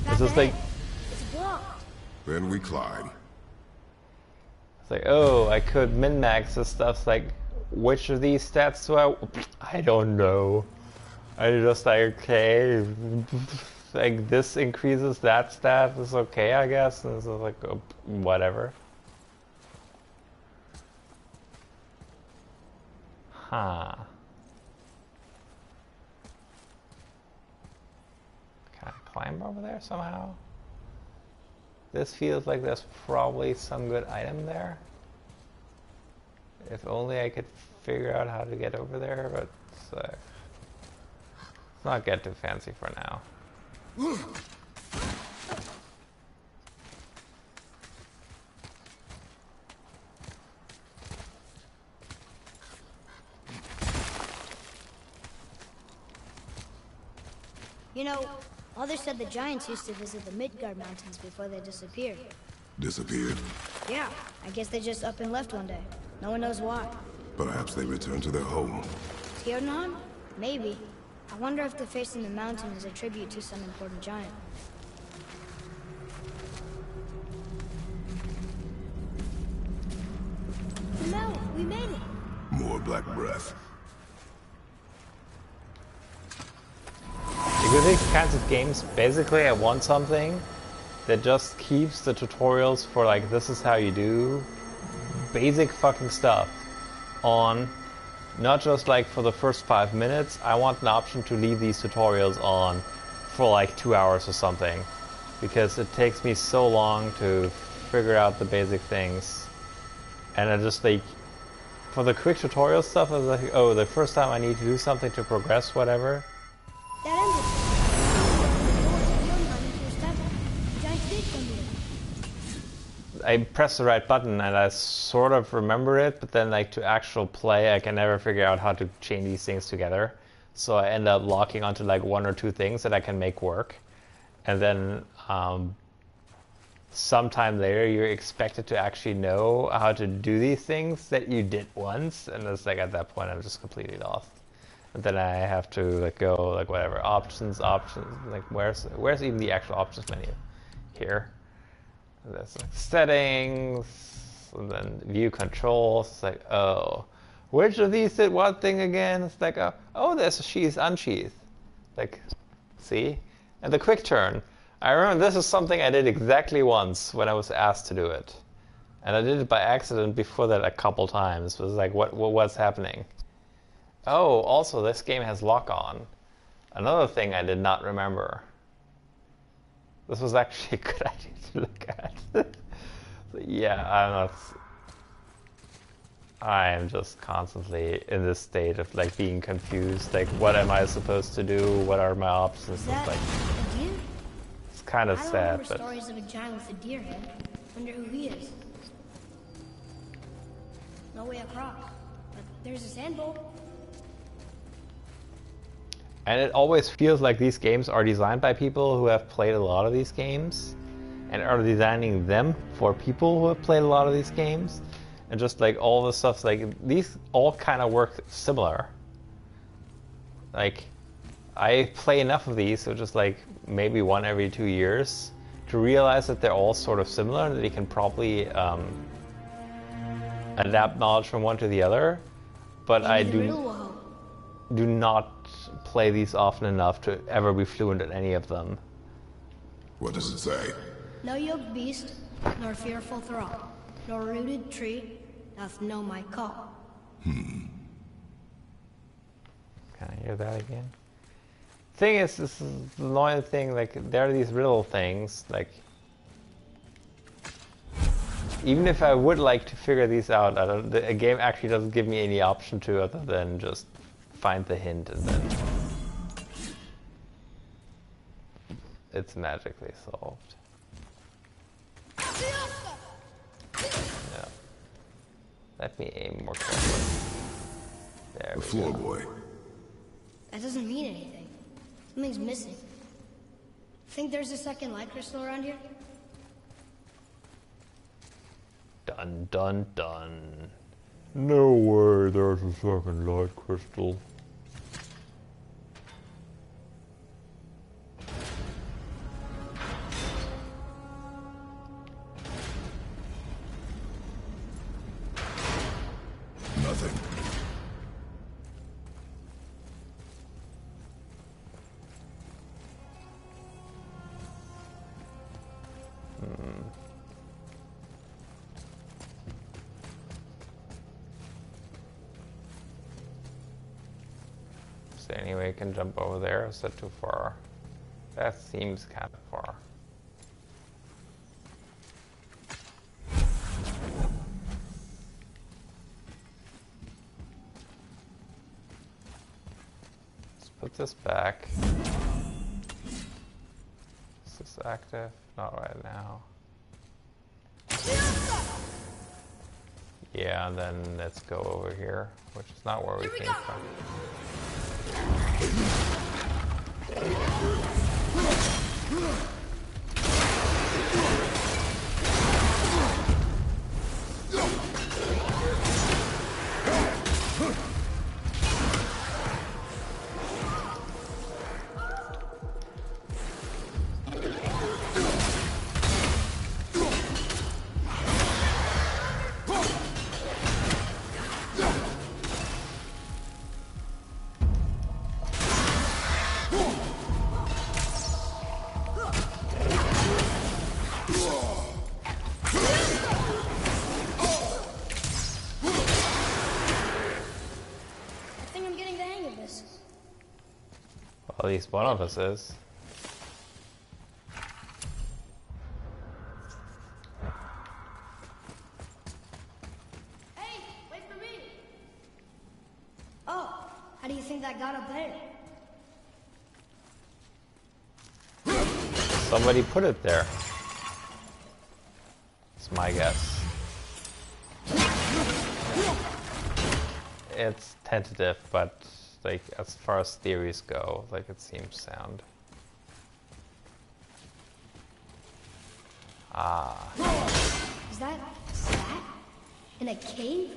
It's just like, It's blocked. Then we climb. it's like, oh, I could min-max this stuff. It's like, which of these stats do I don't know. I just like, okay, like this increases that stat is okay, I guess. And it's like, oh, whatever. Huh. Can I climb over there somehow? This feels like there's probably some good item there. If only I could figure out how to get over there, but let's not get too fancy for now. You know, Mother said the giants used to visit the Midgard Mountains before they disappeared. Disappeared. Yeah, I guess they just up and left one day. No one knows why. Perhaps they returned to their home. Tiernan? Maybe. I wonder if the face in the mountain is a tribute to some important giant. No, we made it! More black breath. Because these kinds of games, basically I want something that just keeps the tutorials for like, this is how you do basic fucking stuff on, not just like for the first 5 minutes. I want an option to leave these tutorials on for like 2 hours or something, because it takes me so long to figure out the basic things. And I just like, for the quick tutorial stuff, I was like, oh, the first time I need to do something to progress, whatever. That ended. The giants did come here. I pressed the right button and I sort of remember it, but then like to actual play, I can never figure out how to chain these things together. So I end up locking onto like 1 or 2 things that I can make work. And then sometime later, you're expected to actually know how to do these things that you did once. And it's like at that point, I'm just completely lost. And then I have to like go like whatever, options, like where's even the actual options menu? Here. And there's like settings, and then view controls. It's like, oh, which of these did what thing again? It's like, oh, there's a sheath, unsheath. Like, see? And the quick turn. I remember this is something I did exactly once when I was asked to do it. And I did it by accident before that a couple times. It was like, what's happening? Oh, also this game has lock-on. Another thing I did not remember. This was actually a good idea to look at. So yeah, I am just constantly in this state of like being confused. Like, what am I supposed to do? What are my options? Is that like, a deer? it's kind of I don't sad, remember but stories of a giant with a deer head. Wonder who he is. No way across. But there's a sand bowl. And it always feels like these games are designed by people who have played a lot of these games and are designing them for people who have played a lot of these games. And just like all the stuff, like these all kind of work similar. Like, I play enough of these, so just like maybe one every 2 years, to realize that they're all sort of similar and that you can probably adapt knowledge from one to the other. But I do not play these often enough to ever be fluent in any of them. What does it say? No yoked beast, nor fearful thrall, nor rooted tree doth know my call. Can I hear that again? Thing is, this is the annoying thing, like, there are these riddle things, like, even if I would like to figure these out, the game actually doesn't give me any option to other than just find the hint and then it's magically solved. No. Let me aim more carefully. There we The floor go. boy. That doesn't mean anything. Something's missing. Think there's a second light crystal around here? Dun dun dun. No way there's a second light crystal. Nothing. Is there any way I can jump over there? Is that too far? That seems kind of far. Let's put this back. Is this active? Not right now. Yeah, and then let's go over here, which is not where we came from. Well, at least one of us is. Hey, wait for me! Oh, how do you think that got up there? Somebody put it there. It's my guess. It's tentative, but like as far as theories go, like it seems sound. Ah. Is that sat in a cave?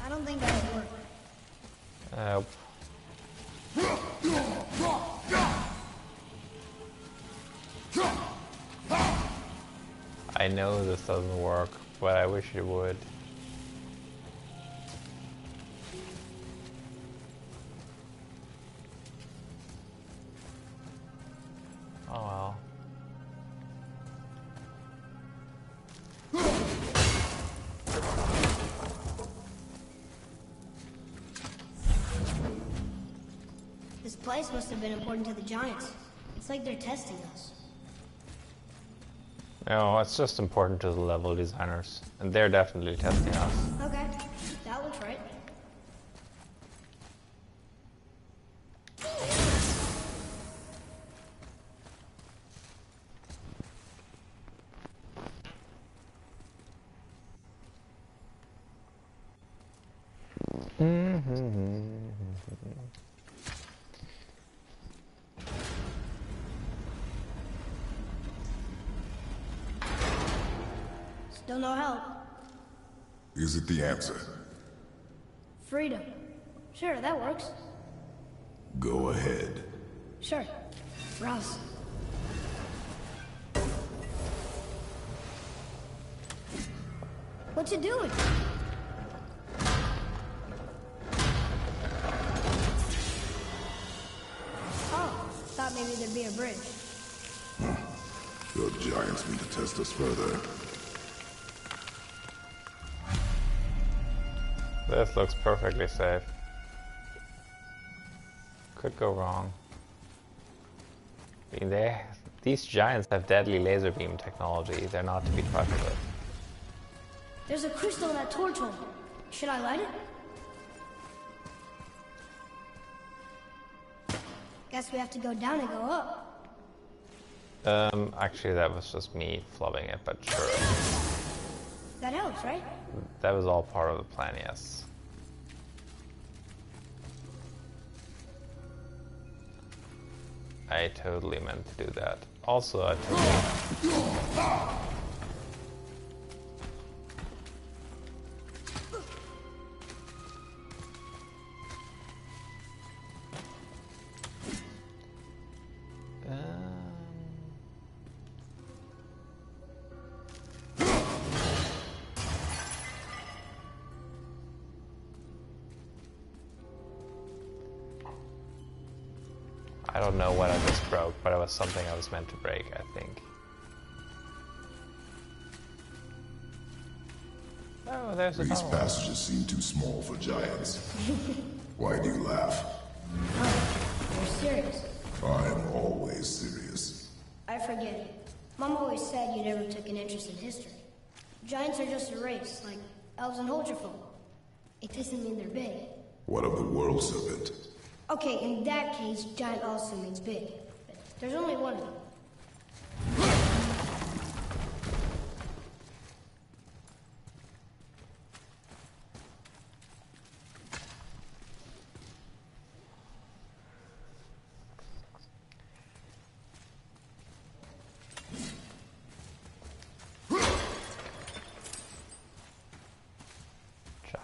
I don't think that would work. I know this doesn't work, but I wish it would. Oh well. This place must have been important to the Giants. It's like they're testing us. No, it's just important to the level designers, and they're definitely testing us. Okay, that looks right. Still no help. Is it the answer? Freedom. Sure, that works. Go ahead. Sure. Rouse. What you doing? Oh, thought maybe there'd be a bridge. The giants need to test us further. This looks perfectly safe. Could go wrong. I mean, these giants have deadly laser beam technology. They're not to be trifled with. There's a crystal in that torch hole. Should I light it? Guess we have to go down and go up. Actually, that was just me flubbing it, but sure. That helps, right? That was all part of the plan, yes. I totally meant to do that. Also, I totally... I don't know what I just broke, but it was something I was meant to break, I think. Oh, there's a These tunnel. passages seem too small for giants. Why do you laugh? You're serious. I'm always serious. I forget it. Mom always said you never took an interest in history. Giants are just a race, like elves and Holgerfolk. It doesn't mean they're big. What of the world serpent? Okay, in that case, giant also means big. But there's only one of them.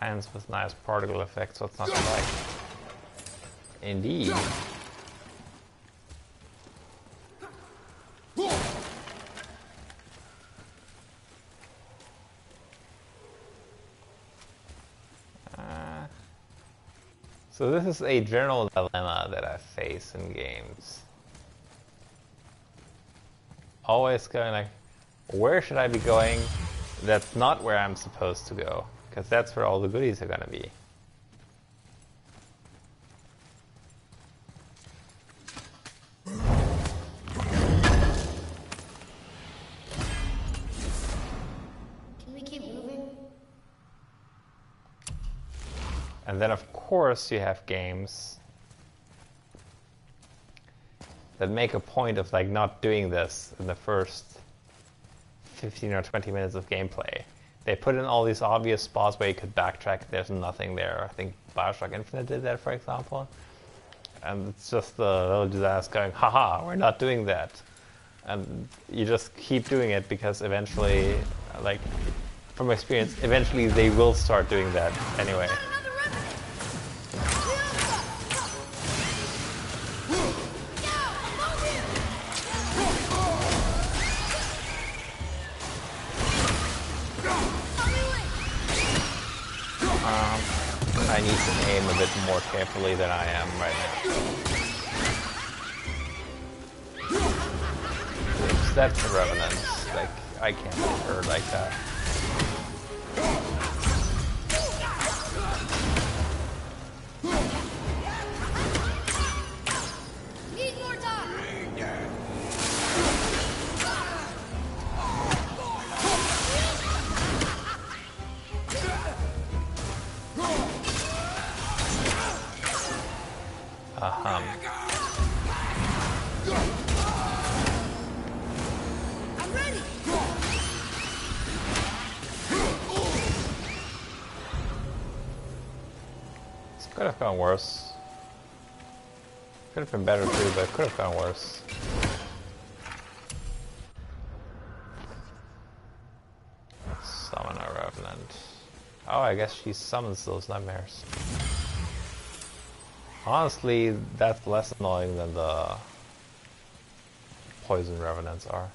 Giants with nice particle effects, what's not to like? Indeed. So this is a general dilemma that I face in games. Always going like, where should I be going that's not where I'm supposed to go? Because that's where all the goodies are going to be. Can we keep moving? And then of course you have games that make a point of like not doing this in the first 15 or 20 minutes of gameplay. They put in all these obvious spots where you could backtrack, there's nothing there. I think Bioshock Infinite did that, for example. And it's just the little disaster going, haha, we're not doing that. And you just keep doing it because eventually, like, from experience, eventually they will start doing that anyway. I need to aim a bit more carefully than I am right now. Oops, that's a Revenant. Like, I can't hit her like that. Need more time! Uh-huh. I'm ready! This could have gone worse. Could have been better too, but it could have gone worse. Summon a revenant. Oh, I guess she summons those nightmares. Honestly, that's less annoying than the poison revenants are.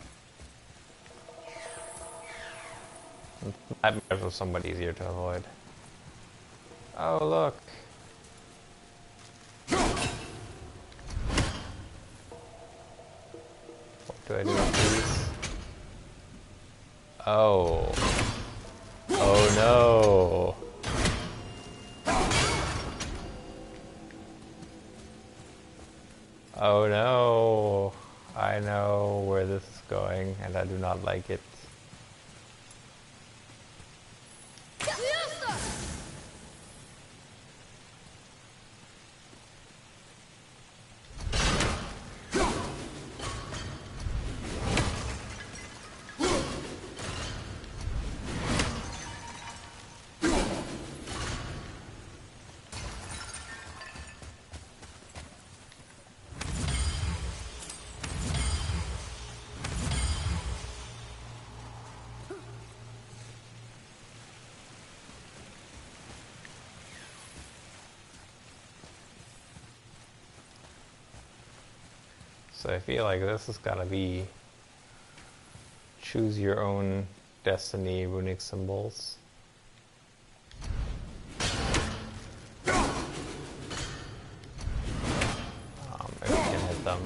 Nightmares are somewhat easier to avoid. Oh, look. What do I do with these? Oh. Oh no. Oh no. I know where this is going and I do not like it. So I feel like this is gonna be choose your own destiny runic symbols. If you can hit them.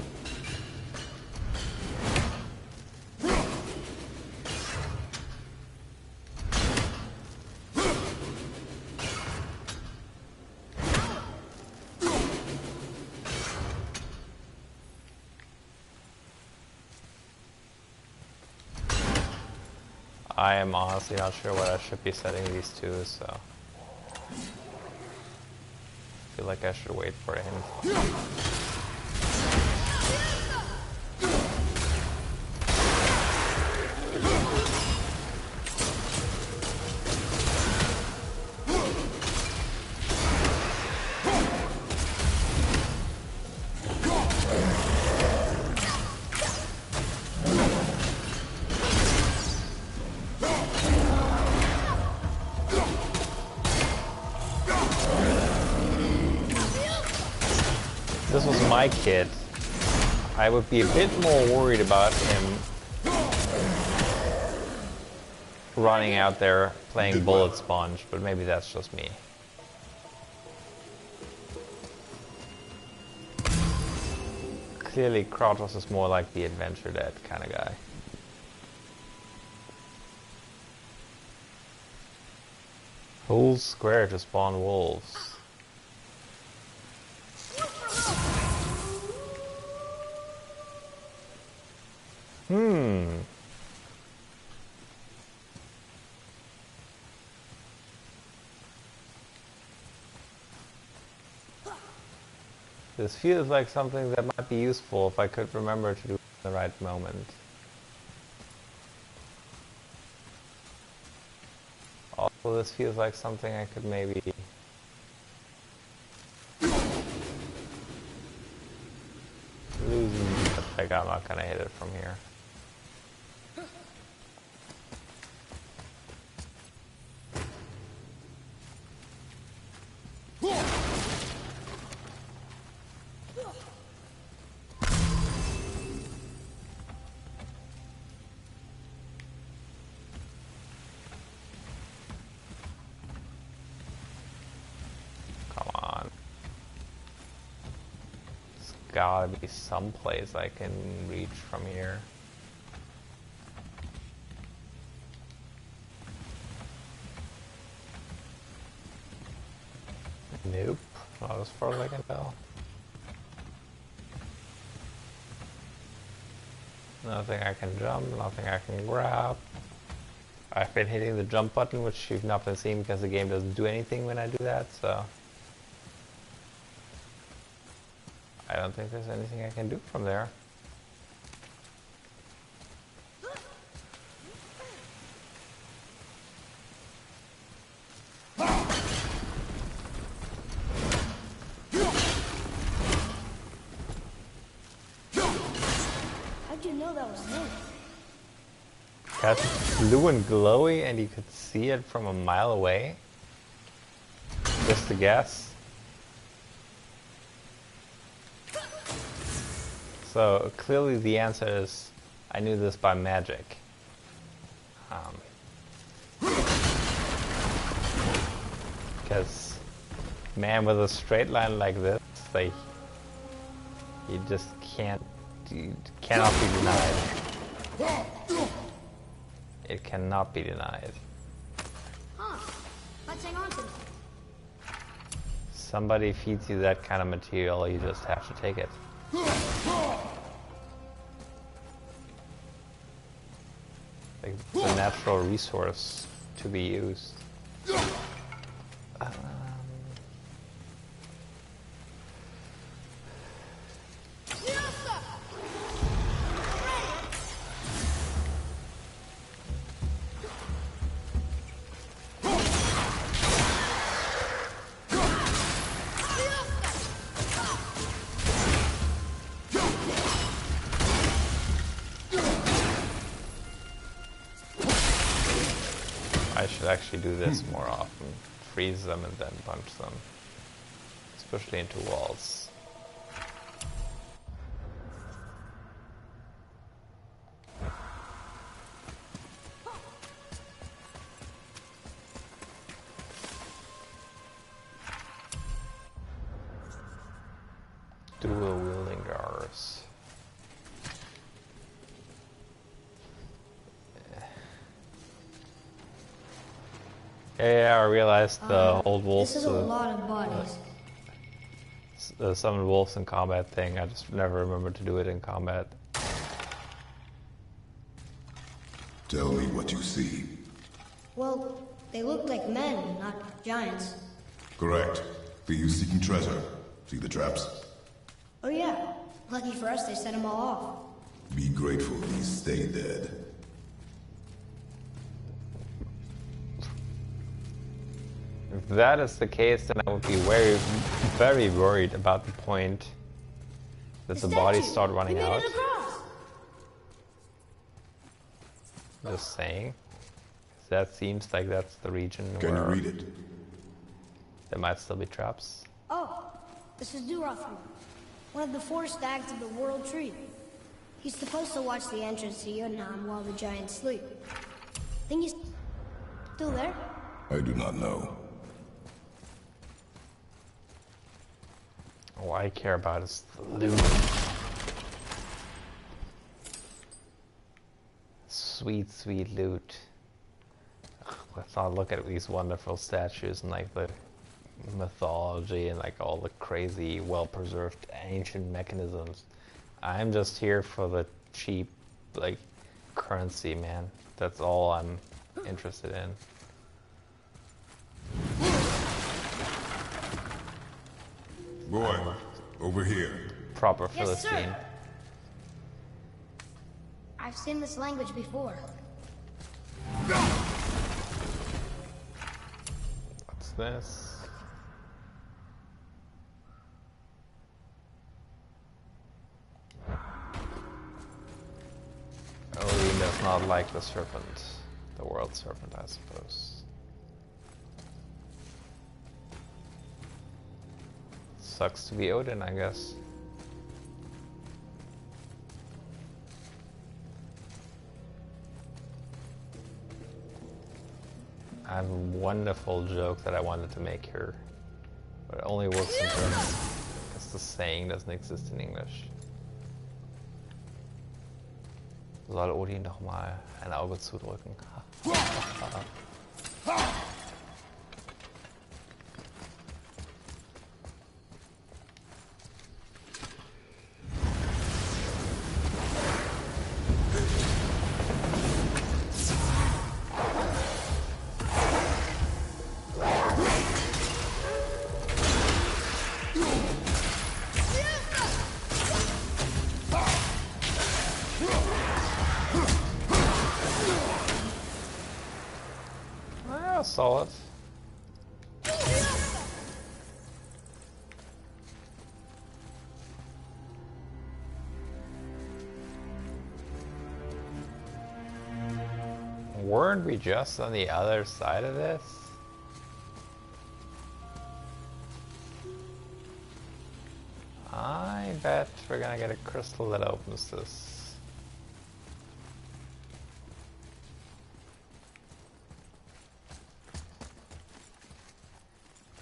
I am honestly not sure what I should be setting these to, so I feel like I should wait for a hint. This was my kid, I would be a bit more worried about him running out there playing bullet sponge, but maybe that's just me. Clearly Kratos is more like the adventure dad kind of guy. Whole square to spawn wolves. This feels like something that might be useful if I could remember to do it in the right moment. Also, this feels like something I could maybe... lose, but like I'm not gonna hit it from here. Gotta be someplace I can reach from here. Nope, not as far as I can tell. Nothing I can jump, nothing I can grab. I've been hitting the jump button, which you've not been seeing because the game doesn't do anything when I do that, so... I don't think there's anything I can do from there. even know that was him. That's blue and glowy, and you could see it from a mile away. Just a guess. So clearly the answer is, I knew this by magic. Because man with a straight line like this, like, you just cannot be denied. It cannot be denied. Huh. Let's hang on to it. Somebody feeds you that kind of material, you just have to take it. Like, it's a natural resource to be used. I should actually do this more often. Freeze them and then punch them. Especially into walls. Dual wielding guards. Yeah, I realized the old wolves. This is a lot of bodies. The summon wolves in combat thing. I just never remembered to do it in combat. Tell me what you see. Well, they look like men, not giants. Correct. For you seeking treasure. See the traps? Oh yeah. Lucky for us, they set them all off. Be grateful these stay dead. If that is the case, then I would be very, very worried about the point that the bodies start running out. Just saying. That seems like that's the region Can you where read it? there might still be traps. Oh, this is Durothor, one of the 4 stags of the World Tree. He's supposed to watch the entrance to Jotunheim while the giants sleep. Think he's still there? I do not know. All I care about is the loot. Sweet, sweet loot. Ugh, let's not look at these wonderful statues and like the mythology and like all the crazy, well-preserved ancient mechanisms. I'm just here for the cheap, like, currency, man. That's all I'm interested in. Boy, over here. Proper Yes, sir. Philistine. I've seen this language before. What's this? Odin does not like the serpent. The world serpent, I suppose. Sucks to be Odin, I guess. I have a wonderful joke that I wanted to make here, but it only works in German because the saying doesn't exist in English. Soll Odin doch mal ein Auge zudrücken. Solid. Weren't we just on the other side of this? I bet we're gonna get a crystal that opens this.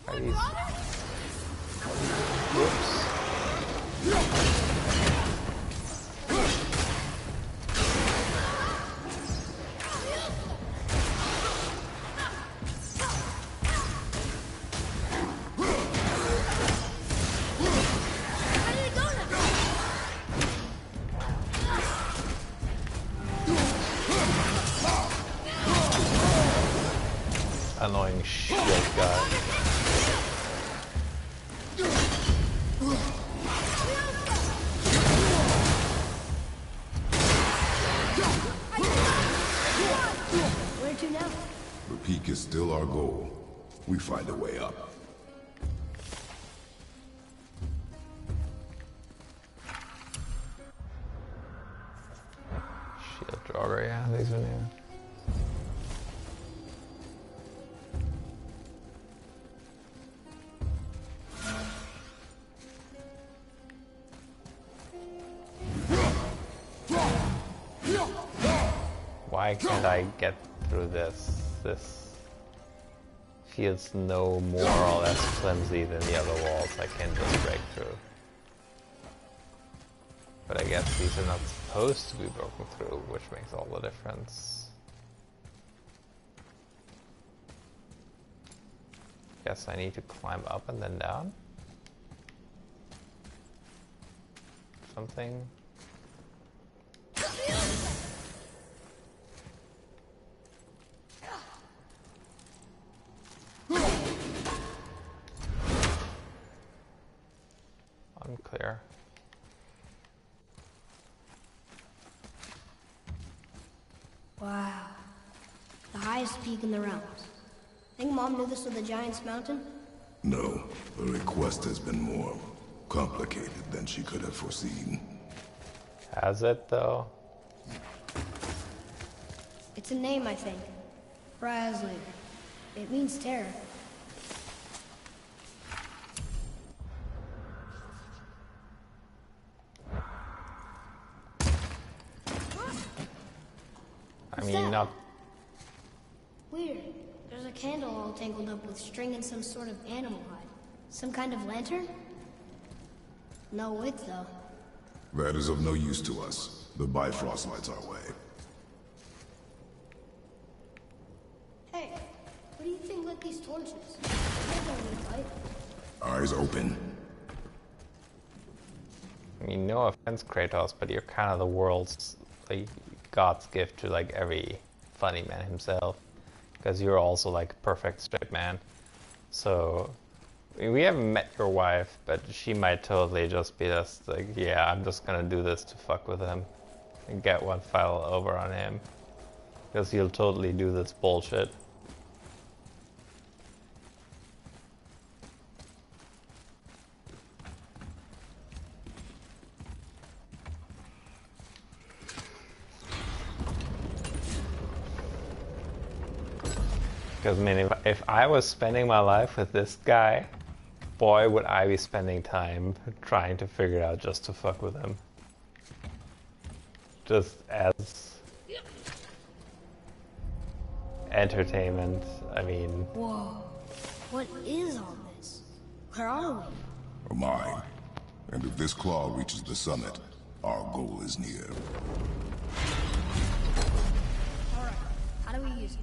Are these... Whoops. Annoying shit guy. Where to now? The peak is still our goal. We find a way up. Shield jogger, yeah, these are new. Why can't I get through this? This feels no more or less flimsy than the other walls I can just break through. But I guess these are not supposed to be broken through, which makes all the difference. Guess I need to climb up and then down? Something? Unclear. Wow. The highest peak in the realms. Think Mom knew this was the Giant's Mountain? No, the request has been more complicated than she could have foreseen. Has it though? It's a name, I think. Brasley. It means terror. I mean, not... Weird. There's a candle all tangled up with string and some sort of animal hide. Some kind of lantern? No wick, though. That is of no use to us. The Bifrost lights our way. Hey, what do you think lit these torches? I don't need light. Eyes open. I mean, no offense, Kratos, but you're kind of the world's, like, God's gift to, like, every funny man himself. Because you're also, like, a perfect straight man. So, I mean, we haven't met your wife, but she might totally just be just like, yeah, I'm just gonna do this to fuck with him. And get one file over on him. Because he'll totally do this bullshit. Because, I mean, if I was spending my life with this guy, boy, would I be spending time trying to figure it out just to fuck with him. Just as entertainment, I mean... Whoa. What is all this? Where are we? Mine. And if this claw reaches the summit, our goal is near. Alright, how do we use it?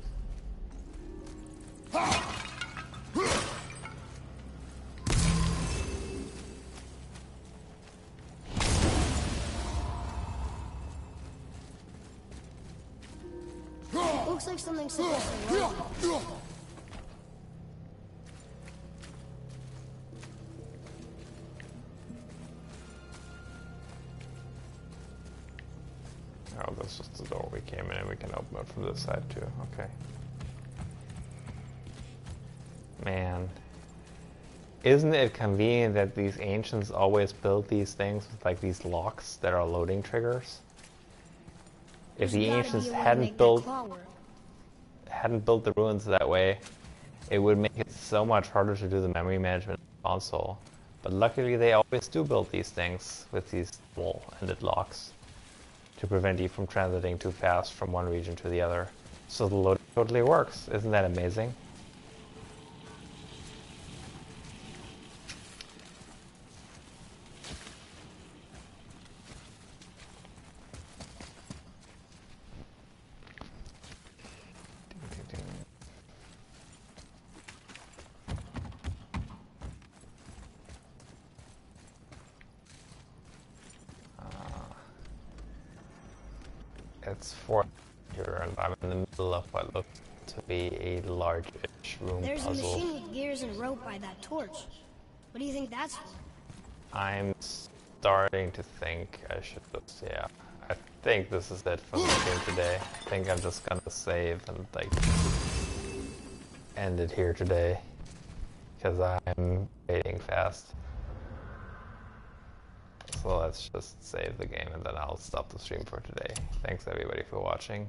Looks like something's supposed to work. Oh, that's just the door we came in, and we can open it from this side too. Okay. Man. Isn't it convenient that these ancients always build these things with, like, these locks that are loading triggers? If the ancients hadn't built... hadn't built the ruins that way, it would make it so much harder to do the memory management console. But luckily they always do build these things with these double-ended locks to prevent you from transiting too fast from one region to the other. So the loading totally works. Isn't that amazing? It's 4 here, and I'm in the middle of what looks to be a large-ish room There's puzzle. a machine with gears and rope by that torch. What do you think that's for? I'm starting to think I should just, yeah. I think this is it for the stream today. I think I'm just gonna save and, like, end it here today. Because I'm fading fast. So let's just save the game and then I'll stop the stream for today. Thanks everybody for watching.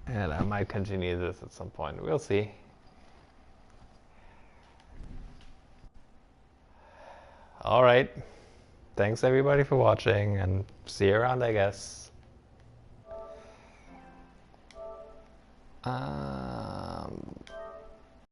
And I might continue this at some point. We'll see. Alright. Thanks everybody for watching and see you around, I guess.